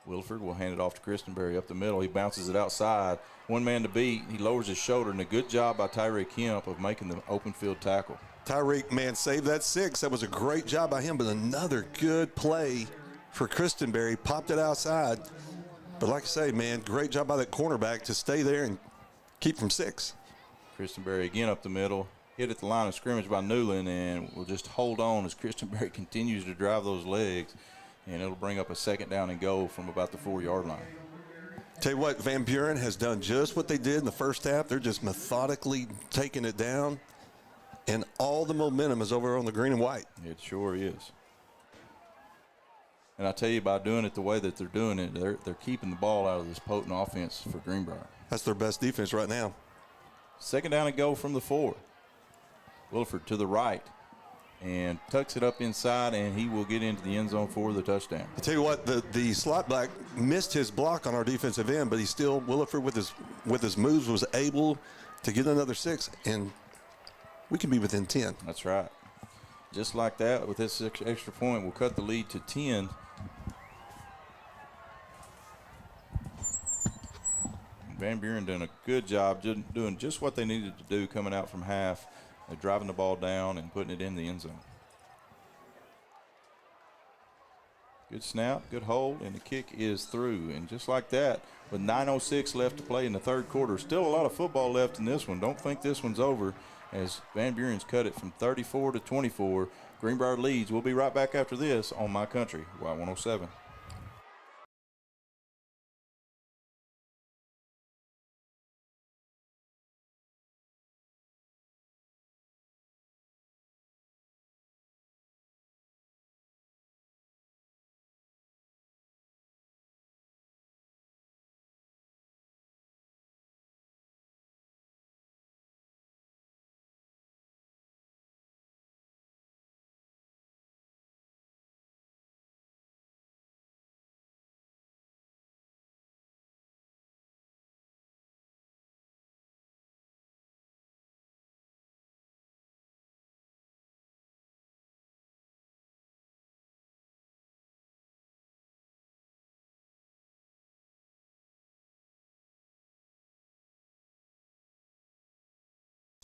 Williford will hand it off to Christenberry up the middle. He bounces it outside. One man to beat. He lowers his shoulder, and a good job by Tyreek Kemp of making the open field tackle. Tyreek, man, saved that 6. That was a great job by him, but another good play for Christenberry. Popped it outside. But like I say, man, great job by that cornerback to stay there and keep from 6. Christenberry again up the middle. Hit at the line of scrimmage by Newland, and will just hold on as Christenberry continues to drive those legs. And it'll bring up a 2nd down and goal from about the 4-yard line. Tell you what, Van Buren has done just what they did in the first half. They're just methodically taking it down, and all the momentum is over on the green and white. It sure is. And I tell you, by doing it the way that they're doing it, they're keeping the ball out of this potent offense for Greenbrier. That's their best defense right now. Second down and go from the 4. Williford to the right and tucks it up inside, and he will get into the end zone for the touchdown. I tell you what, the slot back missed his block on our defensive end, but he still, Williford with his moves was able to get another 6, and we can be within 10. That's right. Just like that, with this extra point, we'll cut the lead to 10. Van Buren doing a good job doing just what they needed to do coming out from half, driving the ball down and putting it in the end zone. Good snap, good hold, and the kick is through. And just like that, with 9:06 left to play in the third quarter, still a lot of football left in this one. Don't think this one's over as Van Buren's cut it from 34 to 24. Greenbrier leads. We'll be right back after this on My Country, Y107.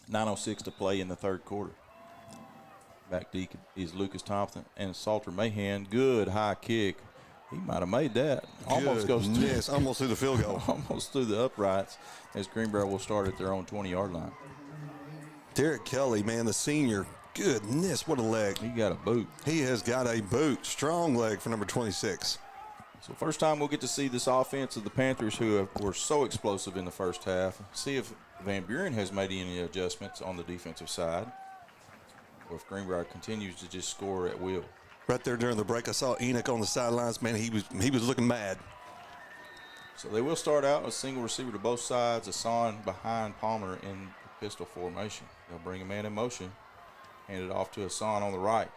.906 to play in the third quarter. Back deep is Lucas Thompson and Salter Mahan. Good high kick. He might have made that. Almost goes through. Almost through the field goal. Almost through the uprights as Greenbrier will start at their own 20-yard line. Derek Kelly, man, the senior. Goodness, what a leg. He got a boot. He has got a boot. Strong leg for number 26. So first time we'll get to see this offense of the Panthers, who were so explosive in the first half. See if Van Buren has made any adjustments on the defensive side, or if Greenbrier continues to just score at will. Right there during the break, I saw Enoch on the sidelines. Man, he was looking mad. So they will start out a single receiver to both sides, Hassan behind Palmer in the pistol formation. They'll bring a man in motion, hand it off to Hassan on the right.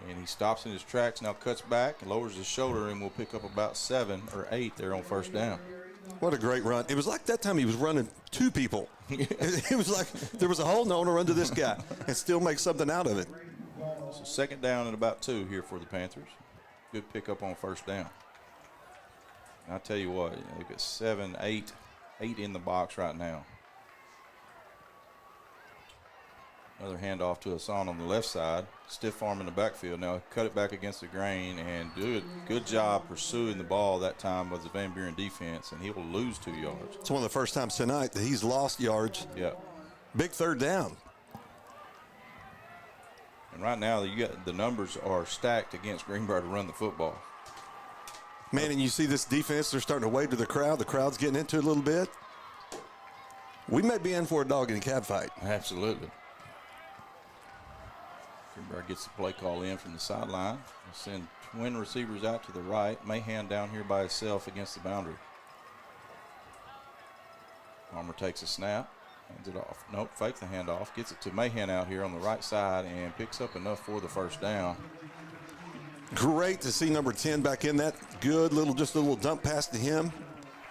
And he stops in his tracks, now cuts back, lowers his shoulder, and will pick up about 7 or 8 there on first down. What a great run. It was like that time he was running 2 people. It was like there was a hole, no one to run to this guy and still make something out of it. So second down and about 2 here for the Panthers. Good pickup on first down. And I tell you what, they've got 7, 8 in the box right now. Another handoff to Hassan on the left side. Stiff arm in the backfield. Now cut it back against the grain and do a good job pursuing the ball that time with the Van Buren defense, and he will lose 2 yards. It's one of the first times tonight that he's lost yards. Yeah. Big third down. And right now the numbers are stacked against Greenbrier to run the football. Man, and you see this defense, they're starting to wave to the crowd. The crowd's getting into it a little bit. We may be in for a dog in a cab fight. Absolutely. Greenbrier gets the play call in from the sideline. We'll send twin receivers out to the right. Mahan down here by himself against the boundary. Palmer takes a snap, hands it off. Nope, fakes the handoff, gets it to Mahan out here on the right side and picks up enough for the first down. Great to see number 10 back in that. Good just a little dump pass to him.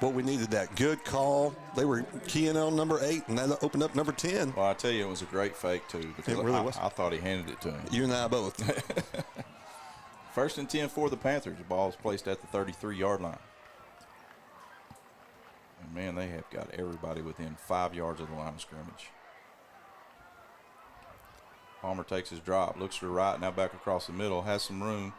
What we needed that. Good call. They were keying on number 8, and that opened up number 10. Well, I tell you, it was a great fake, too. Because it really was. I thought he handed it to him. You and I both. First and 10 for the Panthers. The ball is placed at the 33-yard line. And, man, they have got everybody within 5 yards of the line of scrimmage. Palmer takes his drop, looks to the right, now back across the middle, has some room.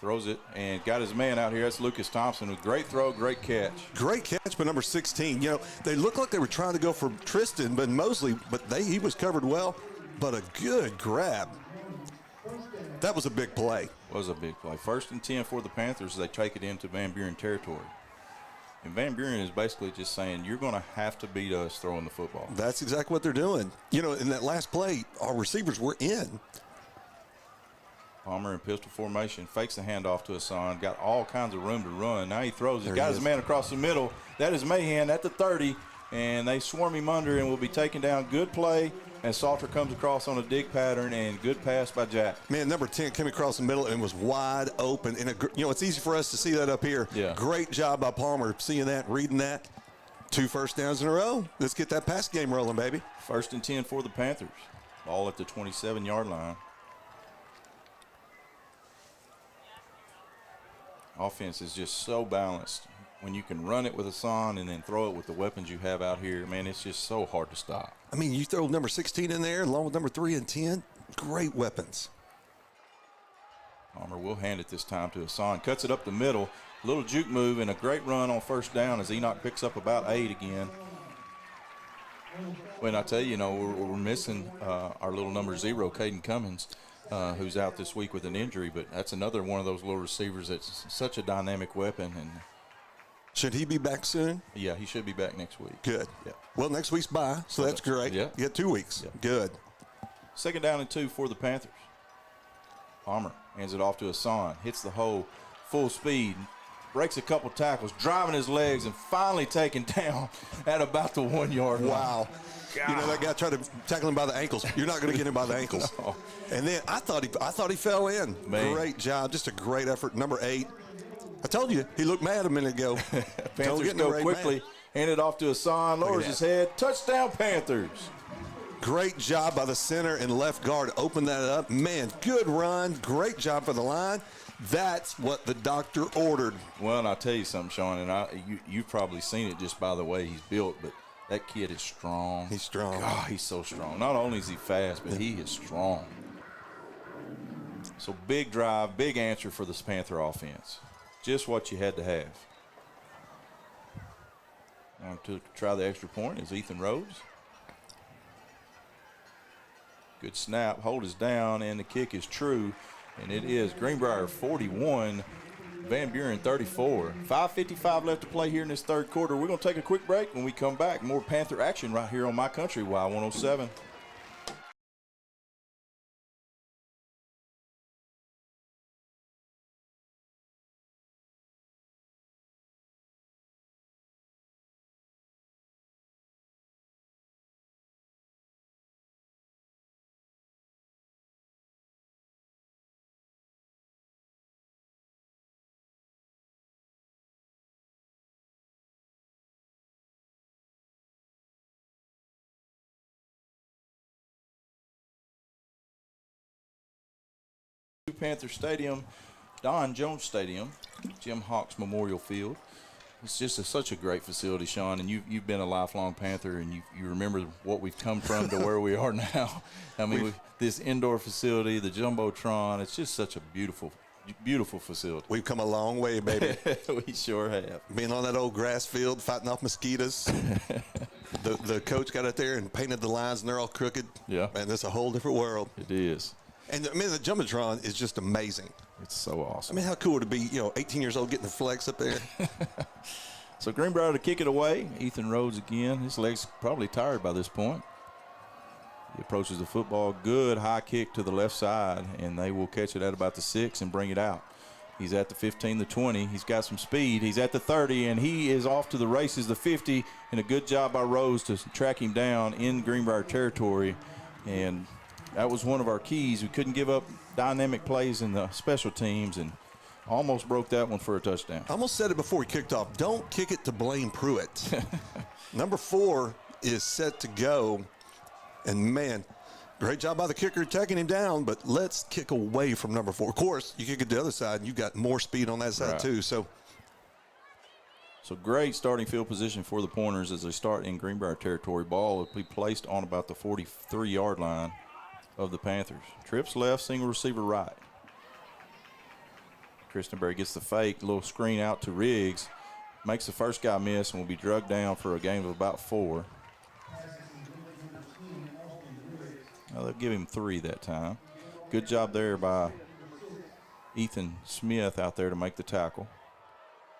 Throws it and got his man out here. That's Lucas Thompson with great throw, great catch. Great catch by number 16. You know, they looked like they were trying to go for Tristan, but Mosley, he was covered well, but a good grab. That was a big play. Was a big play. First and 10 for the Panthers as they take it into Van Buren territory. And Van Buren is basically just saying, you're going to have to beat us throwing the football. That's exactly what they're doing. You know, in that last play, our receivers were in. Palmer in pistol formation, fakes the handoff to Hassan, got all kinds of room to run. Now he throws. He's got his man across the middle. That is Mahan at the 30, and they swarm him under and will be taken down. Good play as Salter comes across on a dig pattern, and good pass by Jack. Man, number 10 came across the middle and was wide open. And, it's easy for us to see that up here. Yeah. Great job by Palmer seeing that, reading that. 2 first downs in a row. Let's get that pass game rolling, baby. 1st and 10 for the Panthers. Ball at the 27-yard line. Offense is just so balanced. When you can run it with Hassan and then throw it with the weapons you have out here, man, it's just so hard to stop. I mean, you throw number 16 in there along with number 3 and 10. Great weapons. Palmer will hand it this time to Hassan. Cuts it up the middle. Little juke move and a great run on 1st down as Enoch picks up about 8 again. When I tell you, we're missing our little number 0, Caden Cummins, who's out this week with an injury. But that's another one of those little receivers that's such a dynamic weapon. And should he be back soon? Yeah, he should be back next week. Good. Yeah. Well, next week's bye, so that's great. Yeah. You got 2 weeks. Yeah. Good. 2nd down and 2 for the Panthers. Palmer hands it off to Hassan. Hits the hole full speed. Breaks a couple tackles, driving his legs, and finally taken down at about the 1-yard line. Wow. God. That guy tried to tackle him by the ankles. You're not going to get him by the ankles. No. And then I thought he fell in. Man. Great job. Just a great effort. Number 8. I told you, he looked mad a minute ago. Panthers go quickly. Hand it off to Hassan. Lowers his head. Touchdown, Panthers. Great job by the center and left guard. Open that up. Man, good run. Great job for the line. That's what the doctor ordered. Well, and I'll tell you something, Sean, and you've probably seen it just by the way he's built, but that kid is strong. He's strong. God, he's so strong. Not only is he fast, but he is strong. So big drive, big answer for this Panther offense. Just what you had to have. Now to try the extra point is Ethan Rhodes. Good snap, hold is down, and the kick is true. And it is Greenbrier 41, Van Buren 34. 5:55 left to play here in this 3rd quarter. We're going to take a quick break. When we come back, more Panther action right here on My Country Y107. Panther Stadium, Don Jones Stadium, Jim Hawks Memorial Field. It's just such a great facility, Sean, and you've been a lifelong Panther, and you remember what we've come from to where we are now. I mean, this indoor facility, the Jumbotron, it's just such a beautiful facility. We've come a long way, baby. We sure have. Being on that old grass field, fighting off mosquitoes. the coach got out there and painted the lines, and they're all crooked. Yeah. Man, it's a whole different world. It is. And, I mean, the Jumbotron is just amazing. It's so awesome. I mean, how cool would it be, 18 years old getting the flex up there? So Greenbrier to kick it away. Ethan Rhodes again. His legs probably tired by this point. He approaches the football. Good high kick to the left side, and they will catch it at about the 6 and bring it out. He's at the 15, the 20. He's got some speed. He's at the 30, and he is off to the races, the 50, and a good job by Rose to track him down in Greenbrier territory. And that was one of our keys. We couldn't give up dynamic plays in the special teams, and almost broke that one for a touchdown. I almost said it before we kicked off. Don't kick it to Blaine Pruitt. Number 4 is set to go. And, man, great job by the kicker taking him down, but let's kick away from number 4. Of course, you kick it to the other side, and you got more speed on that side, too. So great starting field position for the Pointers as they start in Greenbrier territory. Ball will be placed on about the 43-yard line of the Panthers. Trips left, single receiver right. Christenberry gets the fake, little screen out to Riggs, makes the first guy miss, and will be drugged down for a gain of about 4. Now they'll give him 3 that time. Good job there by Ethan Smith out there to make the tackle.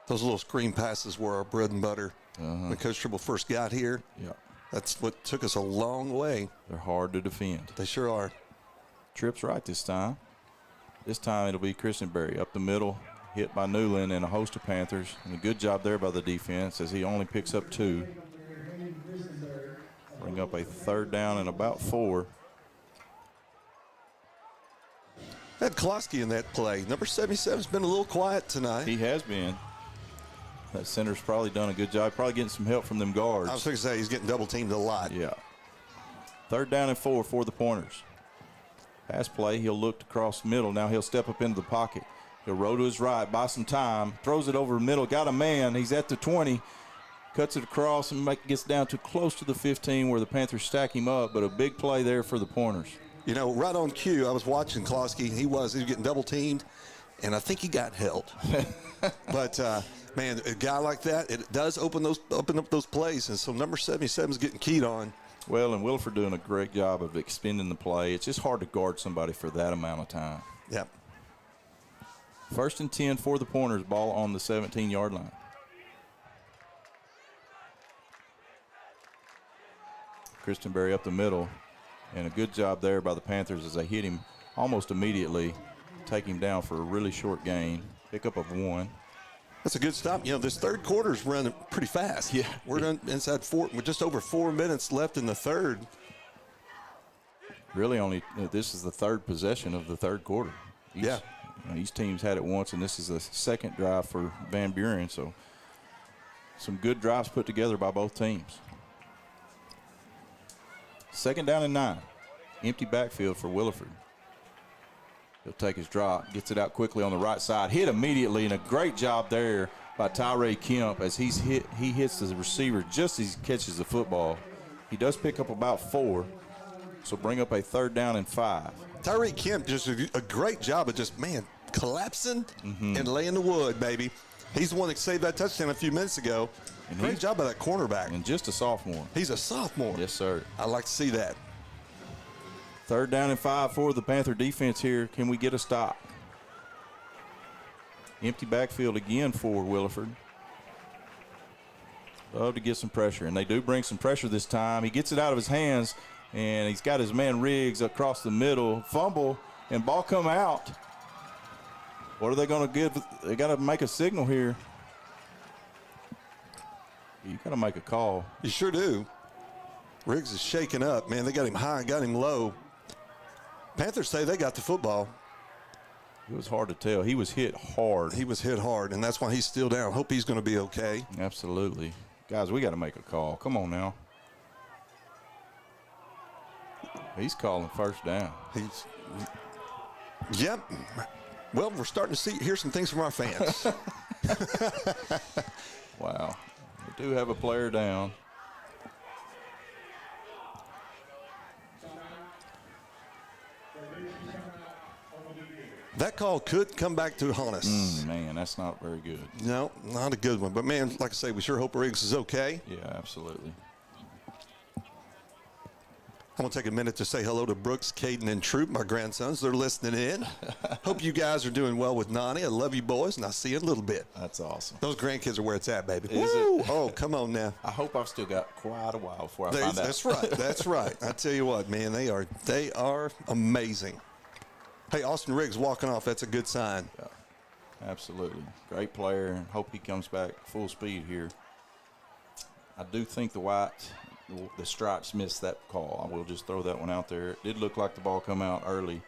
Those little screen passes were our bread and butter. When Coach Tribble first got here, that's what took us a long way. They're hard to defend. They sure are. Trips right this time. This time it'll be Greenbrier up the middle, hit by Newland and a host of Panthers. And a good job there by the defense as he only picks up 2. Bring up a 3rd down and about 4. Had Klosky in that play. Number 77's been a little quiet tonight. He has been. That center's probably done a good job. Probably getting some help from them guards. I was going to say he's getting double teamed a lot. Yeah. 3rd down and 4 for the Pointers. Pass play, he'll look to cross the middle. Now he'll step up into the pocket. He'll roll to his right, buy some time, throws it over the middle, got a man. He's at the 20, cuts it across and gets down to close to the 15 where the Panthers stack him up, but a big play there for the Pointers. You know, right on cue, I was watching Klosky. He was getting double teamed, and I think he got held. But, man, a guy like that, it does open up those plays, and so number 77 is getting keyed on. Well, and Wilford doing a great job of extending the play. It's just hard to guard somebody for that amount of time. Yep. 1st and 10 for the Pointers, ball on the 17-yard line. Greenbrier up the middle, and a good job there by the Panthers as they hit him almost immediately, take him down for a really short gain, pickup of 1. That's a good stop. You know, this third quarter's running pretty fast. Yeah. We're done inside 4, with just over 4 minutes left in the third. Really only, this is the 3rd possession of the 3rd quarter. Each team's had it once, and this is the 2nd drive for Van Buren, so some good drives put together by both teams. 2nd down and 9. Empty backfield for Williford. He'll take his drop, gets it out quickly on the right side, hit immediately, and a great job there by Tyree Kemp as he hits the receiver just as he catches the football. He does pick up about 4, so bring up a 3rd down and 5. Tyree Kemp just a great job of just, man, collapsing and laying the wood, baby. He's the one that saved that touchdown a few minutes ago. And great job by that cornerback. And just a sophomore. He's a sophomore. Yes, sir. I like to see that. 3rd down and 5 for the Panther defense here. Can we get a stop? Empty backfield again for Williford. Love to get some pressure, and they do bring some pressure this time. He gets it out of his hands, and he's got his man Riggs across the middle. Fumble, and ball come out. What are they going to give? They got to make a signal here. You got to make a call. You sure do. Riggs is shaking up, man. They got him high, got him low. Panthers say they got the football. It was hard to tell. He was hit hard. He was hit hard, and that's why he's still down. Hope he's going to be okay. Absolutely. Guys, we got to make a call. Come on now. He's calling 1st down. Yep. Well, we're starting to hear some things from our fans. Wow. We do have a player down. That call could come back to haunt us. Man, that's not very good. No, not a good one. But, man, like I say, we sure hope Riggs is okay. Yeah, absolutely. I'm going to take a minute to say hello to Brooks, Caden, and Troop, my grandsons. They're listening in. Hope you guys are doing well with Nani. I love you boys, and I'll see you in a little bit. That's awesome. Those grandkids are where it's at, baby. Is Woo! it? Oh, come on now. I hope I've still got quite a while before I find out. That's right. That's right. I tell you what, man, they are amazing. Hey, Austin Riggs walking off. That's a good sign. Yeah, absolutely. Great player, and hope he comes back full speed here. I do think the Stripes missed that call. I will just throw that one out there. It did look like the ball come out early.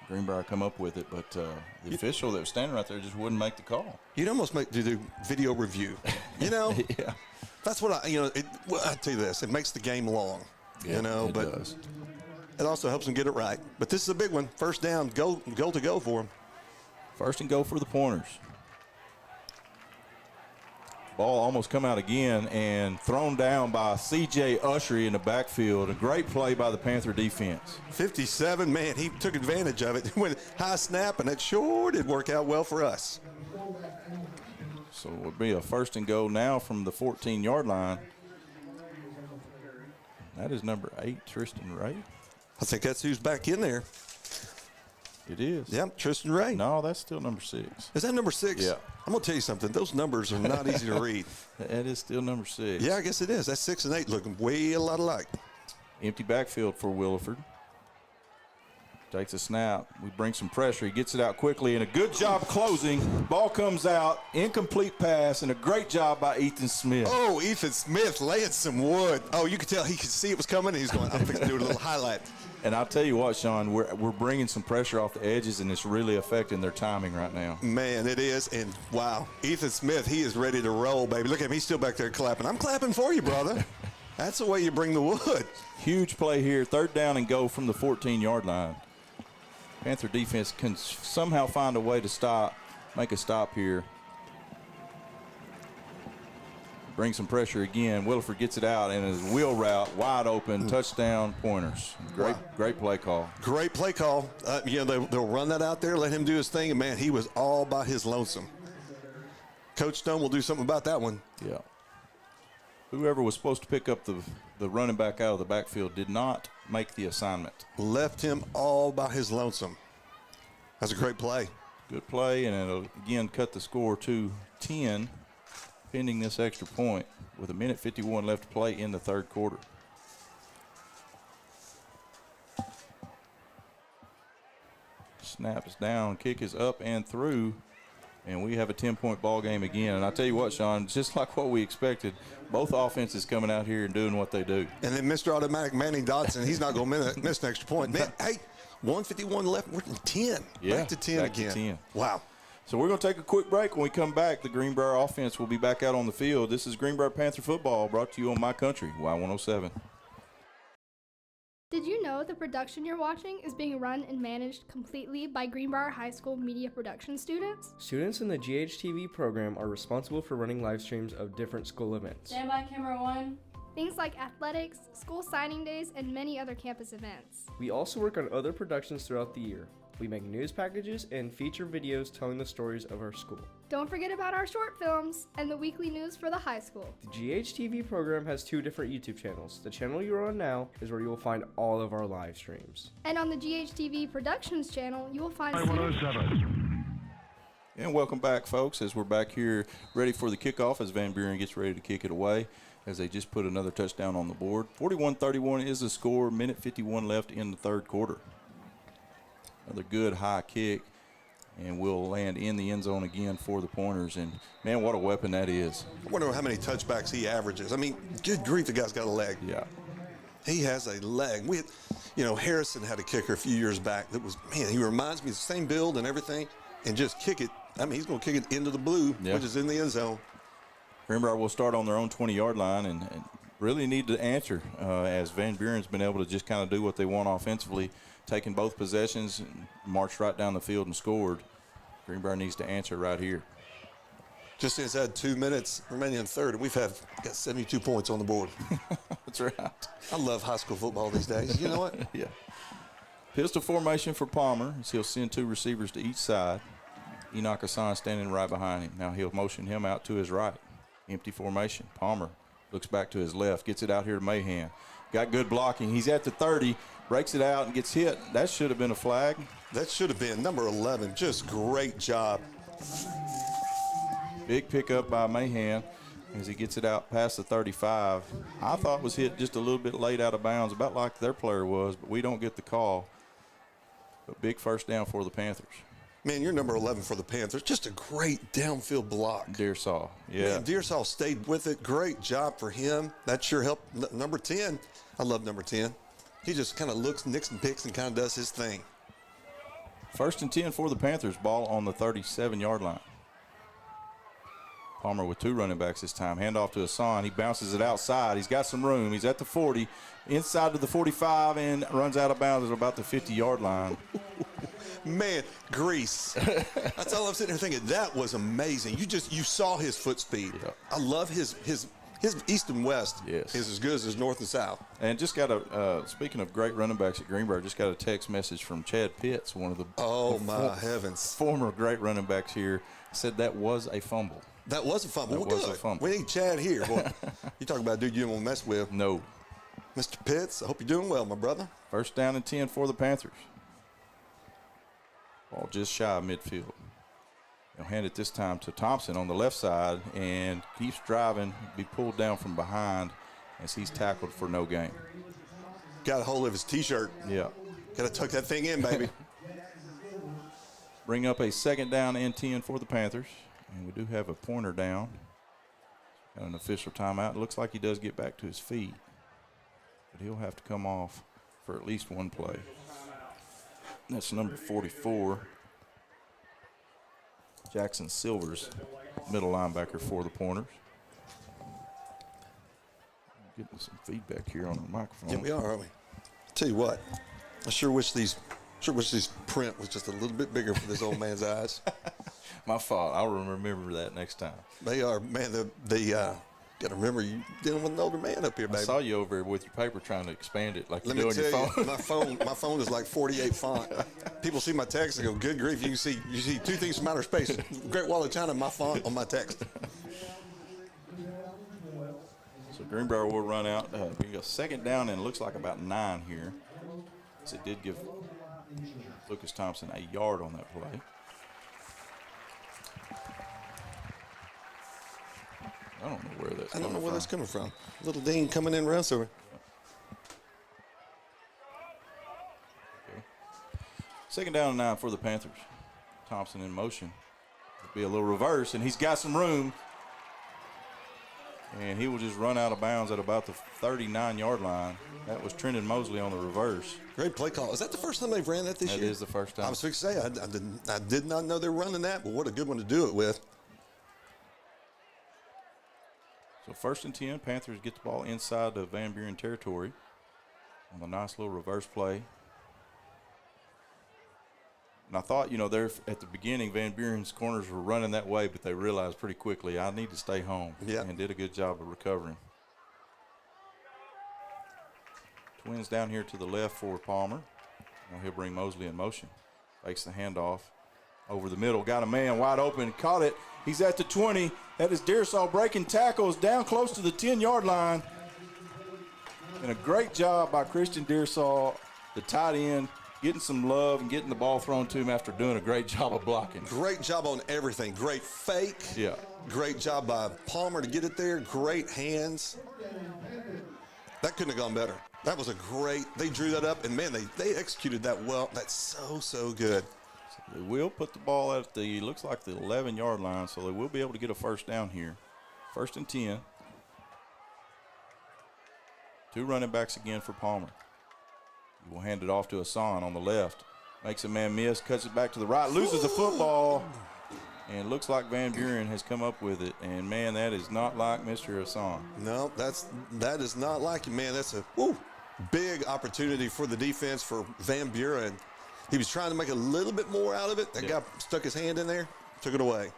Greenbrier come up with it, but the official that was standing right there just wouldn't make the call. You'd almost do video review. You know? Yeah. That's what I tell you this. It makes the game long. Yeah, you know, it but does. It also helps them get it right. But this is a big one. 1st down, goal to go for them. 1st and goal for the Pointers. Ball almost come out again and thrown down by C.J. Ushery in the backfield. A great play by the Panther defense. 57, man, he took advantage of it. Went high snap, and that sure did work out well for us. So it would be a 1st and goal now from the 14-yard line. That is number 8, Tristan Ray. I think that's who's back in there. It is. Yep, Tristan Ray. No, that's still number 6. Is that number 6? Yeah. I'm going to tell you something. Those numbers are not easy to read. That is still number 6. Yeah, I guess it is. That's 6 and 8 looking way a lot alike. Empty backfield for Williford. Takes a snap. We bring some pressure. He gets it out quickly, and a good job closing. Ball comes out. Incomplete pass, and a great job by Ethan Smith. Oh, Ethan Smith laying some wood. Oh, you could tell he could see it was coming, and he's going, I'm going to do a little highlight. And I'll tell you what, Sean, we're bringing some pressure off the edges, and it's really affecting their timing right now. Man, it is. And, wow, Ethan Smith, he is ready to roll, baby. Look at him. He's still back there clapping. I'm clapping for you, brother. That's the way you bring the wood. Huge play here. 3rd down and go from the 14-yard line. Panther defense can somehow find a way to make a stop here. Bring some pressure again. Williford gets it out, and his wheel route wide open, touchdown Pointers. Great play call. Great play call. They'll run that out there, let him do his thing, and, man, he was all by his lonesome. Coach Stone will do something about that one. Yeah. Whoever was supposed to pick up the running back out of the backfield did not make the assignment. Left him all by his lonesome. That's a great play. Good play, and it'll again cut the score to 10, pending this extra point with 1:51 left to play in the 3rd quarter. Snap is down, kick is up and through, and we have a 10-point ball game again. And I tell you what, Sean, just like what we expected, both offenses coming out here and doing what they do. And then Mr. Automatic Manny Dodson, he's not going to miss an extra point. Man, hey, 1:51 left. We're at 10. Yeah, back to 10 back again. to 10. Wow. So we're going to take a quick break. When we come back, the Greenbrier offense will be back out on the field. This is Greenbrier Panther football brought to you on My Country, Y107. Did you know the production you're watching is being run and managed completely by Greenbrier High School media production students? Students in the GHTV program are responsible for running live streams of different school events. Stand by, camera 1. Things like athletics, school signing days, and many other campus events. We also work on other productions throughout the year. We make news packages and feature videos telling the stories of our school. Don't forget about our short films and the weekly news for the high school. The GHTV program has 2 different YouTube channels. The channel you're on now is where you will find all of our live streams. And on the GHTV Productions channel, you will find... Y107. And welcome back, folks, as we're back here ready for the kickoff as Van Buren gets ready to kick it away as they just put another touchdown on the board. 41-31 is the score, 1:51 left in the 3rd quarter. Another good high kick, and will land in the end zone again for the Pointers. And, man, what a weapon that is. I wonder how many touchbacks he averages. I mean, good grief, the guy's got a leg. Yeah. He has a leg. Harrison had a kicker a few years back that was, man, he reminds me of the same build and everything, and just kick it. I mean, he's going to kick it into the blue, which is in the end zone. Greenbrier will start on their own 20-yard line and really need to answer as Van Buren's been able to just kind of do what they want offensively, taking both possessions and marched right down the field and scored. Greenbrier needs to answer right here. Just since had 2 minutes remaining in the 3rd, and we've got 72 points on the board. That's right. I love high school football these days. You know what? Yeah. Pistol formation for Palmer as he'll send 2 receivers to each side. Enoch Hassan standing right behind him. Now he'll motion him out to his right. Empty formation. Palmer looks back to his left, gets it out here to Mahan. Got good blocking. He's at the 30, breaks it out and gets hit. That should have been a flag. That should have been number 11. Just great job. Big pickup by Mahan as he gets it out past the 35. I thought was hit just a little bit late out of bounds, about like their player was, but we don't get the call. But big first down for the Panthers. Man, you're number 11 for the Panthers. Just a great downfield block. Dearsaw, yeah. Man, Dearsaw stayed with it. Great job for him. That sure helped. Number 10, I love number 10. He just kind of looks, nicks and picks and kind of does his thing. 1st and 10 for the Panthers. Ball on the 37-yard line. Palmer with 2 running backs this time. Handoff to Hassan. He bounces it outside. He's got some room. He's at the 40, inside to the 45, and runs out of bounds at about the 50-yard line. Man, grease. That's all I'm sitting here thinking. That was amazing. You saw his foot speed. Yep. I love his east and west is as good as his north and south. And just got speaking of great running backs at Greenbrier, just got a text message from Chad Pitts, one of the heavens, former great running backs here, said that was a fumble. That was a fumble. That was a fumble. We need Chad here. Boy, you talking about a dude you don't want to mess with. No. Mr. Pitts, I hope you're doing well, my brother. 1st down and 10 for the Panthers. Ball just shy of midfield. They'll hand it this time to Thompson on the left side and keeps driving, be pulled down from behind as he's tackled for no gain. Got a hold of his T-shirt. Yeah. Got to tuck that thing in, baby. Bring up a 2nd down and 10 for the Panthers. And we do have a pointer down. Got an official timeout. It looks like he does get back to his feet. But he'll have to come off for at least one play. That's number 44. Jackson Silvers, middle linebacker for the Pointers. Getting some feedback here on the microphone. Yeah, we are, aren't we? Tell you what, I sure wish this print was just a little bit bigger for this old man's eyes. My fault. I'll remember that next time. They are, man. Got to remember you dealing with an older man up here, baby. I saw you over here with your paper trying to expand it like you Let do me on your tell phone. you, my phone is like 48 font. People see my text and go, "Good grief!" You see two things from outer space: Great Wall of China, my font on my text. So Greenbrier will run out. We got 2nd down and it looks like about 9 here. So it did give Lucas Thompson a yard on that play. I don't know where that's coming from. I don't know where that's coming from. Little Dean coming in wrestler. Okay. 2nd down and 9 for the Panthers. Thompson in motion. It'll be a little reverse, and he's got some room. And he will just run out of bounds at about the 39-yard line. That was Trenton Mosley on the reverse. Great play call. Is that the first time they've ran that this year? That is the first time. I was fixing to say, I did not know they were running that, but what a good one to do it with. So 1st and 10, Panthers get the ball inside the Van Buren territory on a nice little reverse play. And I thought, there at the beginning, Van Buren's corners were running that way, but they realized pretty quickly, I need to stay home. Yeah. And did a good job of recovering. Twins down here to the left for Palmer. Now he'll bring Mosley in motion. Fakes the handoff over the middle. Got a man wide open. Caught it. He's at the 20. That is Dearsaw breaking tackles down close to the 10-yard line. And a great job by Christian Dearsaw, the tight end, getting some love and getting the ball thrown to him after doing a great job of blocking. Great job on everything. Great fake. Yeah. Great job by Palmer to get it there. Great hands. That couldn't have gone better. That was a great, they drew that up, and man, they executed that well. That's so good. So they will put the ball at the, looks like the 11-yard line, so they will be able to get a 1st down here. 1st and 10. 2 running backs again for Palmer. He will hand it off to Hassan on the left. Makes a man miss, cuts it back to the right, loses the football, and looks like Van Buren has come up with it. And, man, that is not like Mr. Hassan. No, that is not like him, man. That's a big opportunity for the defense for Van Buren. He was trying to make a little bit more out of it. That guy stuck his hand in there, took it away.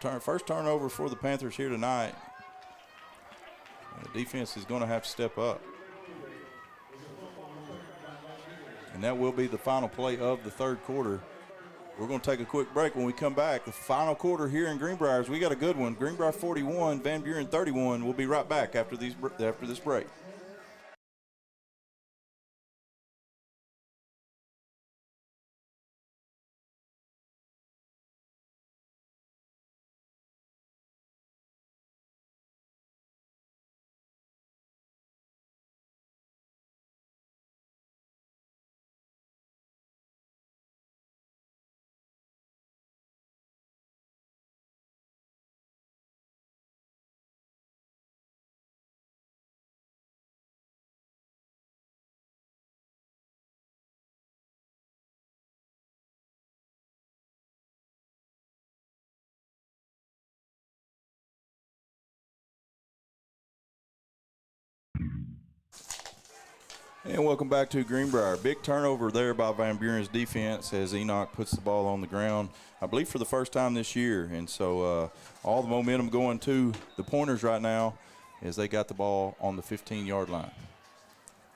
So first turnover for the Panthers here tonight. And the defense is going to have to step up. And that will be the final play of the 3rd quarter. We're going to take a quick break. When we come back, the final quarter here in Greenbrier, we got a good one. Greenbrier 41, Van Buren 31. We'll be right back after this break. And welcome back to Greenbrier. Big turnover there by Van Buren's defense as Enoch puts the ball on the ground, I believe for the first time this year. And so all the momentum going to the Pointers right now as they got the ball on the 15-yard line.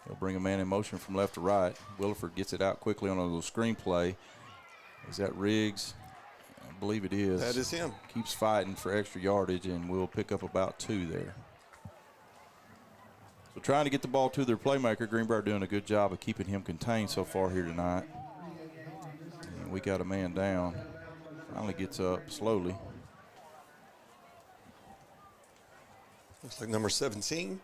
They'll bring a man in motion from left to right. Williford gets it out quickly on a little screen play. Is that Riggs? I believe it is. That is him. Keeps fighting for extra yardage, and we'll pick up about 2 there. So trying to get the ball to their playmaker. Greenbrier doing a good job of keeping him contained so far here tonight. And we got a man down. Finally gets up slowly. Looks like number 17.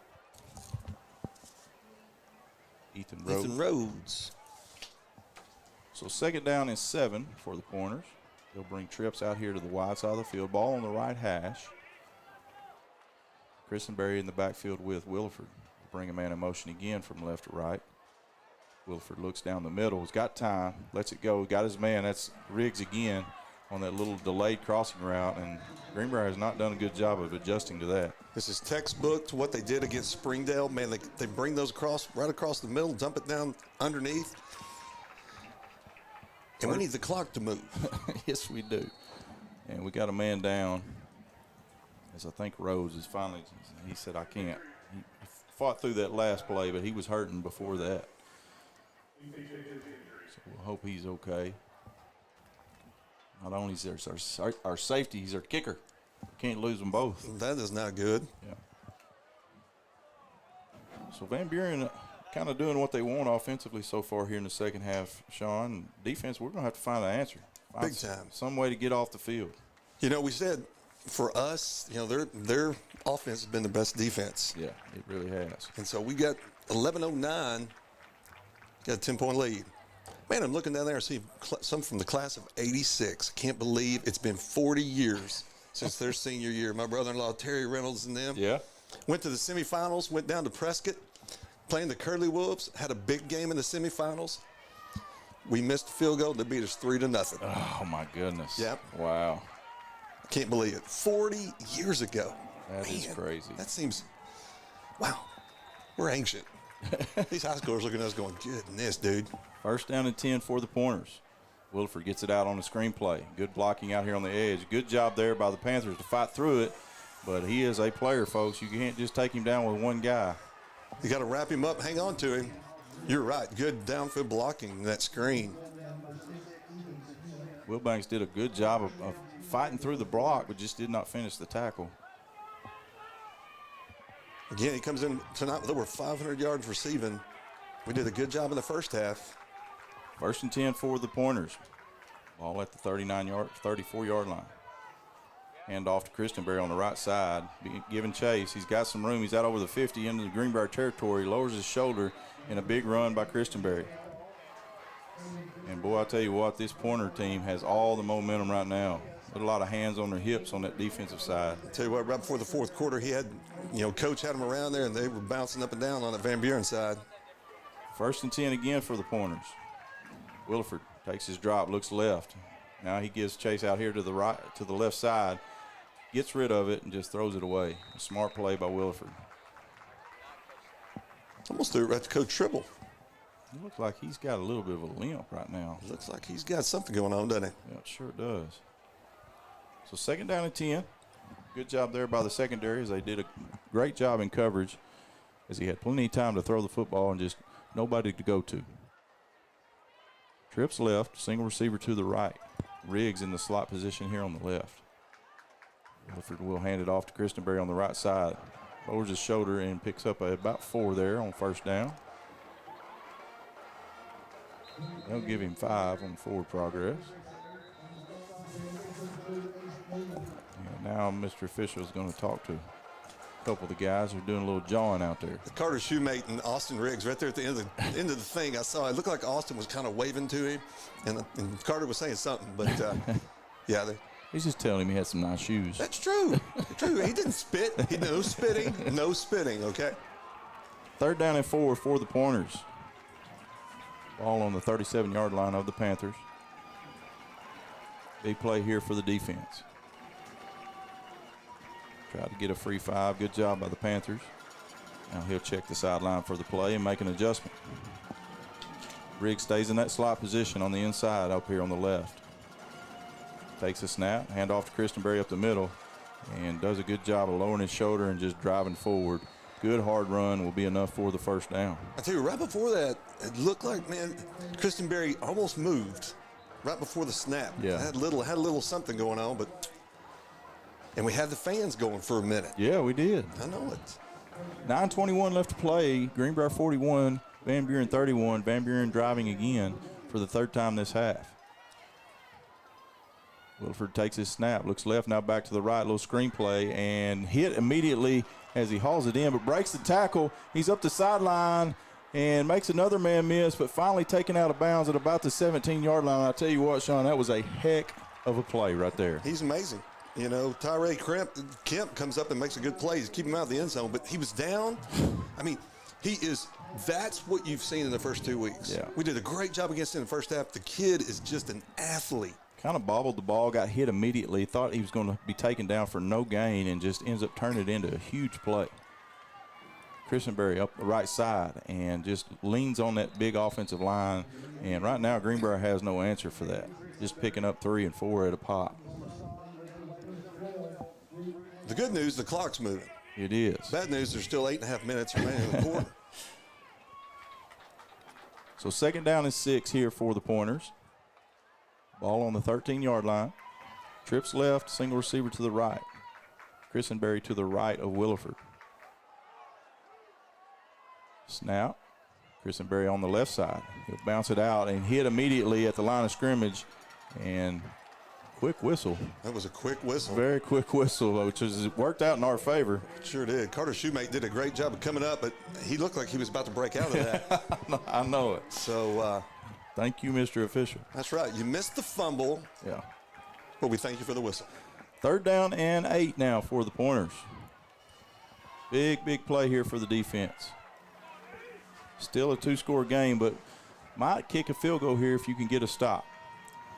Ethan Rhodes. So 2nd down and 7 for the Pointers. They'll bring trips out here to the wide side of the field. Ball on the right hash. Christenberry in the backfield with Williford. Bring a man in motion again from left to right. Williford looks down the middle. He's got time. Lets it go. Got his man. That's Riggs again on that little delayed crossing route. And Greenbrier has not done a good job of adjusting to that. This is textbook to what they did against Springdale. Man, they bring those right across the middle, dump it down underneath. And we need the clock to move. Yes, we do. And we got a man down. As I think Rose is finally, he said, I can't. He fought through that last play, but he was hurting before that. So we'll hope he's okay. Not only is there our safety, he's our kicker. We can't lose them both. That is not good. Yeah. So Van Buren kind of doing what they want offensively so far here in the second half, Sean. Defense, we're going to have to find an answer. Big time. Some way to get off the field. You know, we said for us, you know, their offense has been the best defense. Yeah, it really has. And so we got 11:09, got a 10-point lead. Man, I'm looking down there and see some from the class of 86. Can't believe it's been 40 years since their senior year. My brother-in-law, Terry Reynolds, and them. Yeah. Went to the semifinals, went down to Prescott, playing the Curly Wolves, had a big game in the semifinals. We missed a field goal. They beat us 3-0. Oh, my goodness. Yep. Wow. Can't believe it. 40 years ago. That is crazy. That seems, wow, we're ancient. These high schoolers looking at us going, goodness, dude. 1st down and 10 for the Pointers. Williford gets it out on the screenplay. Good blocking out here on the edge. Good job there by the Panthers to fight through it. But he is a player, folks. You can't just take him down with one guy. You got to wrap him up, hang on to him. You're right. Good downfield blocking, that screen. Wilbanks did a good job of fighting through the block, but just did not finish the tackle. Again, he comes in tonight with over 500 yards receiving. We did a good job in the first half. 1st and 10 for the Pointers. Ball at the 34-yard line. Hand off to Christenberry on the right side, giving chase. He's got some room. He's out over the 50 into the Greenbrier territory. Lowers his shoulder in a big run by Christenberry. And, boy, I tell you what, this Pointer team has all the momentum right now. Put a lot of hands on their hips on that defensive side. I tell you what, right before the fourth quarter, he had, you know, Coach had them around there, and they were bouncing up and down on the Van Buren side. 1st and 10 again for the Pointers. Williford takes his drop, looks left. Now he gives chase out here to the right, to the left side, gets rid of it, and just throws it away. A smart play by Williford. Almost threw it right to Coach Tribble. It looks like he's got a little bit of a limp right now. Looks like he's got something going on, doesn't he? Yeah, it sure does. So 2nd down and 10. Good job there by the secondary as they did a great job in coverage as he had plenty of time to throw the football and just nobody to go to. Trips left, single receiver to the right. Riggs in the slot position here on the left. Williford will hand it off to Christenberry on the right side. Lowers his shoulder and picks up about 4 there on 1st down. They'll give him 5 on forward progress. And now Mr. Official is going to talk to a couple of the guys who are doing a little jawing out there. Carter Shoemate and Austin Riggs right there at the end of the thing. I saw it looked like Austin was kind of waving to him, and Carter was saying something. But, yeah. He's just telling him he had some nice shoes. That's true. True. He didn't spit. No spitting, okay? 3rd down and 4 for the Pointers. Ball on the 37-yard line of the Panthers. Big play here for the defense. Tried to get a free 5. Good job by the Panthers. Now he'll check the sideline for the play and make an adjustment. Riggs stays in that slot position on the inside up here on the left. Takes a snap, hand off to Christenberry up the middle, and does a good job of lowering his shoulder and just driving forward. Good hard run will be enough for the 1st down. I tell you, right before that, it looked like, man, Christenberry almost moved right before the snap. Yeah. Had a little something going on, and we had the fans going for a minute. Yeah, we did. I know it. 9:21 left to play. Greenbrier 41, Van Buren 31. Van Buren driving again for the 3rd time this half. Williford takes his snap, looks left, now back to the right, little screen play, and hit immediately as he hauls it in, but breaks the tackle. He's up the sideline, and makes another man miss, but finally taken out of bounds at about the 17-yard line. I'll tell you what, Sean, that was a heck of a play right there. He's amazing. You know, Tyree Kemp comes up and makes a good play. He's keeping him out of the end zone, but he was down. I mean, that's what you've seen in the first 2 weeks. Yeah. We did a great job against him in the first half. The kid is just an athlete. Kind of bobbled the ball, got hit immediately, thought he was going to be taken down for no gain, and just ends up turning it into a huge play. Christenberry up the right side and just leans on that big offensive line. And right now, Greenbrier has no answer for that. Just picking up 3 and 4 at a pop. The good news, the clock's moving. It is. Bad news, there's still 8.5 minutes remaining in the quarter. So 2nd down and 6 here for the Pointers. Ball on the 13-yard line. Trips left, single receiver to the right. Christenberry to the right of Williford. Snap. Christenberry on the left side. He'll bounce it out and hit immediately at the line of scrimmage. And quick whistle. That was a quick whistle. Very quick whistle, which has worked out in our favor. Sure did. Carter Shoemate did a great job of coming up, but he looked like he was about to break out of that. I know it. So, thank you, Mr. Official. That's right. You missed the fumble. Yeah. But we thank you for the whistle. 3rd down and 8 now for the Pointers. Big play here for the defense. Still a 2-score game, but might kick a field goal here if you can get a stop.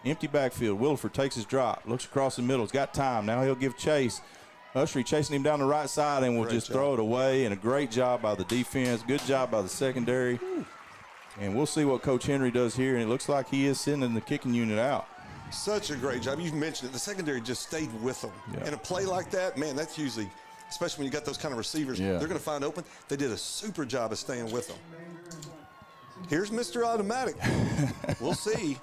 Empty backfield. Williford takes his drop, looks across the middle. He's got time. Now he'll give chase. Ushery chasing him down the right side and will just throw it away. And a great job by the defense. Good job by the secondary. And we'll see what Coach Henry does here. And it looks like he is sending the kicking unit out. Such a great job. You've mentioned it. The secondary just stayed with them. Yeah. In a play like that, man, that's usually, especially when you got those kind of receivers, they're going to find open. They did a super job of staying with them. Here's Mr. Automatic. We'll see.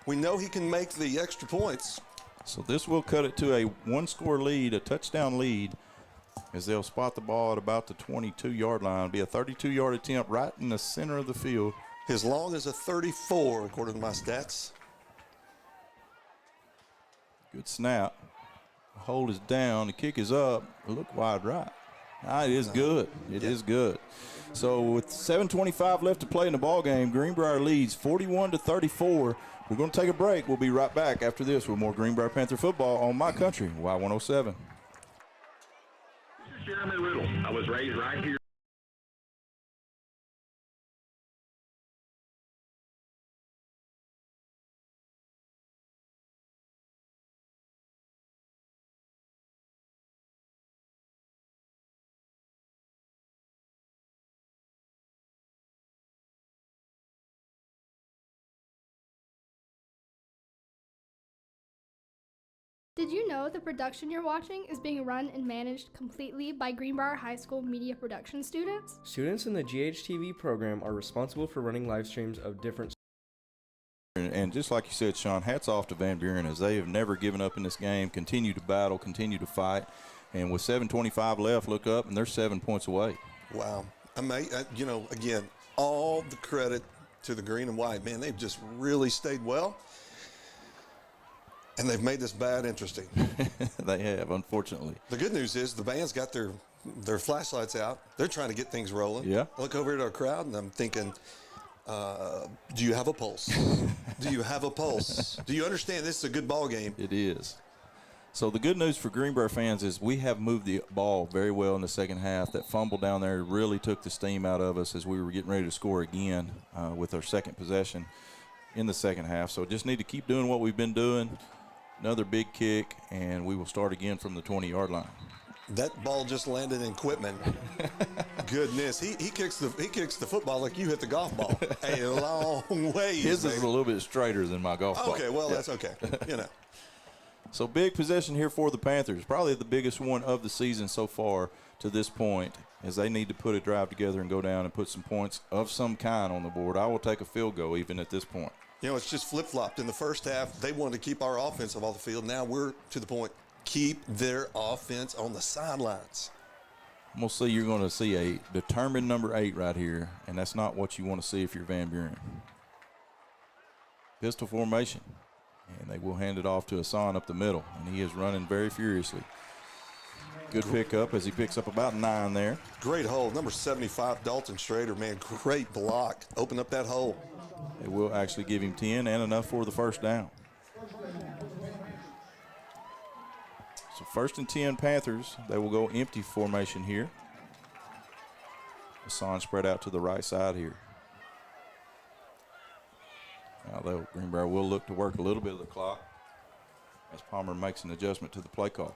We know he can make the extra points. So this will cut it to a 1-score lead, a touchdown lead, as they'll spot the ball at about the 22-yard line. It'll be a 32-yard attempt right in the center of the field. As long as a 34, according to my stats. Good snap. The hold is down. The kick is up. Look wide right. It is good. It is good. So with 7:25 left to play in the ball game, Greenbrier leads 41-34. We're going to take a break. We'll be right back after this with more Greenbrier Panther football on My Country, Y107. This is Jeremy Riddle. I was raised right here. Did you know the production you're watching is being run and managed completely by Greenbrier High School media production students? Students in the GHTV program are responsible for running live streams of different. And just like you said, Sean, hats off to Van Buren as they have never given up in this game, continue to battle, continue to fight. And with 7:25 left, look up, and they're 7 points away. Wow. You know, again, all the credit to the green and white. Man, they've just really stayed well. And they've made this bad interesting. They have, unfortunately. The good news is the band's got their flashlights out. They're trying to get things rolling. Yeah. I look over at our crowd, and I'm thinking, do you have a pulse? Do you have a pulse? Do you understand this is a good ball game? It is. So the good news for Greenbrier fans is we have moved the ball very well in the second half. That fumble down there really took the steam out of us as we were getting ready to score again with our second possession in the second half. So just need to keep doing what we've been doing. Another big kick, and we will start again from the 20-yard line. That ball just landed in Quitman. Goodness, he kicks the football like you hit the golf ball a long ways. His is a little bit straighter than my golf ball. Okay, well, that's okay. You know. So big possession here for the Panthers, probably the biggest one of the season so far to this point, as they need to put a drive together and go down and put some points of some kind on the board. I will take a field goal even at this point. You know, it's just flip-flopped. In the first half, they wanted to keep our offense off the field. Now we're to the point, keep their offense on the sidelines. I'm going to see you're going to see a determined number 8 right here, and that's not what you want to see if you're Van Buren. Pistol formation, and they will hand it off to Hassan up the middle, and he is running very furiously. Good pickup as he picks up about 9 there. Great hole. Number 75, Dalton Schrader, man, great block. Open up that hole. It will actually give him 10 and enough for the first down. So 1st and 10 Panthers. They will go empty formation here. Hassan spread out to the right side here. Now Greenbrier will look to work a little bit of the clock as Palmer makes an adjustment to the play call.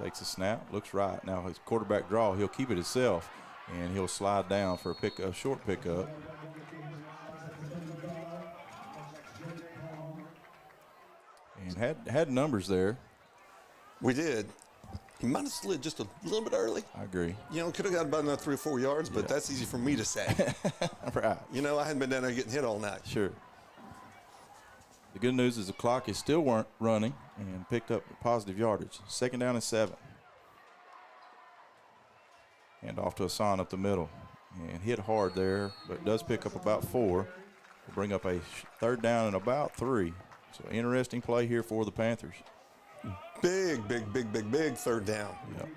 Takes a snap, looks right. Now his quarterback draw, he'll keep it himself, and he'll slide down for a short pickup. And had numbers there. We did. He might have slid just a little bit early. I agree. You know, could have got about another 3 or 4 yards, but that's easy for me to say. Right. You know, I hadn't been down there getting hit all night. Sure. The good news is the clock is still running and picked up positive yardage. 2nd down and 7. And off to Hassan up the middle. And hit hard there, but does pick up about 4. Will bring up a 3rd down and about 3. So interesting play here for the Panthers. Big 3rd down. Yep.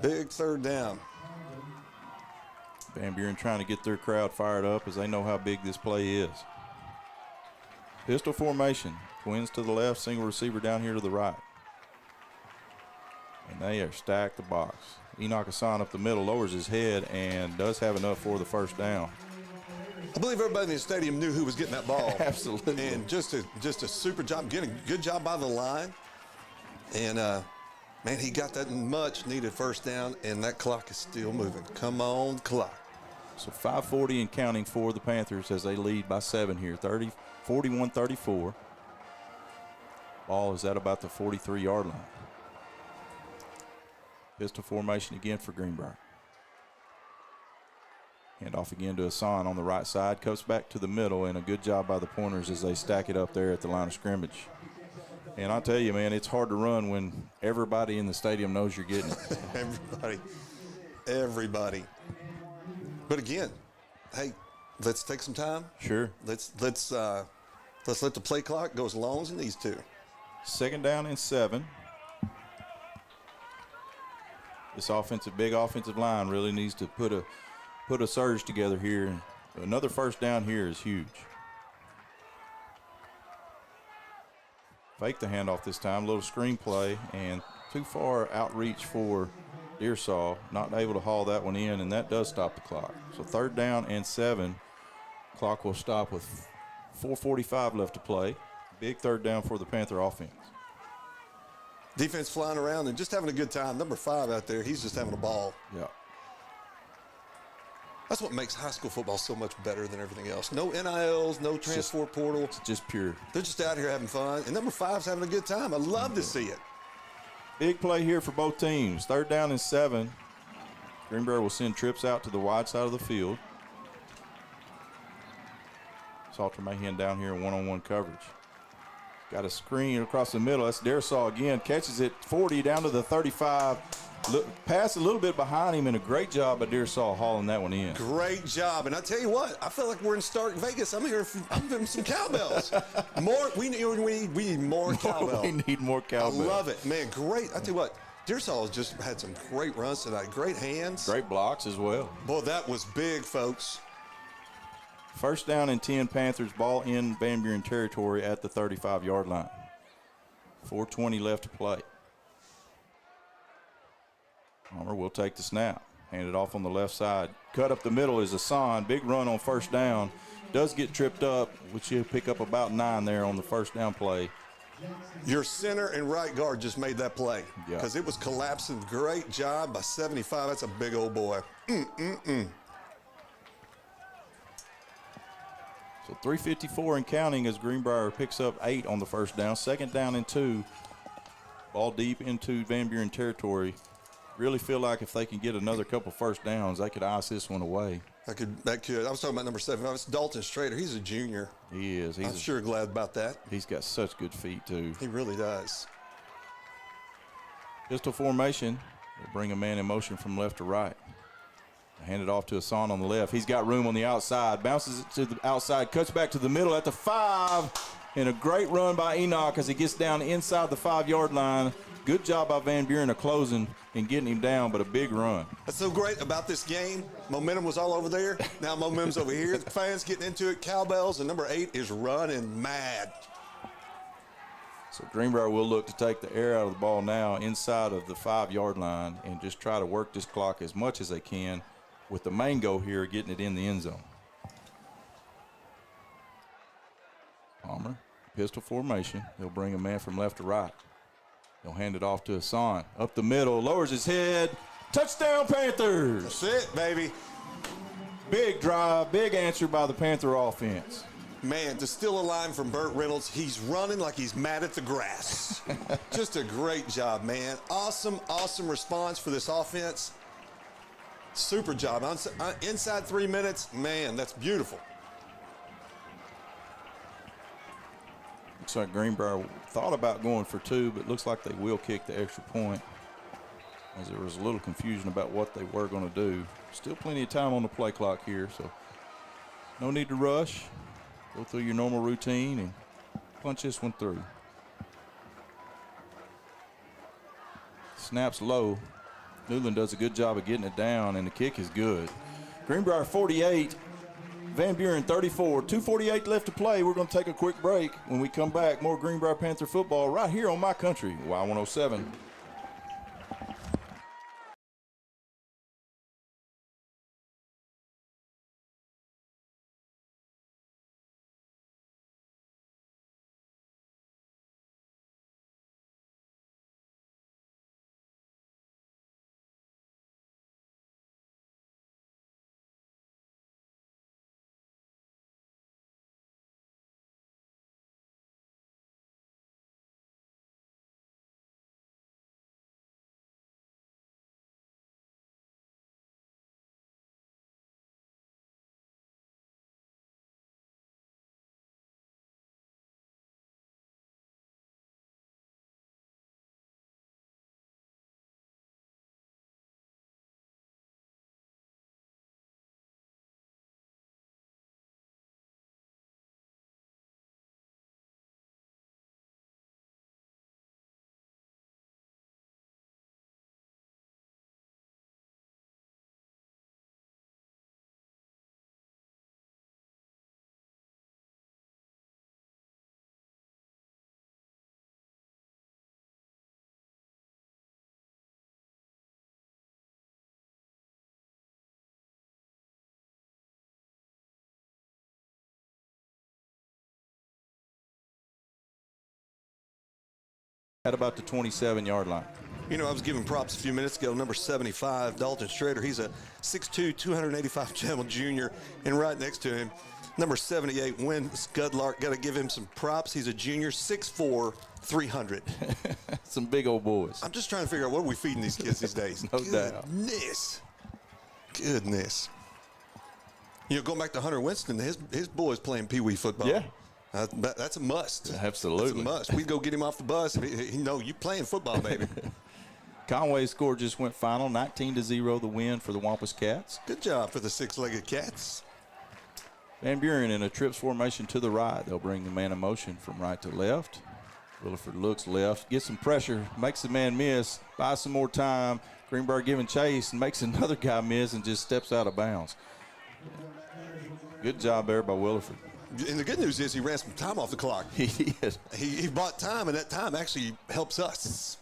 Big 3rd down. Van Buren trying to get their crowd fired up as they know how big this play is. Pistol formation. Twins to the left, single receiver down here to the right. And they are stacked the box. Enoch Hassan up the middle, lowers his head, and does have enough for the first down. I believe everybody in the stadium knew who was getting that ball. Absolutely. And just a super job, getting a good job by the line. And, man, he got that much needed first down, and that clock is still moving. Come on, clock. So 5:40 and counting for the Panthers as they lead by 7 here, 41-34. Ball is at about the 43-yard line. Pistol formation again for Greenbrier. Hand off again to Hassan on the right side. Comes back to the middle, and a good job by the Pointers as they stack it up there at the line of scrimmage. And I'll tell you, man, it's hard to run when everybody in the stadium knows you're getting it. Everybody. But again, hey, let's take some time. Sure. Let's let the play clock go as long as it needs to. 2nd down and 7. This big offensive line really needs to put a surge together here. Another first down here is huge. Fake the handoff this time, a little screen play, and too far outreach for Dearsaw, not able to haul that one in, and that does stop the clock. So 3rd down and 7. Clock will stop with 4:45 left to play. Big 3rd down for the Panther offense. Defense flying around and just having a good time. Number 5 out there, he's just having a ball. Yeah. That's what makes high school football so much better than everything else. No NILs, no transfer portal. It's just pure. They're just out here having fun. And number 5's having a good time. I love to see it. Big play here for both teams. 3rd down and 7. Greenbrier will send trips out to the wide side of the field. Salter Mahan down here in one-on-one coverage. Got a screen across the middle. That's Dearsaw again. Catches it 40 down to the 35. Pass a little bit behind him, and a great job by Dearsaw hauling that one in. Great job. And I tell you what, I feel like we're in Stark Vegas. I'm hearing some cowbells. We need more cowbell. We need more cowbell. I love it. Man, great. I tell you what, Dearsaw has just had some great runs tonight. Great hands. Great blocks as well. Boy, that was big, folks. 1st down and 10 Panthers, ball in Van Buren territory at the 35-yard line. 4:20 left to play. Palmer will take the snap. Hand it off on the left side. Cut up the middle is Hassan. Big run on 1st down. Does get tripped up, which he'll pick up about 9 there on the 1st down play. Your center and right guard just made that play because it was collapsing. Great job by 75. That's a big old boy. So 3:54 and counting as Greenbrier picks up 8 on the 1st down. 2nd down and 2. Ball deep into Van Buren territory. Really feel like if they can get another couple 1st downs, they could ice this one away. That could. I was talking about number 7. It's Dalton Schrader. He's a junior. He is. I'm sure glad about that. He's got such good feet, too. He really does. Pistol formation. They bring a man in motion from left to right. Hand it off to Hassan on the left. He's got room on the outside. Bounces it to the outside. Cuts back to the middle at the 5. And a great run by Enoch as he gets down inside the 5-yard line. Good job by Van Buren of closing and getting him down, but a big run. That's so great about this game. Momentum was all over there. Now momentum's over here. The fans getting into it. Cowbells, and number 8 is running mad. So Greenbrier will look to take the air out of the ball now inside of the 5-yard line and just try to work this clock as much as they can with the main goal here, getting it in the end zone. Palmer, pistol formation. He'll bring a man from left to right. He'll hand it off to Hassan. Up the middle, lowers his head. Touchdown, Panthers! That's it, baby. Big drive, big answer by the Panther offense. Man, to steal a line from Burt Reynolds, he's running like he's mad at the grass. Just a great job, man. Awesome, awesome response for this offense. Super job. Inside 3 minutes, man, that's beautiful. Looks like Greenbrier thought about going for 2, but looks like they will kick the extra point, as there was a little confusion about what they were going to do. Still plenty of time on the play clock here, so no need to rush. Go through your normal routine and punch this one through. Snaps low. Newland does a good job of getting it down, and the kick is good. Greenbrier 48, Van Buren 34. 2:48 left to play. We're going to take a quick break. When we come back, more Greenbrier Panther football right here on My Country, Y107. At about the 27-yard line. You know, I was giving props a few minutes ago. Number 75, Dalton Schrader. He's a 6'2", 285-pound junior. And right next to him, number 78, Wynn Scudlark. Got to give him some props. He's a junior, 6'4", 300. Some big old boys. I'm just trying to figure out what are we feeding these kids these days. No doubt. Goodness. You know, going back to Hunter Winston, his boys playing Pee Wee football. Yeah. That's a must. Absolutely. That's a must. We'd go get him off the bus. He know you playing football, baby. Conway's score just went final, 19-0 the win for the Wampus Cats. Good job for the six-legged Cats. Van Buren in a trips formation to the right. They'll bring the man in motion from right to left. Williford looks left, gets some pressure, makes the man miss, buys some more time. Greenbrier giving chase and makes another guy miss and just steps out of bounds. Good job there by Williford. And the good news is he ran some time off the clock. He did. He bought time, and that time actually helps us.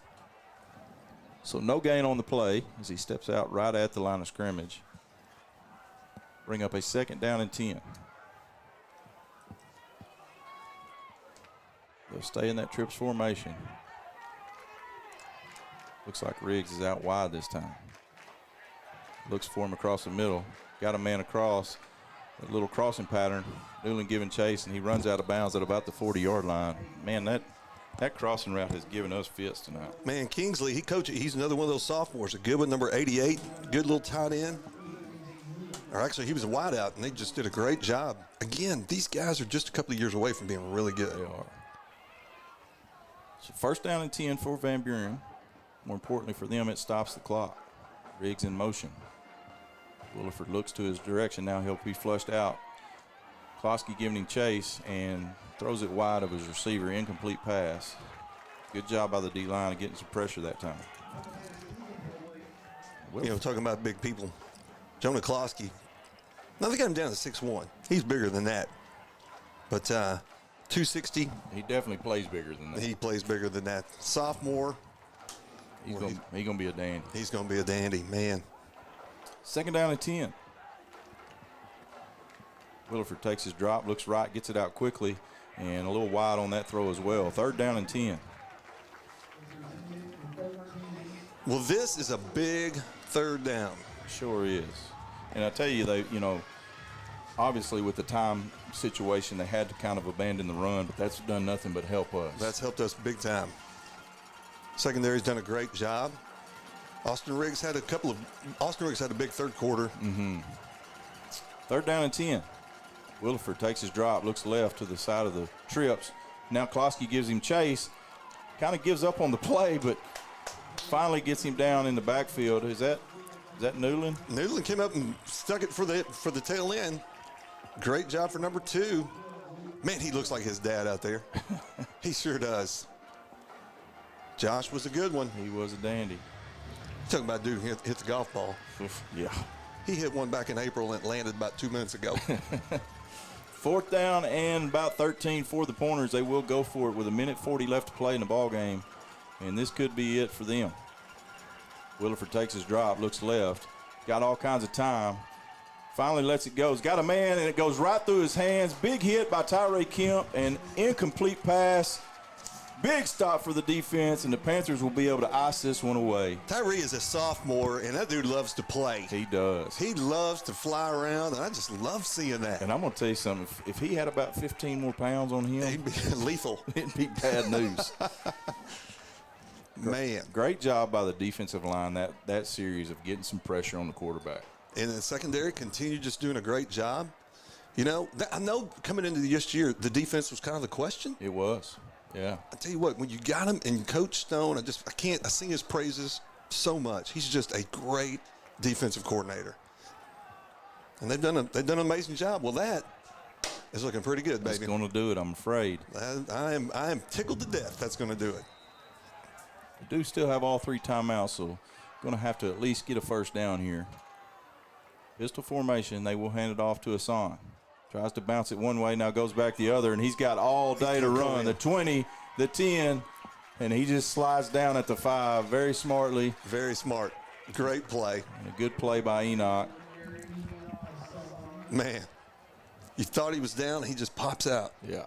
So no gain on the play as he steps out right at the line of scrimmage. Bring up a 2nd down and 10. They'll stay in that trips formation. Looks like Riggs is out wide this time. Looks for him across the middle. Got a man across. A little crossing pattern. Newland giving chase, and he runs out of bounds at about the 40-yard line. Man, that crossing route has given us fits tonight. Man, Kingsley, he's another one of those sophomores. A good one, number 88. Good little tight end. Or actually, he was a wideout, and they just did a great job. Again, these guys are just a couple of years away from being really good. They are. So 1st down and 10 for Van Buren. More importantly for them, it stops the clock. Riggs in motion. Williford looks to his direction. Now he'll be flushed out. Klosky giving him chase and throws it wide of his receiver. Incomplete pass. Good job by the D-line of getting some pressure that time. You know, talking about big people. Jonah Klosky. Now they got him down to 6'1". He's bigger than that. But 260. He definitely plays bigger than that. He plays bigger than that. Sophomore. He's going to be a dandy. He's going to be a dandy, man. 2nd down and 10. Williford takes his drop, looks right, gets it out quickly, and a little wide on that throw as well. 3rd down and 10. Well, this is a big 3rd down. Sure is. And I tell you, they, you know, obviously with the time situation, they had to kind of abandon the run, but that's done nothing but help us. That's helped us big time. Secondary's done a great job. Austin Riggs had a big 3rd quarter. 3rd down and 10. Williford takes his drop, looks left to the side of the trips. Now Klosky gives him chase. Kind of gives up on the play, but finally gets him down in the backfield. Is that Newland? Newland came up and stuck it for the tail end. Great job for number 2. Man, he looks like his dad out there. He sure does. Josh was a good one. He was a dandy. Talking about dude hit the golf ball. Yeah. He hit one back in April and it landed about 2 minutes ago. 4th down and about 13 for the Pointers. They will go for it with 1:40 left to play in the ball game, and this could be it for them. Williford takes his drop, looks left, got all kinds of time. Finally lets it go. He's got a man, and it goes right through his hands. Big hit by Tyree Kemp, and incomplete pass. Big stop for the defense, and the Panthers will be able to ice this one away. Tyree is a sophomore, and that dude loves to play. He does. He loves to fly around, and I just love seeing that. And I'm going to tell you something. If he had about 15 more pounds on him, he'd be lethal. It'd be bad news. Man. Great job by the defensive line that series of getting some pressure on the quarterback. And the secondary continued just doing a great job. You know, I know coming into this year, the defense was kind of the question. It was. Yeah. I tell you what, when you got him and Coach Stone, I sing his praises so much. He's just a great defensive coordinator. And they've done an amazing job. Well, that is looking pretty good, baby. That's going to do it, I'm afraid. I am tickled to death that's going to do it. They do still have all 3 timeouts, so going to have to at least get a 1st down here. Pistol formation, they will hand it off to Hassan. Tries to bounce it one way, now goes back the other, and he's got all day to run. The 20, the 10, and he just slides down at the 5 very smartly. Very smart. Great play. And a good play by Enoch. Man, you thought he was down, he just pops out. Yeah.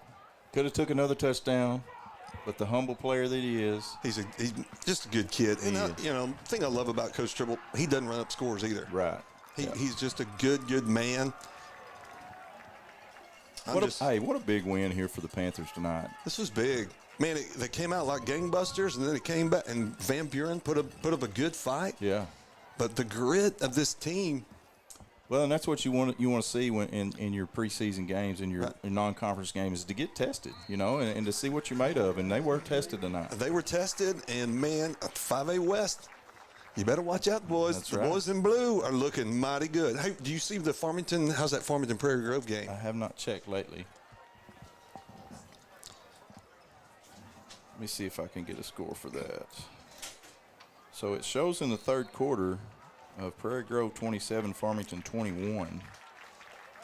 Could have took another touchdown, but the humble player that he is. He's just a good kid. And the thing I love about Coach Tribble, he doesn't run up scores either. Right. He's just a good man. What a big win here for the Panthers tonight. This was big. Man, they came out like gangbusters, and then it came back, and Van Buren put up a good fight. Yeah. But the grit of this team. Well, and that's what you want to see when in your preseason games, in your non-conference games, is to get tested, and to see what you're made of. And they were tested tonight. They were tested, and man, 5A West. You better watch out, boys. That's the right. boys in blue are looking mighty good. Hey, do you see the Farmington? How's that Farmington Prairie Grove game? I have not checked lately. Let me see if I can get a score for that. So it shows in the 3rd quarter of Prairie Grove 27, Farmington 21.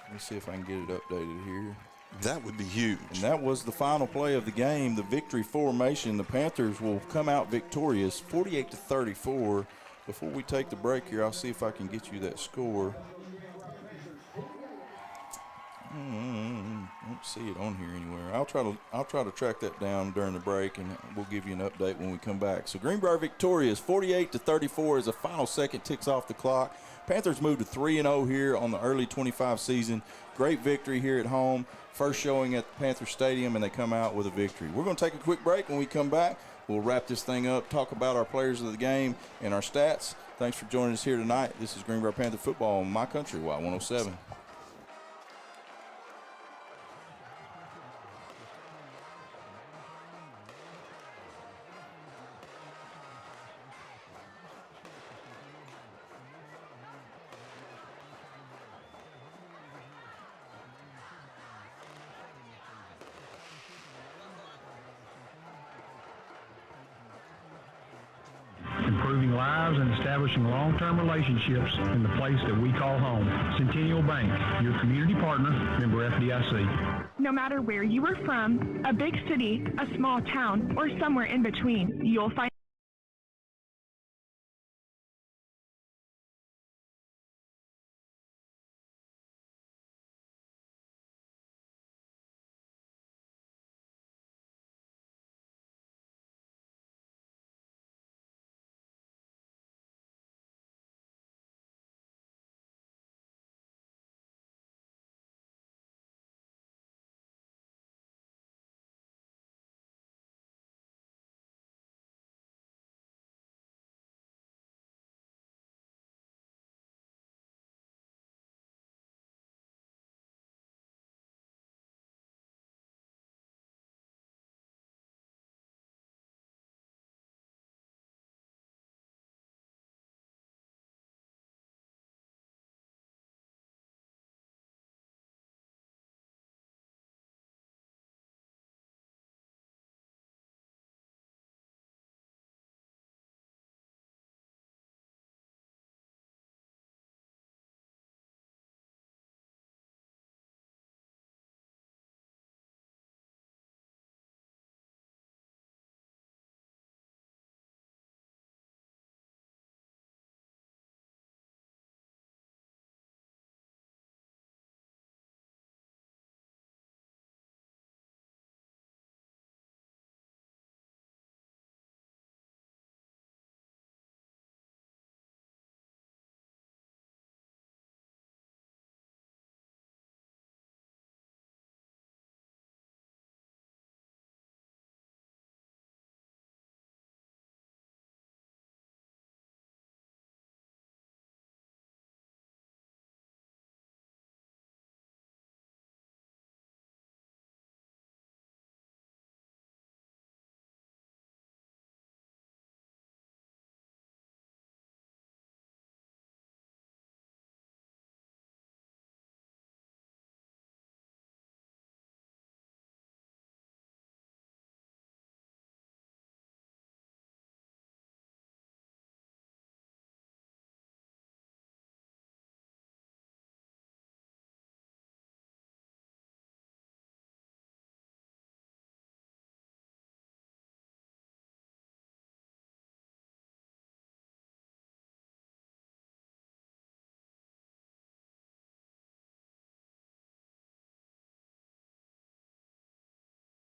Let me see if I can get it updated here. That would be huge. And that was the final play of the game, the victory formation. The Panthers will come out victorious, 48-34. Before we take the break here, I'll see if I can get you that score. I don't see it on here anywhere. I'll try to track that down during the break, and we'll give you an update when we come back. So Greenbrier victorious, 48-34 as the final second ticks off the clock. Panthers moved to 3-0 here on the early 25 season. Great victory here at home. First showing at Panther Stadium, and they come out with a victory. We're going to take a quick break. When we come back, we'll wrap this thing up, talk about our players of the game and our stats. Thanks for joining us here tonight. This is Greenbrier Panther Football on My Country, Y107. improving lives and establishing long-term relationships in the place that we call home. Centennial Bank, your community partner, member FDIC. No matter where you are from, a big city, a small town, or somewhere in between, you'll find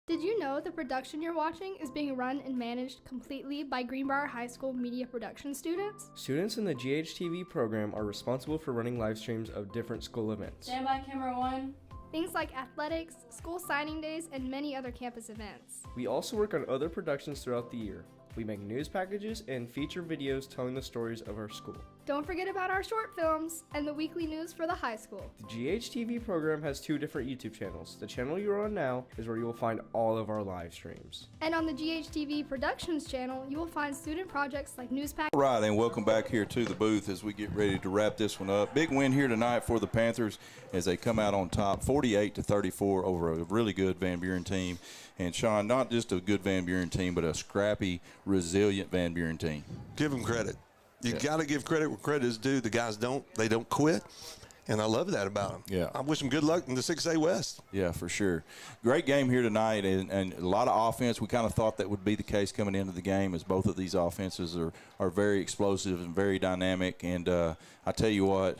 Did you know the production you're watching is being run and managed completely by Greenbrier High School media production students? Students in the GHTV program are responsible for running live streams of different school events. Stand by, camera one. Things like athletics, school signing days, and many other campus events. We also work on other productions throughout the year. We make news packages and feature videos telling the stories of our school. Don't forget about our short films and the weekly news for the high school. The GHTV program has 2 different YouTube channels. The channel you're on now is where you will find all of our live streams. And on the GHTV Productions channel, you will find student projects like news packages. All right, and welcome back here to the booth as we get ready to wrap this one up. Big win here tonight for the Panthers as they come out on top, 48-34 over a really good Van Buren team. And Sean, not just a good Van Buren team, but a scrappy, resilient Van Buren team. Give them credit. You got to give credit where credit is due. The guys they don't quit, and I love that about them. Yeah. I wish them good luck in the 6A West. Yeah, for sure. Great game here tonight, and a lot of offense. We kind of thought that would be the case coming into the game, as both of these offenses are very explosive and very dynamic. And I tell you what,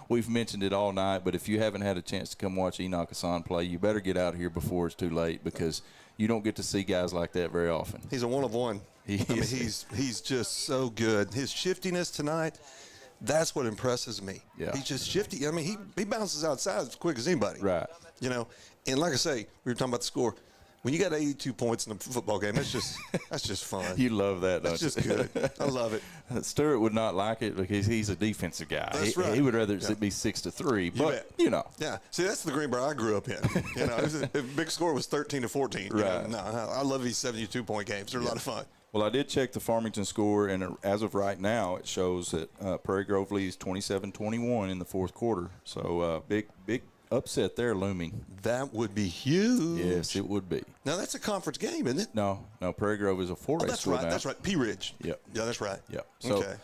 we've mentioned it all night, but if you haven't had a chance to come watch Enoch Hassan play, you better get out here before it's too late, because you don't get to see guys like that very often. He's a one of one. He's just so good. His shiftiness tonight, that's what impresses me. Yeah. He's just shifty. I mean, he bounces outside as quick as anybody. Right. You know, and like I say, we were talking about the score. When you got 82 points in a football game, that's just fun. You love that, don't you? That's just good. I love it. Stewart would not like it because he's a defensive guy. That's right. He would rather it be 6-3, but you know. Yeah. See, that's the Greenbrier I grew up in. You know, the big score was 13-14. Right. No, I love these 72-point games. They're a lot of fun. Well, I did check the Farmington score, and as of right now, it shows that Prairie Grove leads 27-21 in the fourth quarter. So big upset there looming. That would be huge. Yes, it would be. Now, that's a conference game, isn't it? No, Prairie Grove is a 4A that's school right. now. That's right. Pea Ridge. Yep. Yeah, that's right. Yep. So, okay.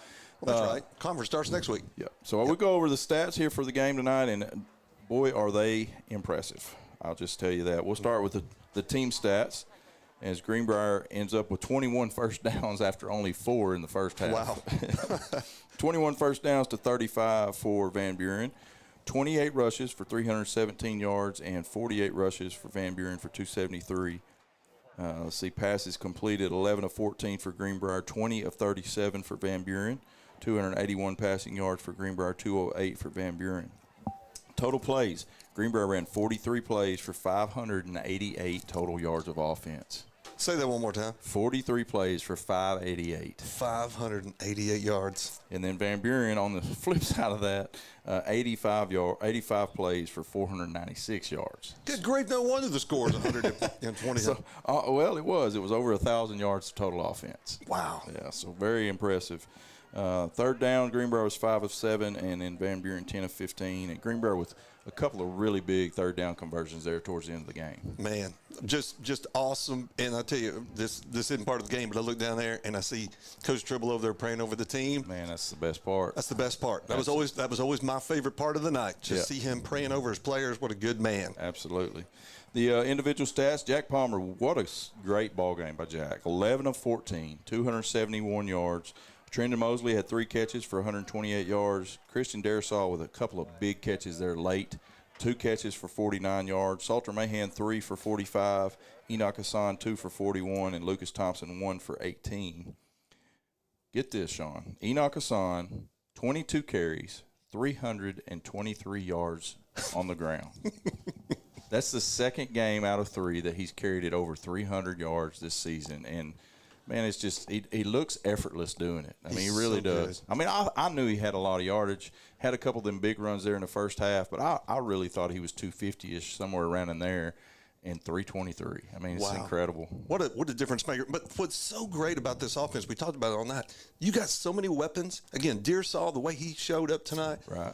Well, that's right. Conference starts next week. Yep. So we'll go over the stats here for the game tonight, and boy, are they impressive. I'll just tell you that. We'll start with the team stats, as Greenbrier ends up with 21 first downs after only 4 in the first half. Wow. 21 first downs to 35 for Van Buren. 28 rushes for 317 yards and 48 rushes for Van Buren for 273. Let's see, passes completed 11 of 14 for Greenbrier, 20 of 37 for Van Buren, 281 passing yards for Greenbrier, 208 for Van Buren. Total plays, Greenbrier ran 43 plays for 588 total yards of offense. Say that one more time. 43 plays for 588. 588 yards. And then Van Buren, on the flip side of that, 85 plays for 496 yards. Good grief, no wonder the score is 120. So, well, it was over 1,000 yards of total offense. Wow. Yeah, so very impressive. Third down, Greenbrier was 5 of 7, and then Van Buren 10 of 15. And Greenbrier with a couple of really big third down conversions there towards the end of the game. Man, just awesome. And I tell you, this isn't part of the game, but I look down there and I see Coach Tribble over there praying over the team. Man, that's the best part. That's the best part. That was always my favorite part of the night. Just see him praying over his players. What a good man. Absolutely. The individual stats, Jack Palmer, what a great ball game by Jack. 11 of 14, 271 yards. Trendon Mosley had 3 catches for 128 yards. Christian Darisaw with a couple of big catches there late. 2 catches for 49 yards. Salter Mahan, 3 for 45. Enoch Hassan, 2 for 41. And Lucas Thompson, 1 for 18. Get this, Sean. Enoch Hassan, 22 carries, 323 yards on the ground. That's the second game out of 3 that he's carried it over 300 yards this season. And man, it's just he looks effortless doing it. I mean, he really does. Good. I mean, I knew he had a lot of yardage, had a couple of them big runs there in the first half, but I really thought he was 250-ish, somewhere around in there, and 323. I mean, it's incredible. What a difference maker. But what's so great about this offense, we talked about it on that, you got so many weapons. Again, Darisaw, the way he showed up tonight. Right.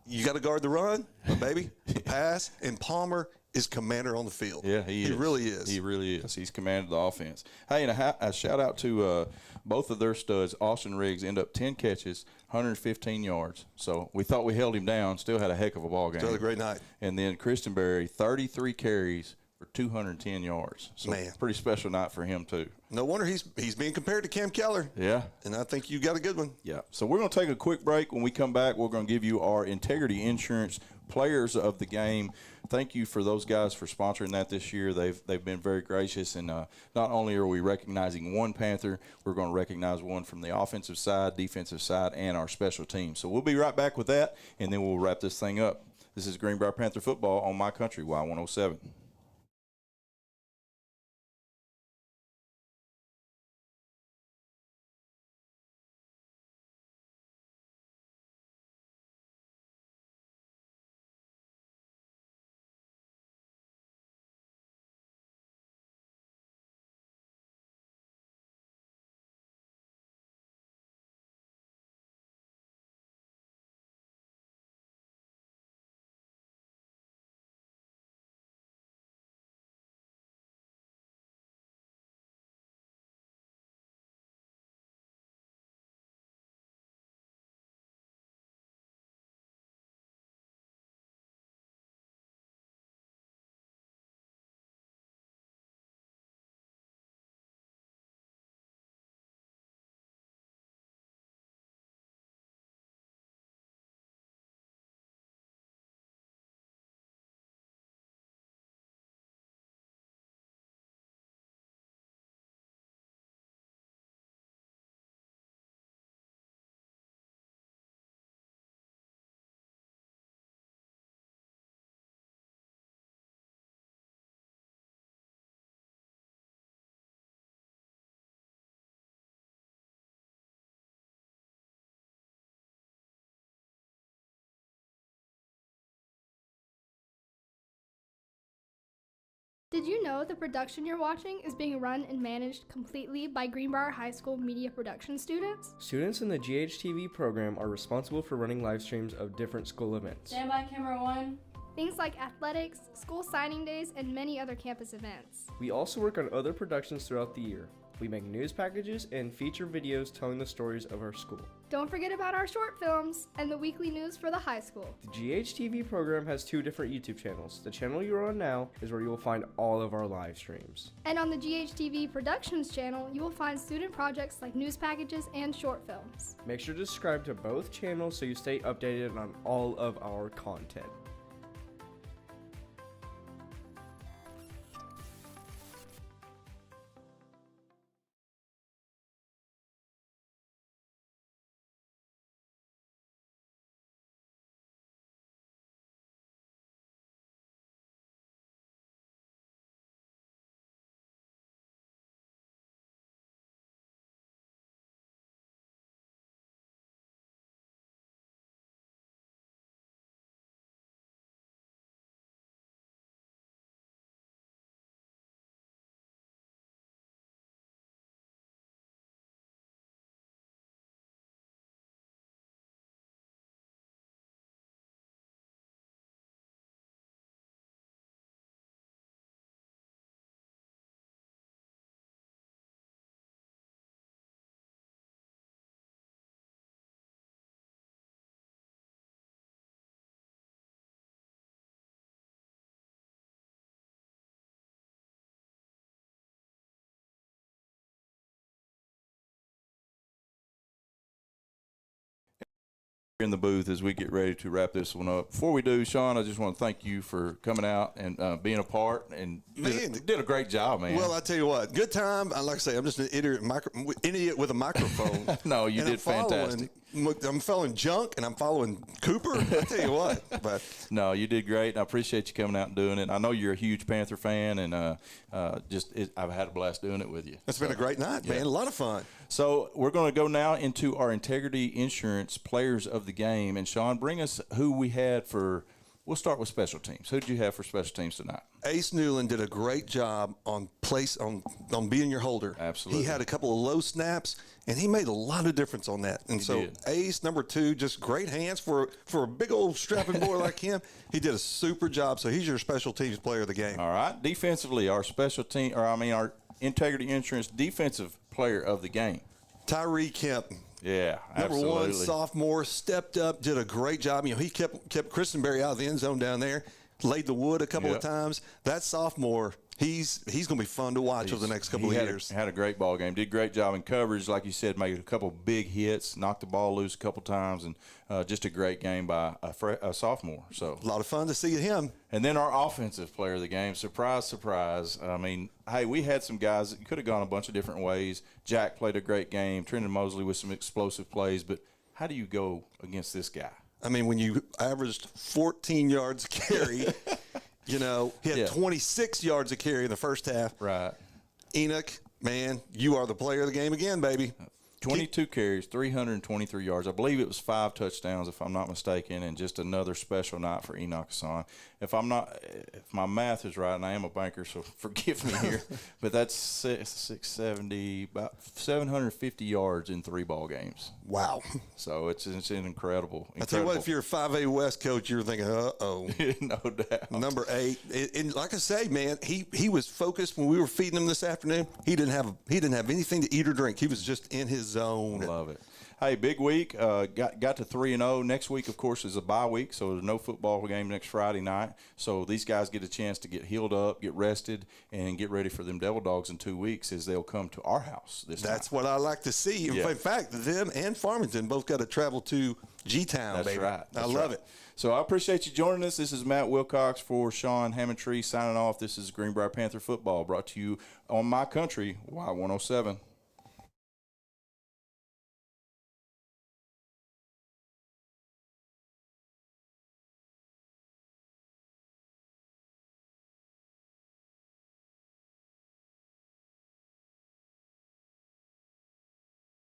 You got to guard the run, baby, the pass, and Palmer is commander on the field. Yeah, he is. He really is. He really is. He's commanded the offense. Hey, and a shout out to both of their studs. Austin Riggs ended up 10 catches, 115 yards. So we thought we held him down. Still had a heck of a ball game. Still had a great night. And then Christian Berry, 33 carries for 210 yards. So man, pretty special night for him too. No wonder he's being compared to Cam Keller. Yeah. And I think you got a good one. Yeah. So we're going to take a quick break. When we come back, we're going to give you our Integrity Insurance players of the game. Thank you for those guys for sponsoring that this year. They've been very gracious, and not only are we recognizing one Panther, we're going to recognize one from the offensive side, defensive side, and our special team. So we'll be right back with that, and then we'll wrap this thing up. This is Greenbrier Panther football on My Country, Y107. Did you know the production you're watching is being run and managed completely by Greenbrier High School media production students? Students in the GHTV program are responsible for running live streams of different school events. Stand by, camera 1. Things like athletics, school signing days, and many other campus events. We also work on other productions throughout the year. We make news packages and feature videos telling the stories of our school. Don't forget about our short films and the weekly news for the high school. The GHTV program has 2 different YouTube channels. The channel you're on now is where you will find all of our live streams. And on the GHTV Productions channel, you will find student projects like news packages and short films. Make sure to subscribe to both channels so you stay updated on all of our content. In the booth as we get ready to wrap this one up. Before we do, Sean, I just want to thank you for coming out and being a part, and did a great job, man. Well, I tell you what, good time. Like I say, I'm just an idiot with a microphone. No, you did fantastic. I'm following Junk and I'm following Cooper. I tell you what, but no, you did great. I appreciate you coming out and doing it. I know you're a huge Panther fan, and I've had a blast doing it with you. It's been a great night, man. A lot of fun. So we're going to go now into our Integrity Insurance Players of the Game, and Sean, bring us who we had for. We'll start with special teams. Who did you have for special teams tonight? Ace Newland did a great job on being your holder. Absolutely. He had a couple of low snaps, and he made a lot of difference on that. And so Ace, number 2, just great hands for a big old strapping boy like him. He did a super job. So he's your special teams player of the game. All right. Defensively, our our Integrity Insurance defensive player of the game. Tyree Kemp. Yeah, Number absolutely. 1 sophomore, stepped up, did a great job. You know, he kept Christenberry out of the end zone down there, laid the wood a couple of times. That sophomore, he's going to be fun to watch over the next couple of years. Had a great ball game. Did a great job in coverage, like you said, made a couple big hits, knocked the ball loose a couple times, and just a great game by a sophomore. So a lot of fun to see him. And then our offensive player of the game, surprise, surprise. I mean, hey, we had some guys that could have gone a bunch of different ways. Jack played a great game. Trenton Mosley with some explosive plays. But how do you go against this guy? I mean, when you averaged 14 yards a carry, you know, he had 26 yards a carry in the first half. Right. Enoch, man, you are the player of the game again, baby. 22 carries, 323 yards. I believe it was 5 touchdowns, if I'm not mistaken, and just another special night for Enoch Hassan. If my math is right, and I am a banker, so forgive me here, but that's 670, about 750 yards in 3 ball games. Wow. So it's incredible. I tell you what, if you're a 5A West coach, you're thinking, uh-oh. No doubt. Number 8. And like I say, man, he was focused when we were feeding him this afternoon. He didn't have anything to eat or drink. He was just in his zone. Love it. Hey, big week. Got to 3-0. Next week, of course, is a bye week, so there's no football game next Friday night. So these guys get a chance to get healed up, get rested, and get ready for them Devil Dogs in 2 weeks as they'll come to our house this time. That's what I like to see. In fact, them and Farmington both got to travel to G-Town, That's baby. right. I love it. So I appreciate you joining us. This is Matt Wilcox for Sean Hammondtree signing off. This is Greenbrier Panther Football brought to you on My Country, Y107.